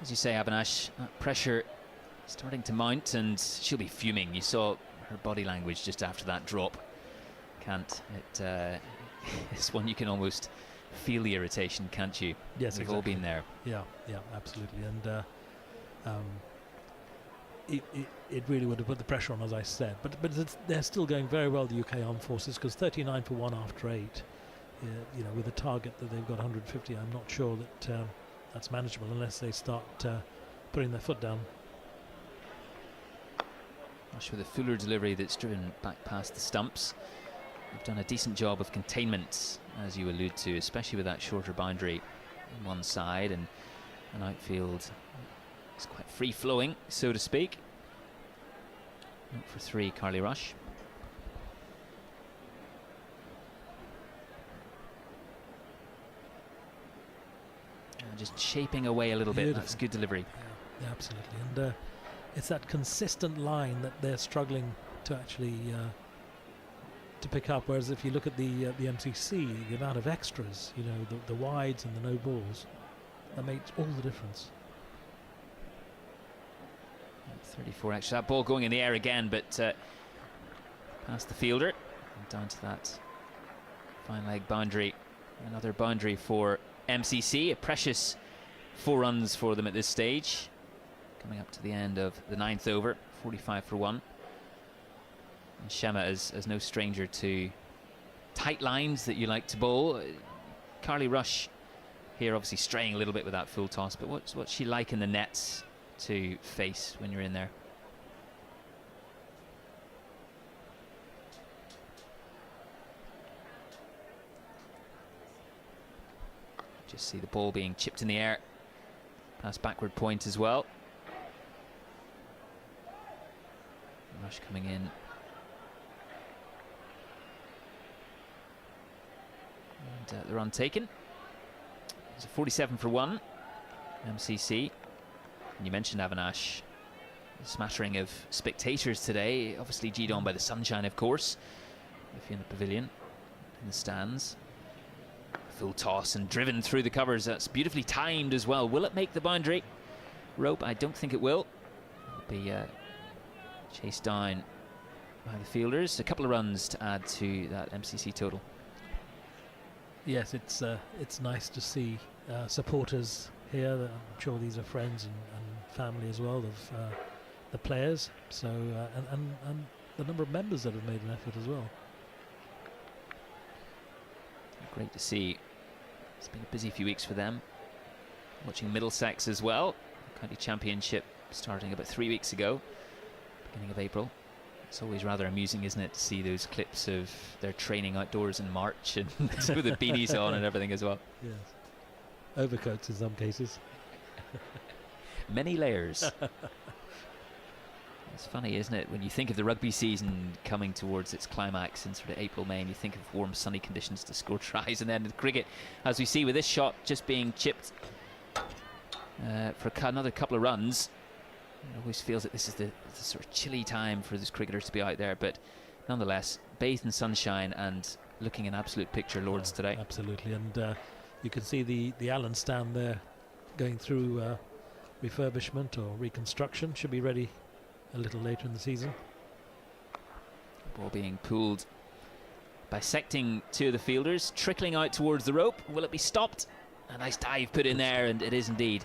As you say, Avinash, that pressure starting to mount, and she'll be fuming. You saw her body language just after that drop. It's one you can almost feel the irritation, can't you? Yes, We've all been there. Yeah, absolutely. And it really would have put the pressure on, as I said. But they're still going very well, the UK Armed Forces, because 39 for 1 after 8, you know, with a target that they've got 150, I'm not sure that that's manageable unless they start putting their foot down. Not sure the Fuller delivery that's driven back past the stumps. They've done a decent job of containment, as you allude to, especially with that shorter boundary on one side, and an outfield is quite free-flowing, so to speak. Not for 3, Carly Rush. Just shaping away a little bit. That's good delivery. Yeah, absolutely. And it's that consistent line that they're struggling to actually to pick up. Whereas if you look at the MCC, the amount of extras, you know, the wides and the no balls, that makes all the difference. 34 extra. That ball going in the air again, but past the fielder and down to that fine leg boundary. Another boundary for MCC. A precious 4 runs for them at this stage. Coming up to the end of the 9th over, 45 for 1. And Shema is no stranger to tight lines that you like to bowl. Carly Rush here obviously straying a little bit with that full toss, but what's she like in the nets to face when you're in there? Just see the ball being chipped in the air past backward point as well. Rush coming in. And the run taken. It's a 47 for 1. MCC. And you mentioned Avinash. A smattering of spectators today. Obviously G'd on by the sunshine, of course. If you're in the pavilion, in the stands. Full toss and driven through the covers. That's beautifully timed as well. Will it make the boundary? Rope, I don't think it will. It'll be chased down by the fielders. A couple of runs to add to that MCC total. Yes, it's nice to see supporters here. I'm sure these are friends and family as well of the players. So and the number of members that have made an effort as well. Great to see. It's been a busy few weeks for them. Watching Middlesex as well. County Championship starting about 3 weeks ago, beginning of April. It's always rather amusing, isn't it, to see those clips of their training outdoors in March and with the beanies on and everything as well. Yes. Overcoats in some cases. Many layers. It's funny, isn't it, when you think of the rugby season coming towards its climax in sort of April, May, and you think of warm, sunny conditions to score tries, and then the cricket, as we see with this shot just being chipped for another couple of runs. It always feels that this is the sort of chilly time for these cricketers to be out there, but nonetheless, bathed in sunshine and looking an absolute picture, Lords, today. Absolutely, and you can see the Allen stand there going through refurbishment or reconstruction. Should be ready a little later in the season. Ball being pulled, bisecting 2 of the fielders, trickling out towards the rope. Will it be stopped? A nice dive put in there, and it is indeed.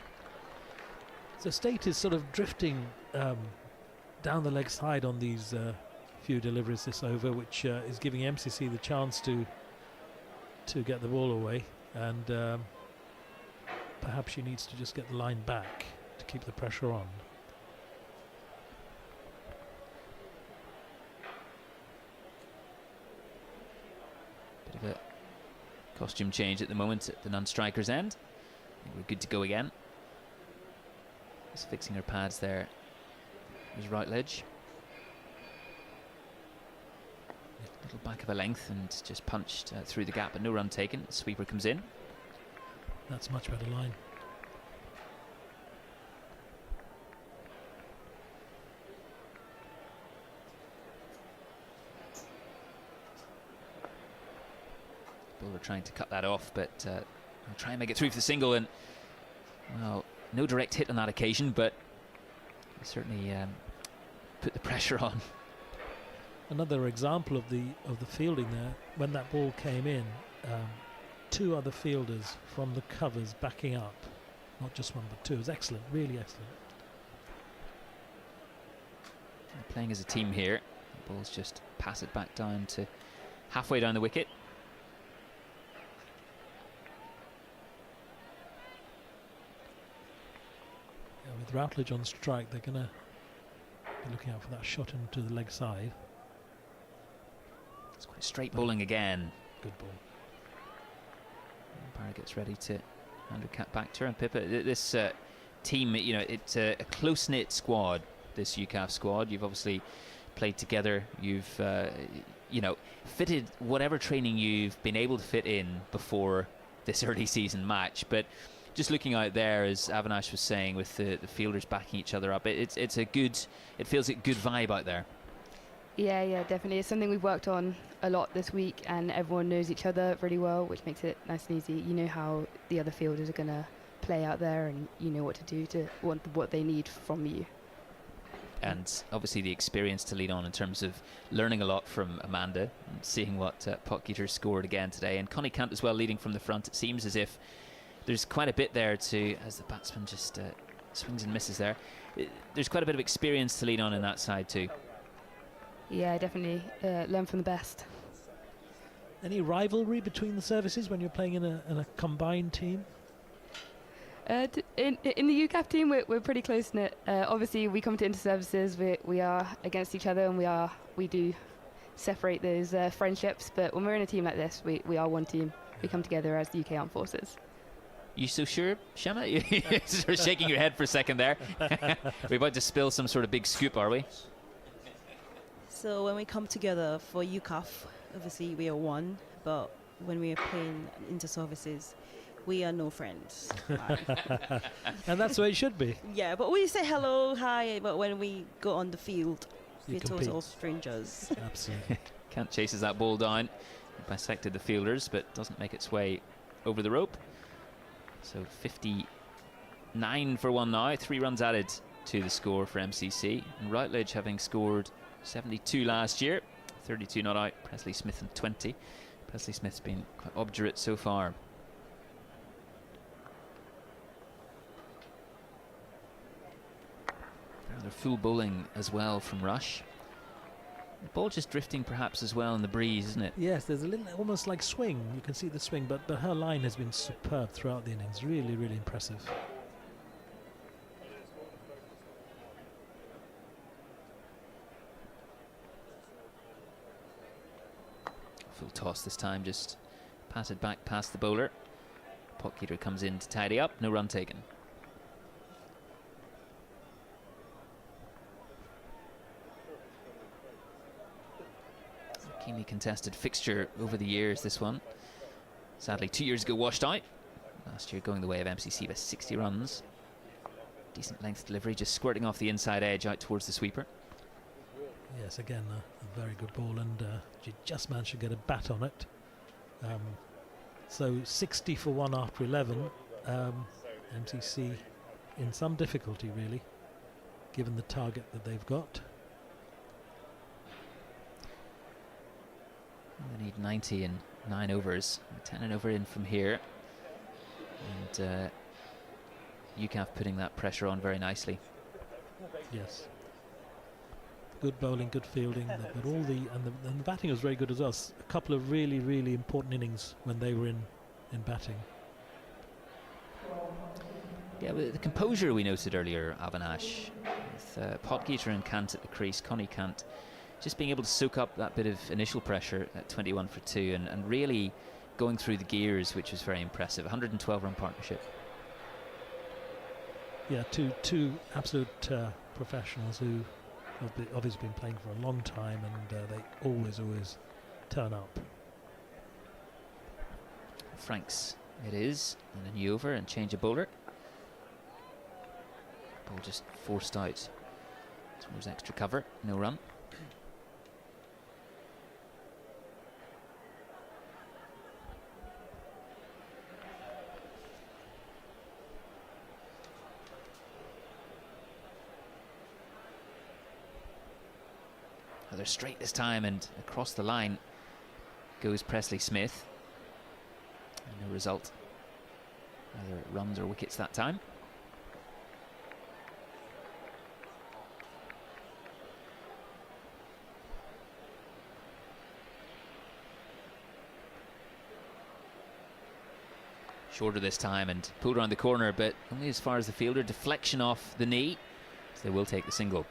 So State is sort of drifting down the leg side on these few deliveries this over, which is giving MCC the chance to get the ball away, and perhaps she needs to just get the line back to keep the pressure on. Bit of a costume change at the moment at the non-striker's end. I think we're good to go again. Just fixing her pads there. His right ledge. Little back of a length and just punched through the gap, but no run taken. The sweeper comes in. That's much better line. Bowler trying to cut that off, but I'll try and make it through for the single, and well, no direct hit on that occasion, but certainly put the pressure on. Another example of the fielding there. When that ball came in, 2 other fielders from the covers backing up, not just 1 but 2. It was excellent, really excellent. They're playing as a team here. The ball's just pass it back down to halfway down the wicket. With Routledge on strike, they're going to be looking out for that shot into the leg side. It's quite straight bowling again. Good ball. Barra gets ready to hand her cap back to her, and Pippa, this team, you know, it's a close-knit squad, this UCAF squad. You've obviously played together. You've, you know, fitted whatever training you've been able to fit in before this early season match, but just looking out there, as Avinash was saying, with the fielders backing each other up, it feels a good vibe out there. Yeah, definitely. It's something we've worked on a lot this week, and everyone knows each other really well, which makes it nice and easy. You know how the other fielders are going to play out there, and you know what to do to what they need from you. And obviously the experience to lead on in terms of learning a lot from Amanda and seeing what Potgieter scored again today. And Connie Kant as well leading from the front. It seems as if there's quite a bit there to, as the batsman just swings and misses there, there's quite a bit of experience to lead on in that side too. Yeah, definitely. Learn from the best. Any rivalry between the services when you're playing in a combined team? In the UCAF team, we're pretty close knit. Obviously, we come to inter-services, we are against each other, and we do separate those friendships. But when we're in a team like this, we are one team. We come together as the UK Armed Forces. You so sure, Shama? You're sort of shaking your head for a second there. We're about to spill some sort of big scoop, are we? So when we come together for UCAF, obviously we are one, but when we are playing inter-services, we are no friends. And that's the way it should be. Yeah, but we say hello, hi, but when we go on the field, You we're compete. total strangers. Absolutely. Kant chases that ball down, bisected the fielders, but doesn't make its way over the rope. So 59 for one now, 3 runs added to the score for MCC. And Routledge, having scored 72 last year, 32 not out, Presley Smith and 20. Presley Smith's been quite obdurate so far. They're full bowling as well from Rush. The ball just drifting perhaps as well in the breeze, isn't it? Yes, there's a little almost like swing. You can see the swing, but her line has been superb throughout the innings. Really, really impressive. Full toss this time, just patted back past the bowler. Potgieter comes in to tidy up, no run taken. Keenly contested fixture over the years, this one. Sadly, 2 years ago washed out. Last year going the way of MCC by 60 runs. Decent length delivery, just squirting off the inside edge out towards the sweeper. Yes, again, a very good ball, and she just managed to get a bat on it. So 60 for 1 after 11. MCC in some difficulty, really, given the target that they've got. They need 90 in 9 overs. 10 an over in from here. And UCAF putting that pressure on very nicely. Yes. Good bowling, good fielding, but all the batting was very good as well. A couple of really, really important innings when they were in batting. Yeah, the composure we noted earlier, Avinash, with Potgieter and Kant at the crease, Connie Kant just being able to soak up that bit of initial pressure at 21 for 2 and really going through the gears, which was very impressive. 112 run partnership. Yeah, two absolute professionals who have obviously been playing for a long time, and they always turn up. Franks it is, and a new over and change of bowler. Ball just forced out towards extra cover, no run. They're straight this time, and across the line goes Presley Smith. And no result. Either runs or wickets that time. Shorter this time and pulled around the corner, but only as far as the fielder. Deflection off the knee, so they will take the single.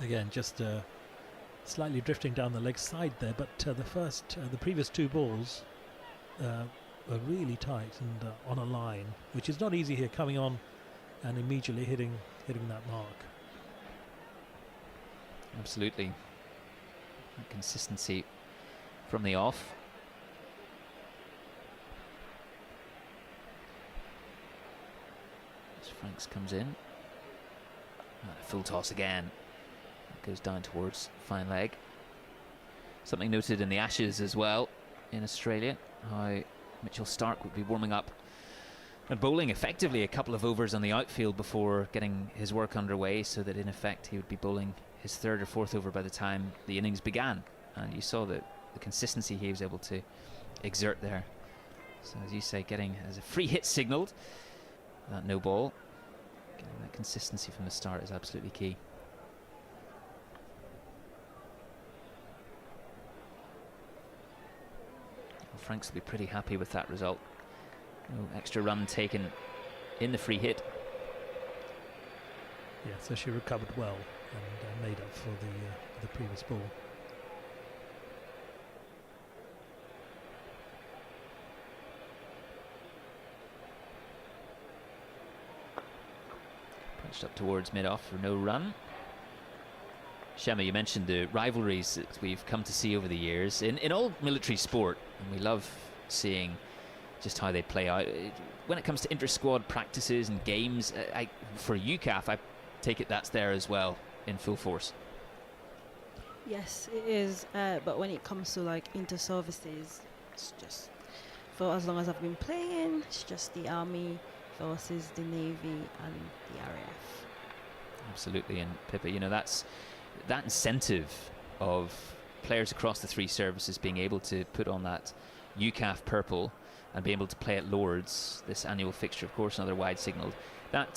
Again, just slightly drifting down the leg side there, but the previous 2 balls were really tight and on a line, which is not easy here, coming on and immediately hitting that mark. Absolutely. Consistency from the off. As Franks comes in. Full toss again. Goes down towards fine leg. Something noted in the Ashes as well in Australia, how Mitchell Starc would be warming up and bowling effectively a couple of overs on the outfield before getting his work underway, so that in effect he would be bowling his third or fourth over by the time the innings began. And you saw the consistency he was able to exert there. So as you say, getting as a free hit signalled, that no ball, getting that consistency from the start is absolutely key. Well, Franks will be pretty happy with that result. No extra run taken in the free hit. Yeah, so she recovered well and made up for the previous ball. Punched up towards mid-off for no run. Shema, you mentioned the rivalries that we've come to see over the years in all military sport, and we love seeing just how they play out. When it comes to inter-squad practices and games, for UCAF, I take it that's there as well in full force. Yes, it is. But when it comes to like inter-services, it's just for as long as I've been playing, it's just the Army versus the Navy and the RAF. Absolutely, and Pippa, you know, that's that incentive of players across the three services being able to put on that UCAF purple and be able to play at Lords, this annual fixture, of course, another wide signalled. That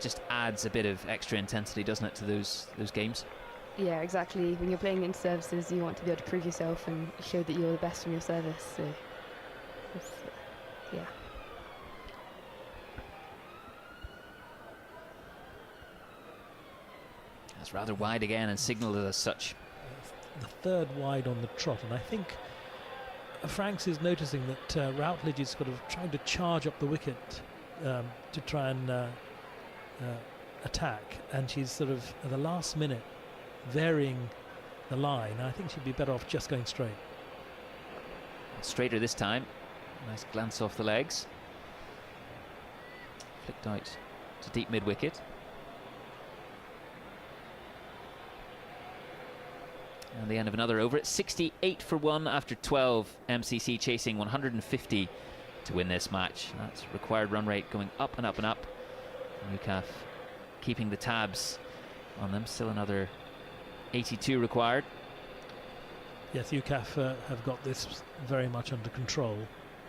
just adds a bit of extra intensity, doesn't it, to those games? Yeah, exactly. When you're playing in services, you want to be able to prove yourself and show that you're the best from your service. So, yeah. That's rather wide again and signalled as such. The third wide on the trot, and I think Franks is noticing that Routledge is sort of trying to charge up the wicket to try and attack, and she's sort of at the last minute varying the line. I think she'd be better off just going straight. Straighter this time. Nice glance off the legs. Flicked out to deep mid wicket. And the end of another over. It's 68 for 1 after 12. MCC chasing 150 to win this match. That's required run rate going up and up and up. UCAF keeping the tabs on them. Still another 82 required. Yes, UCAF have got this very much under control,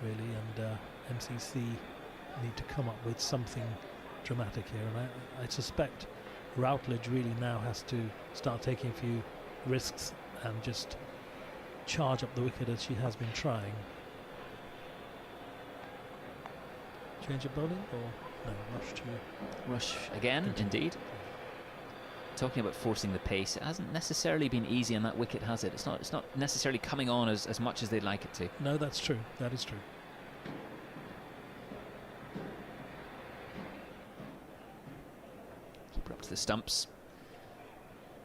really, and MCC need to come up with something dramatic here. And I suspect Routledge really now has to start taking a few risks and just charge up the wicket as she has been trying. Change of bowling or no, rush again, continue. Indeed. Talking about forcing the pace, it hasn't necessarily been easy on that wicket, has it? It's not necessarily coming on as much as they'd like it to. No, that's true. That is true. Keeper up to the stumps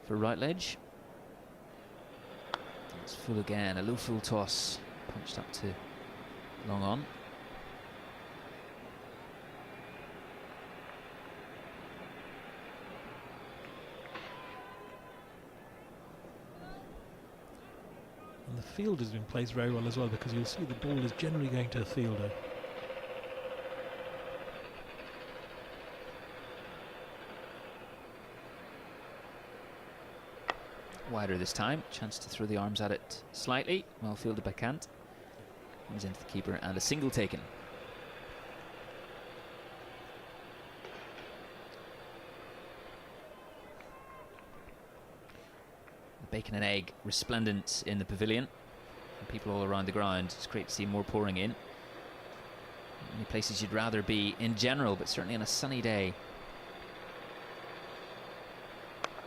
for Routledge. It's full again, a low full toss, punched up to long on. And the field has been placed very well as well, because you'll see the ball is generally going to a fielder. Wider this time, chance to throw the arms at it slightly, well fielded by Kant. Comes into the keeper and a single taken. The bacon and egg resplendent in the pavilion, and people all around the ground. It's great to see more pouring in. Many places you'd rather be in general, but certainly on a sunny day.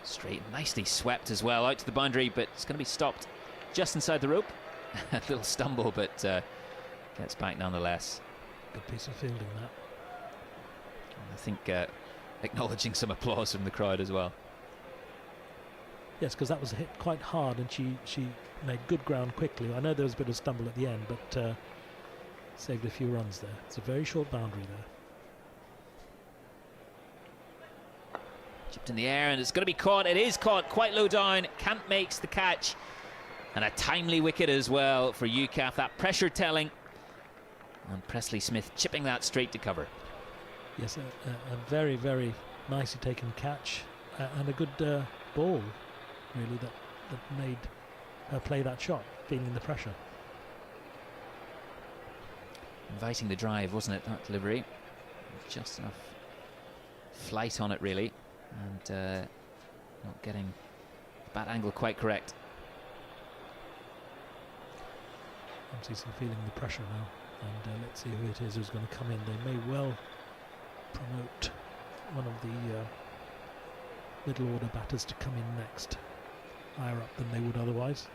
Straight, nicely swept as well, out to the boundary, but it's going to be stopped just inside the rope. A little stumble, but gets back nonetheless. Good piece of fielding, that. I think acknowledging some applause from the crowd as well. Yes, because that was hit quite hard, and she made good ground quickly. I know there was a bit of stumble at the end, but saved a few runs there. It's a very short boundary there. Chipped in the air, and it's going to be caught. It is caught quite low down. Camp makes the catch. And a timely wicket as well for UCAF. That pressure telling. And Presley Smith chipping that straight to cover. Yes, a very, very nicely taken catch and a good ball, really, that made her play that shot, feeling the pressure. Inviting the drive, wasn't it, that delivery? Just enough flight on it, really, and not getting the bat angle quite correct. MCC feeling the pressure now, and let's see who it is who's going to come in. They may well promote one of the middle order batters to come in next, higher up than they would otherwise.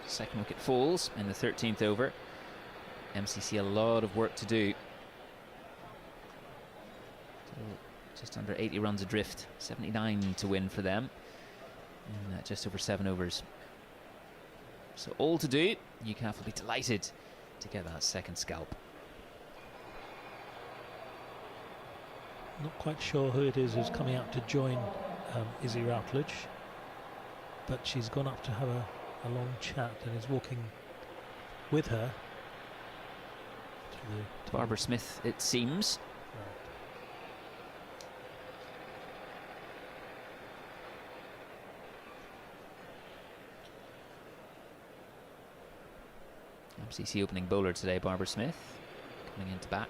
Second wicket falls in the 13th over. MCC a lot of work to do. Still just under 80 runs adrift, 79 to win for them in just over 7 overs. So all to do. UCAF will be delighted to get that second scalp. Not quite sure who it is who's coming out to join Izzy Routledge, but she's gone up to have a long chat and is walking with her to Barbara Smith, it seems. MCC opening bowler today, Barbara Smith, coming into bat.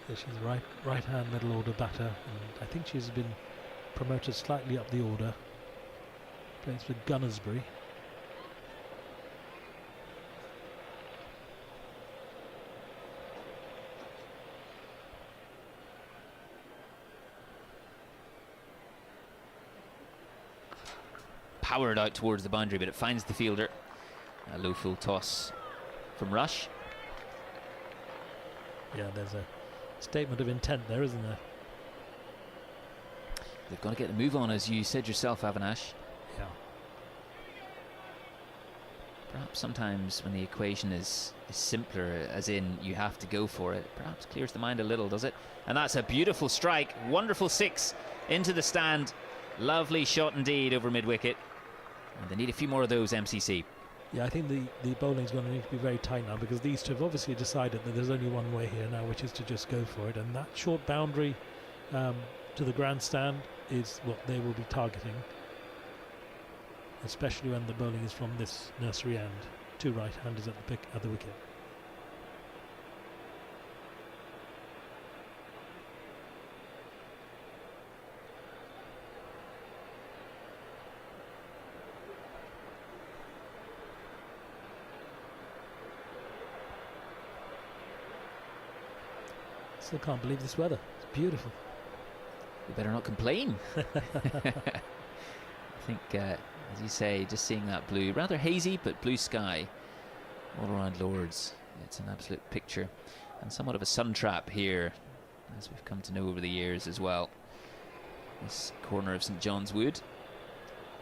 Yeah, she's a right-hand middle order batter, and I think she's been promoted slightly up the order. Plays for Gunnersbury. Powered out towards the boundary, but it finds the fielder. A low full toss from Rush. Yeah, there's a statement of intent there, isn't there? They've got to get the move on, as you said yourself, Avinash. Yeah. Perhaps sometimes when the equation is simpler, as in you have to go for it, perhaps clears the mind a little, does it? And that's a beautiful strike. Wonderful 6 into the stand. Lovely shot indeed over mid-wicket. And they need a few more of those, MCC. Yeah, I think the bowling's going to need to be very tight now, because these two have obviously decided that there's only one way here now, which is to just go for it. And that short boundary to the grandstand is what they will be targeting, especially when the bowling is from this nursery end. 2 right-handers at the wicket. Still can't believe this weather. It's beautiful. We better not complain. I think, as you say, just seeing that blue, rather hazy, but blue sky all around Lords. It's an absolute picture, and somewhat of a sun trap here, as we've come to know over the years as well. This corner of St John's Wood.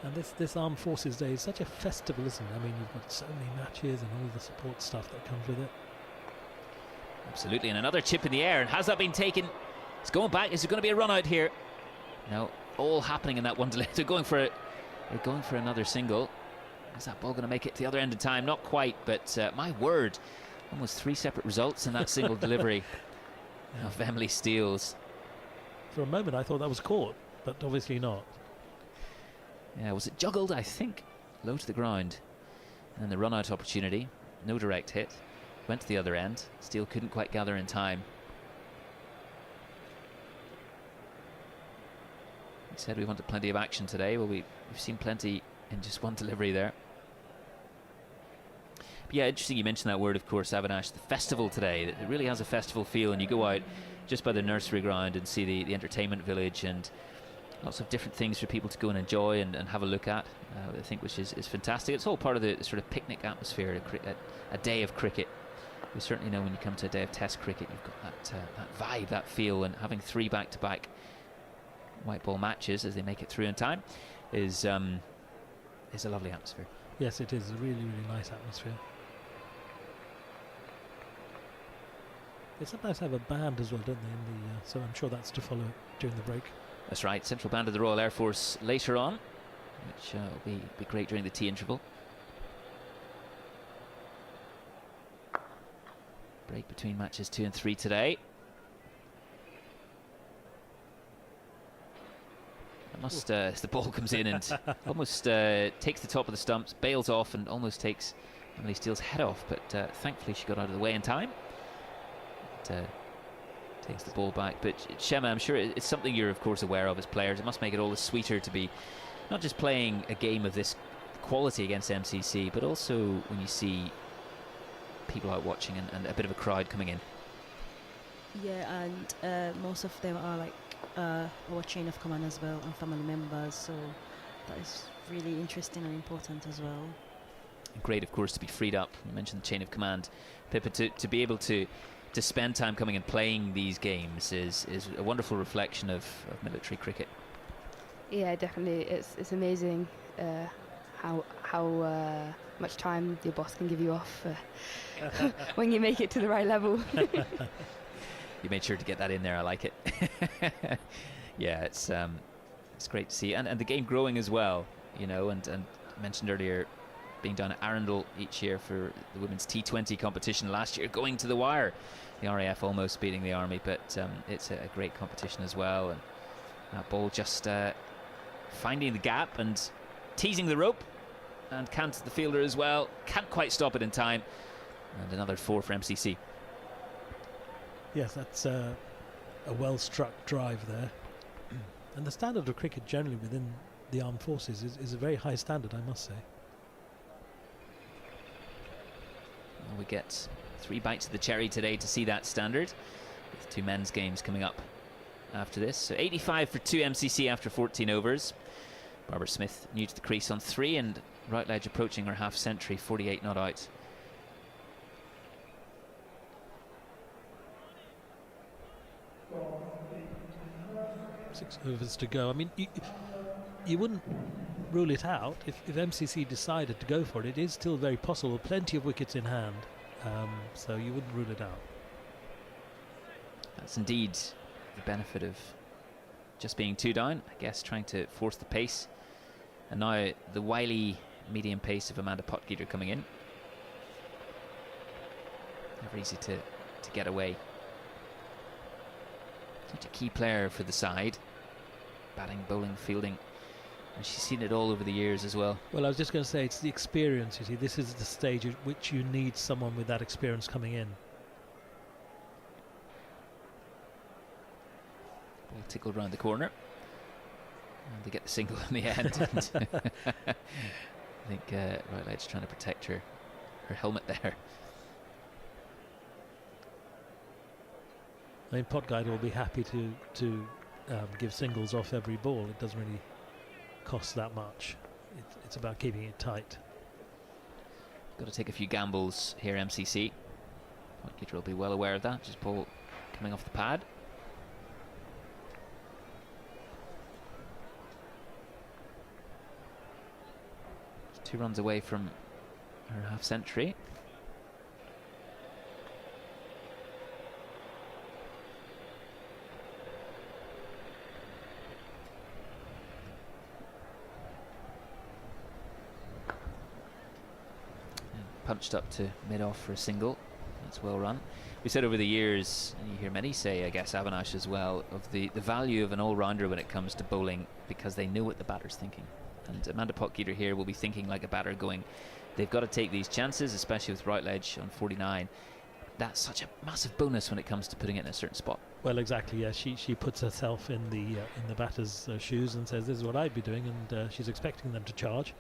And this Armed Forces Day is such a festival, isn't it? I mean, you've got so many matches and all the support stuff that comes with it. Absolutely, and another chip in the air, and has that been taken? It's going back. Is there going to be a run out here? No, all happening in that one delay. They're going for another single. Is that ball going to make it to the other end of time? Not quite, but my word, almost 3 separate results in that single delivery of Emily Steele's. For a moment I thought that was caught, but obviously not. Yeah, was it juggled? I think low to the ground, and then the run out opportunity. No direct hit. Went to the other end. Steele couldn't quite gather in time. We said we wanted plenty of action today. Well, we've seen plenty in just one delivery there. But yeah, interesting you mentioned that word, of course, Avinash. The festival today. It really has a festival feel, and you go out just by the nursery ground and see the entertainment village, and lots of different things for people to go and enjoy and have a look at, I think, which is fantastic. It's all part of the sort of picnic atmosphere, a day of cricket. We certainly know when you come to a day of Test cricket, you've got that vibe, that feel, and having 3 back-to-back white ball matches as they make it through in time is a lovely atmosphere. Yes, it is a really, really nice atmosphere. They sometimes have a band as well, don't they? So I'm sure that's to follow during the break. That's right, Central Band of the Royal Air Force later on, which will be great during the tea interval. Break between matches 2 and 3 today. Almost as the ball comes in and almost takes the top of the stumps, bails off and almost takes Emily Steele's head off, but thankfully she got out of the way in time. Takes the ball back. But Shema, I'm sure it's something you're of course aware of as players. It must make it all the sweeter to be not just playing a game of this quality against MCC, but also when you see people out watching and a bit of a crowd coming in. Yeah, and most of them are like our chain of command as well and family members, so that is really interesting and important as well. Great, of course, to be freed up. You mentioned the chain of command, Pippa, to be able to spend time coming and playing these games is a wonderful reflection of military cricket. Yeah, definitely. It's amazing how much time your boss can give you off when you make it to the right level. You made sure to get that in there. I like it. Yeah, it's great to see, and the game growing as well. You know, and mentioned earlier, being done at Arundel each year for the women's T20 competition. Last year, going to the wire. The RAF almost beating the Army, but it's a great competition as well. And that ball just finding the gap and teasing the rope, and can't the fielder as well. Can't quite stop it in time. And another 4 for MCC. Yes, that's a well-struck drive there. And the standard of cricket generally within the armed forces is a very high standard, I must say. Well, we get 3 bites of the cherry today to see that standard, with 2 men's games coming up after this. So 85 for 2 MCC after 14 overs. Barbara Smith new to the crease on 3, and Routledge approaching her half century, 48 not out. Six overs to go. I mean, you wouldn't rule it out if MCC decided to go for it. It is still very possible. Plenty of wickets in hand, so you wouldn't rule it out. That's indeed the benefit of just being 2 down, I guess, trying to force the pace. And now the wily medium pace of Amanda Potgieter coming in. Never easy to get away. Such a key player for the side. Batting, bowling, fielding. And she's seen it all over the years as well. Well, I was just going to say, it's the experience, you see. This is the stage at which you need someone with that experience coming in. Ball tickled round the corner. And they get the single in the end. I think Routledge trying to protect her helmet there. I mean, Potgieter will be happy to give singles off every ball. It doesn't really cost that much. It's about keeping it tight. Got to take a few gambles here, MCC. Potgieter will be well aware of that. Just ball coming off the pad. Just 2 runs away from her half century. Punched up to mid-off for a single. That's well run. We said over the years, and you hear many say, I guess Avinash as well, of the value of an all-rounder when it comes to bowling, because they know what the batter's thinking. And Amanda Potgieter here will be thinking like a batter, going, they've got to take these chances, especially with Routledge on 49. That's such a massive bonus when it comes to putting it in a certain spot. Well, exactly. Yeah, she puts herself in the batter's shoes and says, "This is what I'd be doing," and she's expecting them to charge.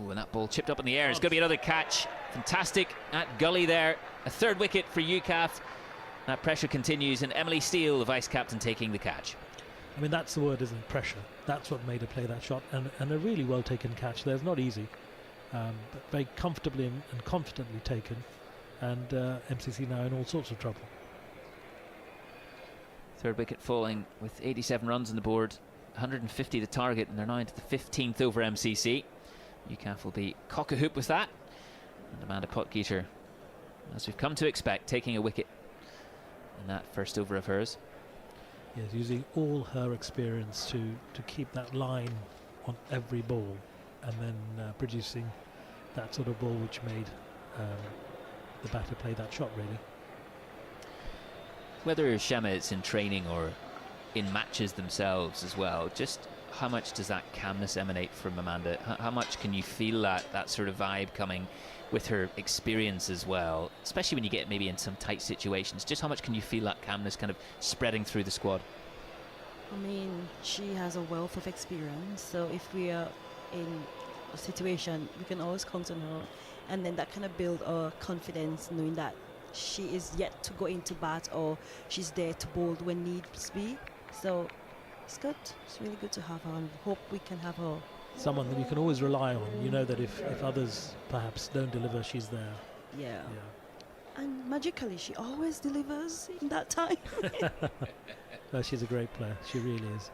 Ooh, and that ball chipped up in the air. It's going to be another catch. Fantastic at gully there. A 3rd wicket for UCAF. That pressure continues, and Emily Steele, the vice-captain, taking the catch. I mean, that's the word, isn't it? Pressure. That's what made her play that shot, and a really well-taken catch. There's not easy, but very comfortably and confidently taken, and MCC now in all sorts of trouble. 3rd wicket falling with 87 runs on the board. 150 the target, and they're now into the 15th over MCC. UCAF will be cock-a-hoop with that. And Amanda Potgieter as we've come to expect, taking a wicket in that first over of hers. Yes, using all her experience to keep that line on every ball, and then producing that sort of ball which made the batter play that shot, really. Whether Shema it's in training or in matches themselves as well, just how much does that calmness emanate from Amanda? How much can you feel that sort of vibe coming with her experience as well, especially when you get maybe in some tight situations? Just how much can you feel that calmness kind of spreading through the squad? I mean, she has a wealth of experience, so if we are in a situation, we can always count on her, and then that kind of build our confidence, knowing that she is yet to go into bat, or she's there to bowl when needs be. So it's good. It's really good to have her, and hope we can have her. Someone that you can always rely on. You know that if others perhaps don't deliver, she's there. Yeah. And magically, she always delivers in that time. She's a great player. She really is.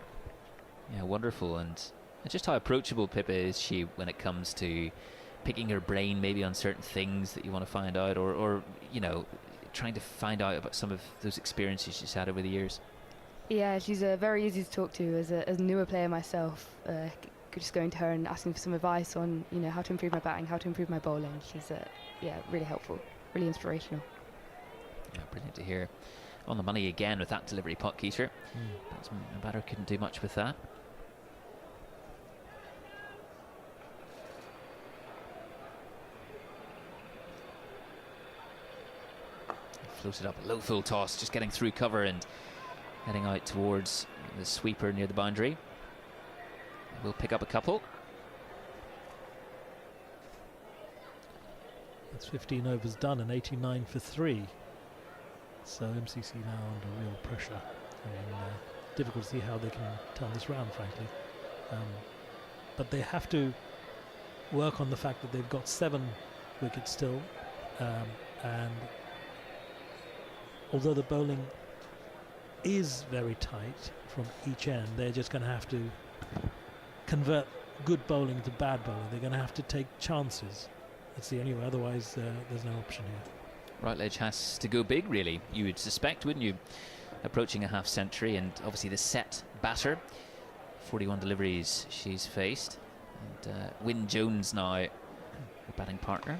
Yeah, wonderful. And just how approachable Pippa is she when it comes to picking her brain maybe on certain things that you want to find out, or you know, trying to find out about some of those experiences she's had over the years. Yeah, she's very easy to talk to as a newer player myself. Just going to her and asking for some advice on, you know, how to improve my batting, how to improve my bowling. She's really helpful, really inspirational. Yeah, brilliant to hear. On the money again with that delivery, Potkeeter. Batsman and batter couldn't do much with that. Floated up a low full toss, just getting through cover and heading out towards the sweeper near the boundary. We'll pick up a couple. That's 15 overs done and 89 for 3. So MCC now under real pressure. And difficult to see how they can turn this round, frankly. But they have to work on the fact that they've got 7 wickets still. And although the bowling is very tight from each end, they're just going to have to convert good bowling into bad bowling. They're going to have to take chances. That's the only way. Otherwise, there's no option here. Routledge has to go big, really, you would suspect, wouldn't you? Approaching a half-century, and obviously the set batter. 41 deliveries she's faced. And Wyn Jones now, her batting partner.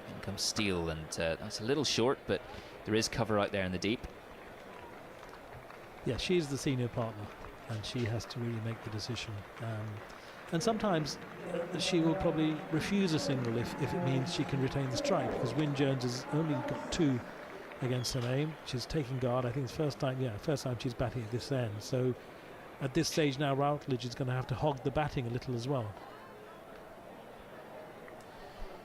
In comes Steele, and that's a little short, but there is cover out there in the deep. Yeah, she's the senior partner, and she has to really make the decision. And sometimes she will probably refuse a single if it means she can retain the strike, because Wyn Jones has only got 2 against her name. She's taking guard. I think it's first time she's batting at this end. So at this stage now, Routledge is going to have to hog the batting a little as well.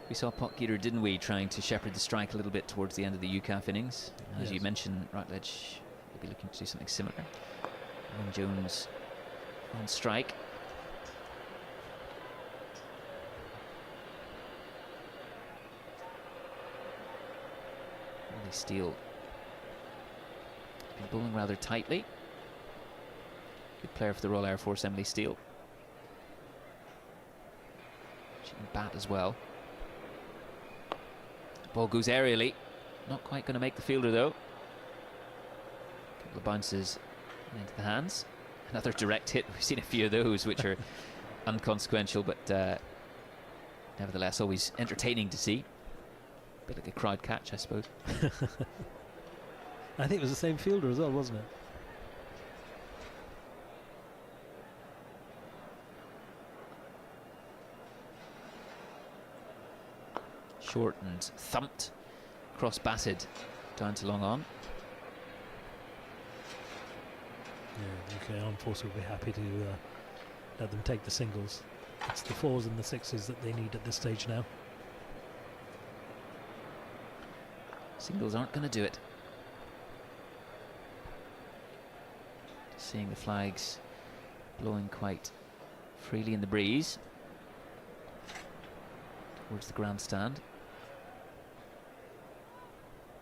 We saw Potkeeter, didn't we, trying to shepherd the strike a little bit towards the end of the UCAF innings. As you mentioned, Routledge will be looking to do something similar. Wyn Jones on strike. Steele been bowling rather tightly. Good player for the Royal Air Force, Emily Steele. She can bat as well. Ball goes aerially, not quite going to make the fielder though. Couple of bounces into the hands. Another direct hit. We've seen a few of those which are unconsequential, but nevertheless always entertaining to see. Bit like a crowd catch, I suppose. I think it was the same fielder as well, wasn't it? Short and thumped, cross-batted down to long on. Yeah, the UK Armed Force will be happy to let them take the singles. It's the 4s and the 6s that they need at this stage now. Singles aren't going to do it. Seeing the flags blowing quite freely in the breeze towards the grandstand.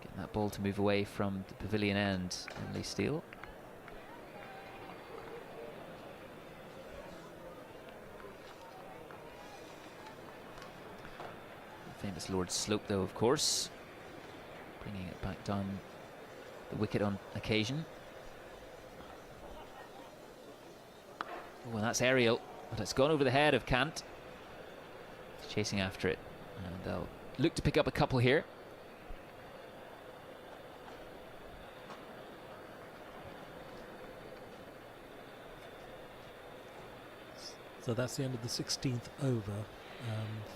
Getting that ball to move away from the pavilion end, Emily Steele. Famous Lord slope, though, of course. Bringing it back down the wicket on occasion. Oh, and that's aerial, but it's gone over the head of Kant. He's chasing after it, and they'll look to pick up a couple here. So that's the end of the 16th over.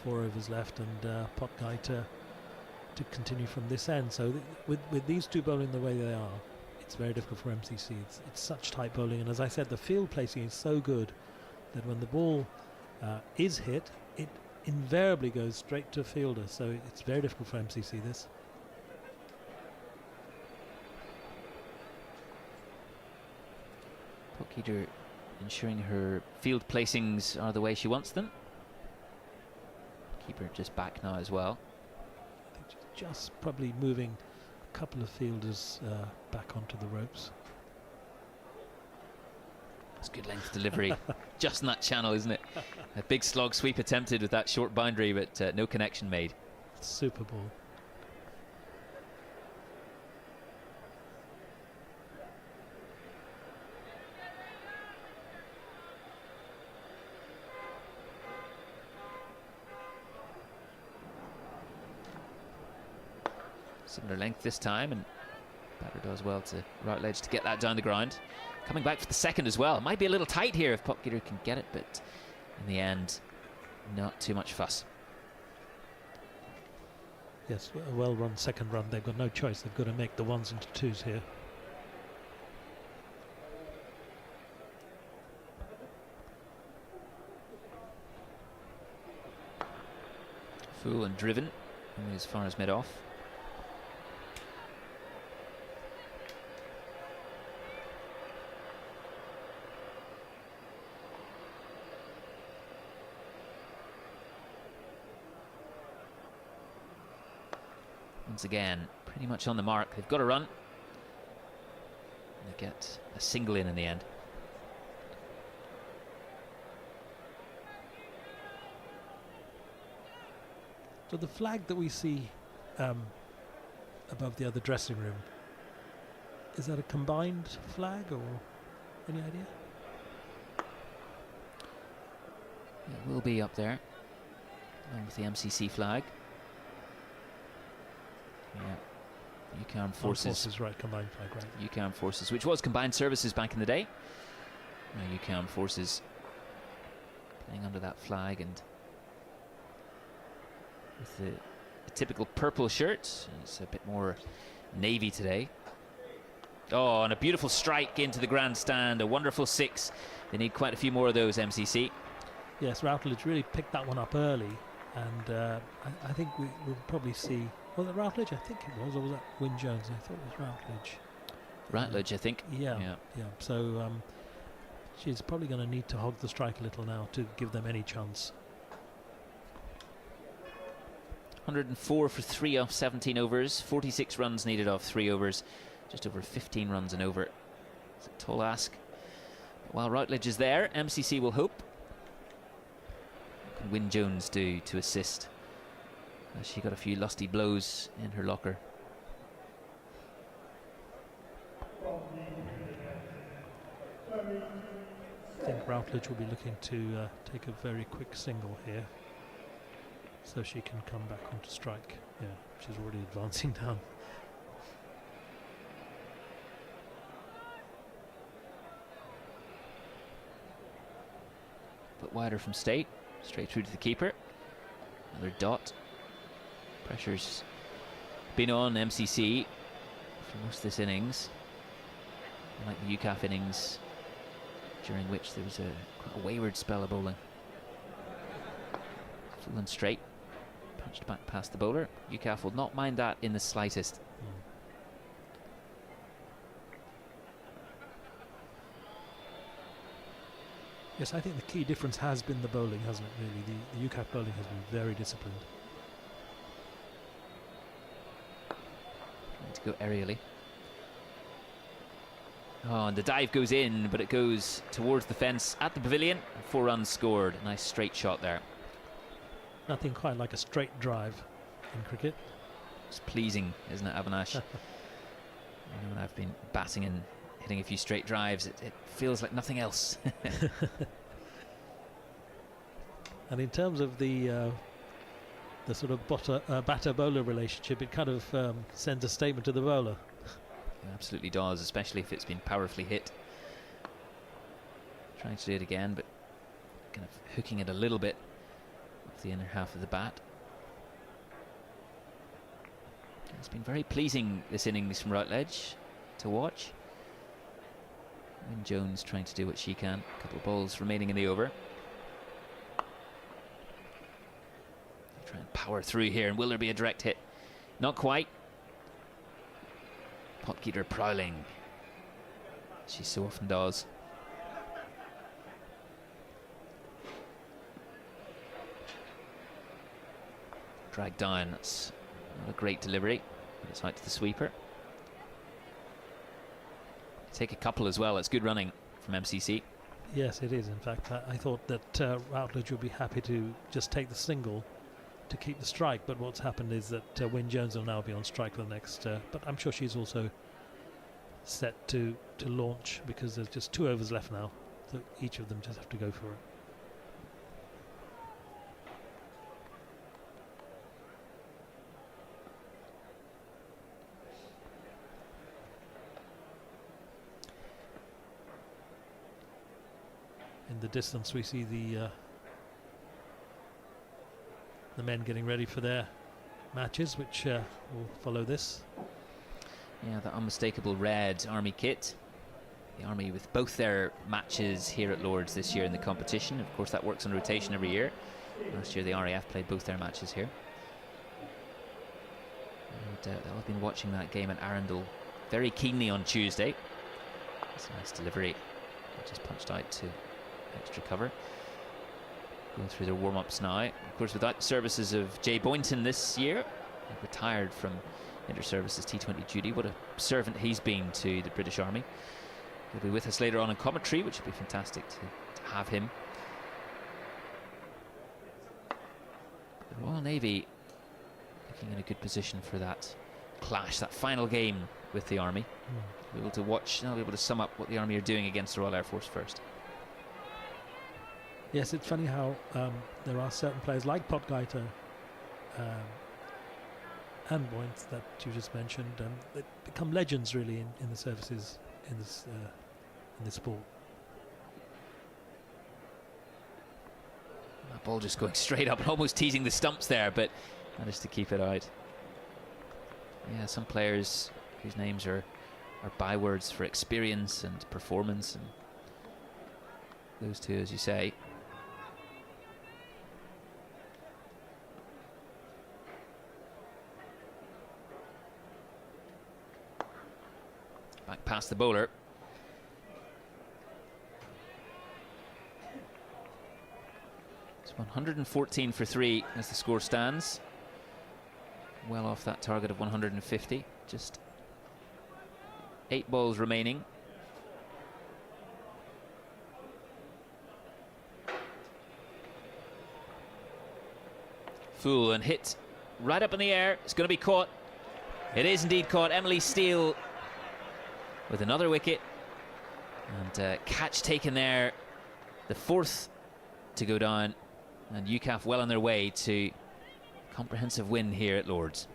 4 overs left, and Potguy to continue from this end. So with these two bowling the way they are, it's very difficult for MCC. It's such tight bowling, and as I said, the field placing is so good that when the ball is hit, it invariably goes straight to a fielder. So it's very difficult for MCC, this. Potgieter ensuring her field placings are the way she wants them. Keeper just back now as well. I think she's just probably moving a couple of fielders back onto the ropes. It's good length delivery. Just in that channel, isn't it? A big slog sweep attempted with that short boundary, but no connection made. Super ball. Similar length this time, and batter does well to Routledge to get that down the ground. Coming back for the second as well. It might be a little tight here if Potgieter can get it, but in the end, not too much fuss. Yes, a well-run second run. They've got no choice. They've got to make the ones into twos here. Full and driven, only as far as mid-off. Once again, pretty much on the mark. They've got a run. They get a single in the end. So the flag that we see above the other dressing room, is that a combined flag or any idea? It will be up there, along with the MCC flag. Yeah, UK Armed Forces. Right, combined flag, right. UK Armed Forces, which was Combined Services back in the day. Now UK Armed Forces playing under that flag, and with the typical purple shirt. It's a bit more navy today. Oh, and a beautiful strike into the grandstand, a wonderful 6. They need quite a few more of those, MCC. Yes, Routledge really picked that one up early, and I think we'll probably see. Was it Routledge? I think it was, or was that Wyn Jones? I thought it was Routledge. Routledge, I think. Yeah. So she's probably going to need to hog the strike a little now to give them any chance. 104 for 3 off 17 overs, 46 runs needed off 3 overs, just over 15 runs an over. It's a tall ask. But while Routledge is there, MCC will hope. What can Wyn Jones do to assist? She got a few lusty blows in her locker. I think Routledge will be looking to take a very quick single here, so she can come back onto strike. Yeah, she's already advancing down. But wider from State, straight through to the keeper. Another dot. Pressure's been on MCC for most of this innings, unlike the UCAF innings, during which there was quite a wayward spell of bowling. Full and straight, punched back past the bowler. UCAF will not mind that in the slightest. Yes, I think the key difference has been the bowling, hasn't it, really? The UCAF bowling has been very disciplined. To go aerially. Oh, and the dive goes in, but it goes towards the fence at the pavilion. 4 runs scored. A nice straight shot there. Nothing quite like a straight drive in cricket. It's pleasing, isn't it, Avinash? You know, when I've been batting and hitting a few straight drives, it feels like nothing else. And in terms of the sort of batter-bowler relationship, it kind of sends a statement to the bowler. It absolutely does, especially if it's been powerfully hit. Trying to do it again, but kind of hooking it a little bit off the inner half of the bat. It's been very pleasing, this innings from Routledge, to watch. Wyn Jones trying to do what she can. A couple of balls remaining in the over. Try and power through here, and will there be a direct hit? Not quite. Potgieter prowling. She so often does. Drag down, that's not a great delivery, but it's out to the sweeper. Take a couple as well, it's good running from MCC. Yes, it is. In fact, I thought that Routledge would be happy to just take the single to keep the strike, but what's happened is that Wyn Jones will now be on strike for the next, but I'm sure she's also set to launch, because there's just 2 overs left now, so each of them just have to go for it. In the distance we see the men getting ready for their matches, which will follow this. Yeah, the unmistakable red Army kit. The Army with both their matches here at Lord's this year in the competition. Of course, that works on rotation every year. Last year the RAF played both their matches here. And I've been watching that game at Arundel very keenly on Tuesday. It's a nice delivery. Just punched out to extra cover. Going through their warm-ups now. Of course, without the services of Jay Boynton this year, retired from inter-services T20 duty. What a servant he's been to the British Army. He'll be with us later on in commentary, which would be fantastic to have him. The Royal Navy looking in a good position for that clash, that final game with the Army. Be able to watch, now be able to sum up what the Army are doing against the Royal Air Force first. Yes, it's funny how there are certain players like Potgieter and Boynt that you just mentioned, that become legends really in the services in this sport. That ball just going straight up and almost teasing the stumps there, but managed to keep it out. Yeah, some players whose names are bywords for experience and performance, and those two, as you say. Back past the bowler. It's 114 for 3 as the score stands. Well off that target of 150. Just 8 balls remaining. Full and hit right up in the air. It's going to be caught. It is indeed caught. Emily Steele with another wicket, and catch taken there, the 4th to go down, and UCAF well on their way to comprehensive win here at Lord's.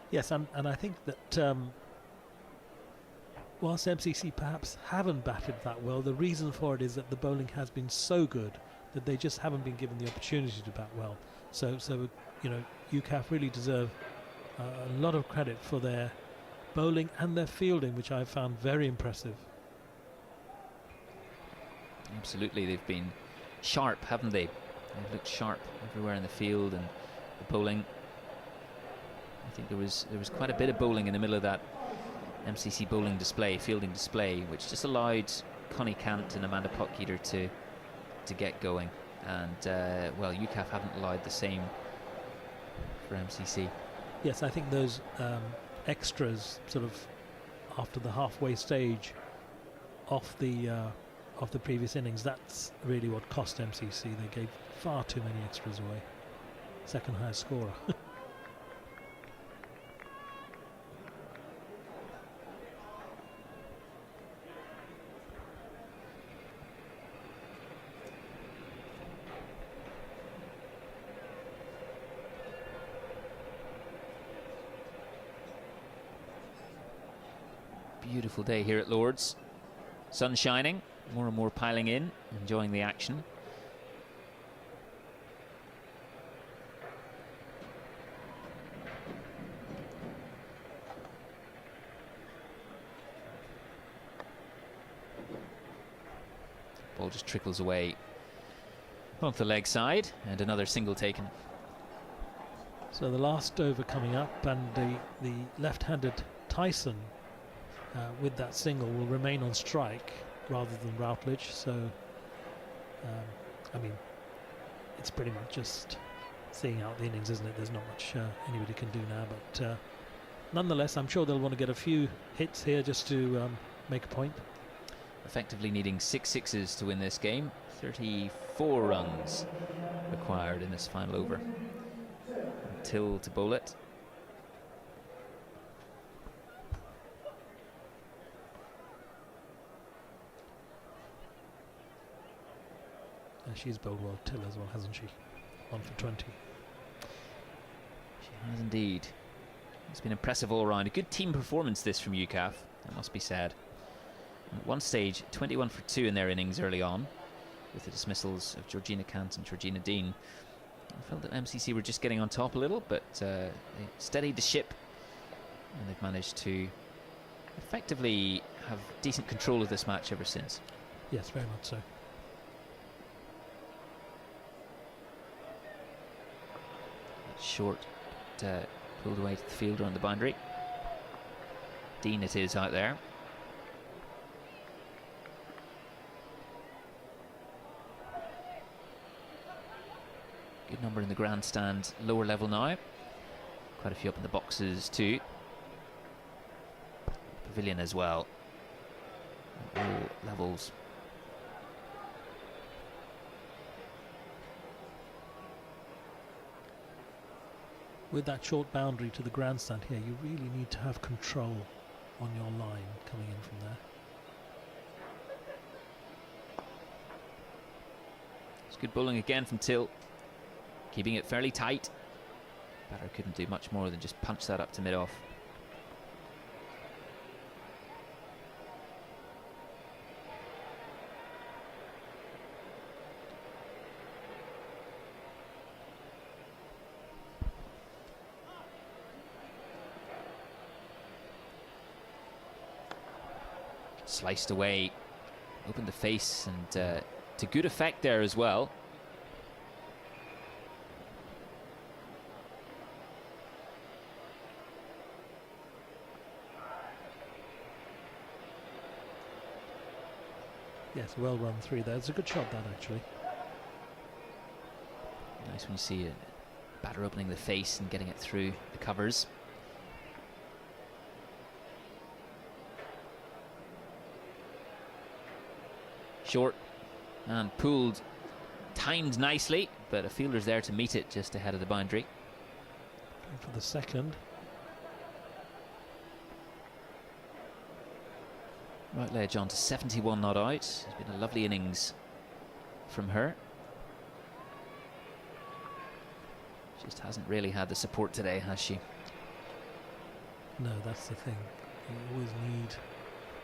Yes, and I think that whilst MCC perhaps haven't batted that well, the reason for it is that the bowling has been so good that they just haven't been given the opportunity to bat well. So you know, UCAF really deserve a lot of credit for their bowling and their fielding, which I've found very impressive. Absolutely, they've been sharp, haven't they? They've looked sharp everywhere in the field, and the bowling. I think there was quite a bit of bowling in the middle of that MCC bowling display, fielding display, which just allowed Connie Cant and Amanda Potgieter to get going. And well, UCAF haven't allowed the same for MCC. Yes, I think those extras sort of after the halfway stage of the previous innings, that's really what cost MCC. They gave far too many extras away. Second highest scorer. Beautiful day here at Lord's. Sun shining, more and more piling in, enjoying the action. Ball just trickles away off the leg side, and another single taken. So the last over coming up, and the left-handed Tyson with that single will remain on strike rather than Routledge. So, I mean, it's pretty much just seeing out the innings, isn't it? There's not much anybody can do now, but nonetheless, I'm sure they'll want to get a few hits here just to make a point. Effectively needing 6 sixes to win this game. 34 runs required in this final over. Till to bowl it. She's bowled well, Till, as well, hasn't she? 1 for 20. She has indeed. It's been impressive all round. A good team performance this from UCAF, that must be said. At one stage, 21 for 2 in their innings early on, with the dismissals of Georgina Kant and Georgina Dean. I felt that MCC were just getting on top a little, but they steadied the ship, and they've managed to effectively have decent control of this match ever since. Yes, very much so. Short, pulled away to the fielder on the boundary. Dean it is out there. Good number in the grandstand, lower level now. Quite a few up in the boxes too. Pavilion as well. All levels. With that short boundary to the grandstand here, you really need to have control on your line coming in from there. It's good bowling again from Till. Keeping it fairly tight. Batter couldn't do much more than just punch that up to mid-off. Sliced away, opened the face, and to good effect there as well. Yes, well run through there. It's a good shot, that, actually. Nice when you see a batter opening the face and getting it through the covers. Short and pulled, timed nicely, but a fielder's there to meet it just ahead of the boundary. Going for the second. Right ledge on to 71 not out. It's been a lovely innings from her. Just hasn't really had the support today, has she? No, that's the thing. You always need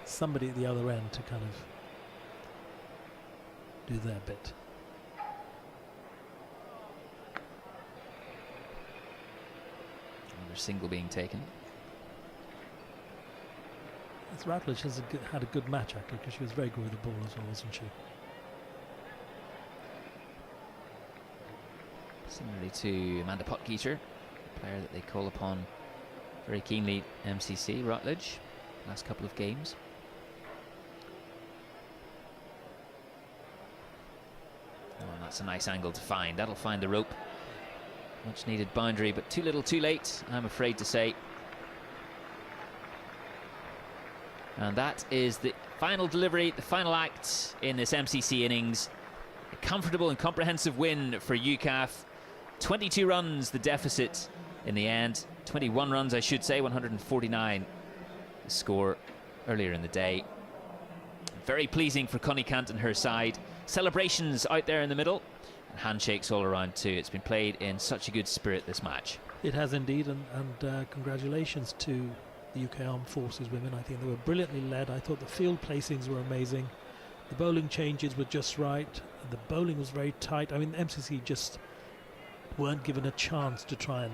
somebody at the other end to kind of do their bit. Another single being taken. Routledge has had a good match, actually, because she was very good with the ball as well, wasn't she? Similarly to Amanda Potgieter, a player that they call upon very keenly, MCC, Routledge, last couple of games. Oh, and that's a nice angle to find. That'll find the rope. Much needed boundary, but too little too late, I'm afraid to say. And that is the final delivery, the final act in this MCC innings. A comfortable and comprehensive win for UCAF. 22 runs the deficit in the end. 21 runs, I should say, 149 the score earlier in the day. Very pleasing for Connie Cant and her side. Celebrations out there in the middle, and handshakes all around too. It's been played in such a good spirit, this match. It has indeed, and congratulations to the UK Armed Forces women. I think they were brilliantly led. I thought the field placings were amazing. The bowling changes were just right. The bowling was very tight. I mean, MCC just weren't given a chance to try and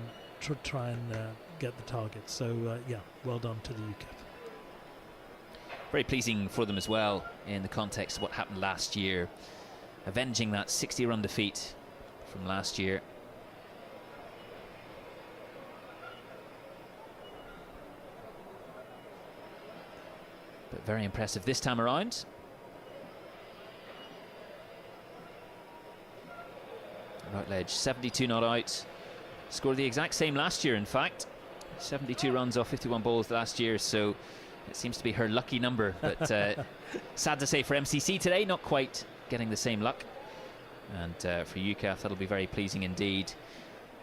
get the target. So yeah, well done to the UKEF. Very pleasing for them as well in the context of what happened last year, avenging that 60-run defeat from last year. But very impressive this time around. Routledge 72 not out, scored the exact same last year in fact, 72 runs off 51 balls last year, so it seems to be her lucky number, but sad to say for MCC today, not quite getting the same luck. And for UCAF, that'll be very pleasing indeed.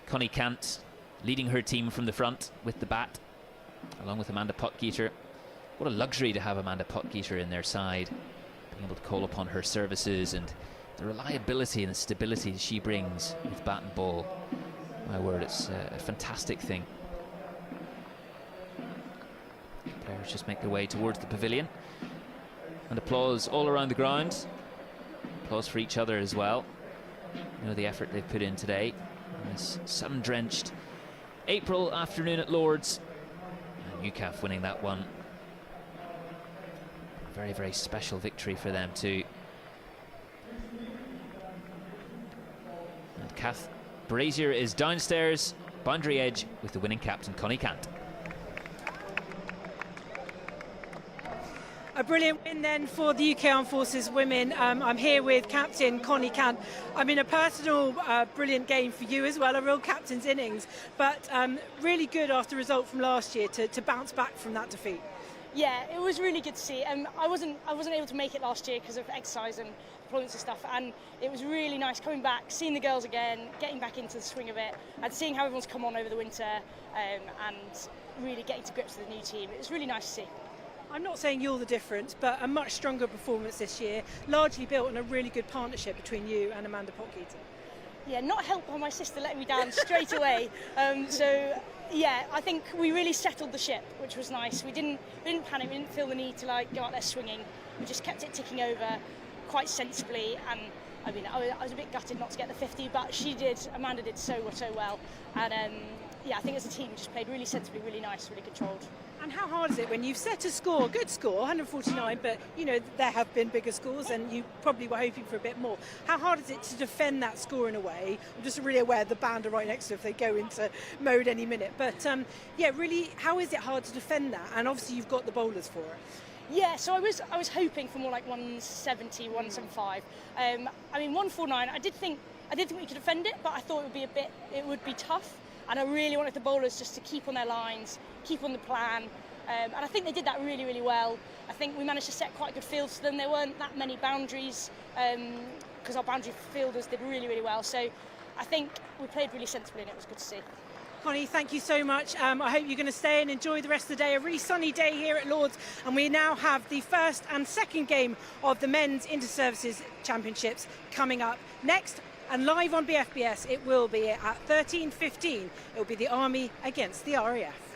Connie Cant leading her team from the front with the bat, along with Amanda Potgieter. What a luxury to have Amanda Potgieter in their side, being able to call upon her services and the reliability and the stability she brings with bat and ball. My word, it's a fantastic thing. Players just make their way towards the pavilion, and applause all around the ground. Applause for each other as well. You know the effort they've put in today on this sun-drenched April afternoon at Lord's, and UCAF winning that one. A very, very special victory for them too. And Kath Brazier is downstairs, boundary edge, with the winning captain Connie Cant. A brilliant win then for the UK Armed Forces women. I'm here with Captain Connie Cant. I mean, a personal brilliant game for you as well, a real captain's innings, but really good after result from last year to bounce back from that defeat. Yeah, it was really good to see. I wasn't able to make it last year because of exercise and deployments and stuff, and it was really nice coming back, seeing the girls again, getting back into the swing of it, and seeing how everyone's come on over the winter, and really getting to grips with the new team. It was really nice to see. I'm not saying you're the difference, but a much stronger performance this year, largely built on a really good partnership between you and Amanda Potgieter. Yeah, not helped by my sister letting me down straight away. So yeah, I think we really settled the ship, which was nice. We didn't panic. We didn't feel the need to go out there swinging. We just kept it ticking over quite sensibly. And I mean, I was a bit gutted not to get the 50, but Amanda did so well. And yeah, I think as a team we just played really sensibly, really nice, really controlled. And how hard is it when you've set a score, a good score, 149, but you know there have been bigger scores and you probably were hoping for a bit more. How hard is it to defend that score in a way? I'm just really aware the band are right next to it if they go into mode any minute. But yeah, really, how is it hard to defend that? And obviously you've got the bowlers for it. Yeah, so I was hoping for more like 170, 175. I mean 149. I did think we could defend it, but I thought it would be tough. And I really wanted the bowlers just to keep on their lines, keep on the plan. And I think they did that really, really well. I think we managed to set quite good fields to them. There weren't that many boundaries because our boundary fielders did really, really well. So I think we played really sensibly and it was good to see. Connie, thank you so much. I hope you're going to stay and enjoy the rest of the day. A really sunny day here at Lord's, and we now have the first and second game of the Men's Inter-Services Championships coming up next. And live on BFBS, it will be at 13:15. It will be the Army against the RAF.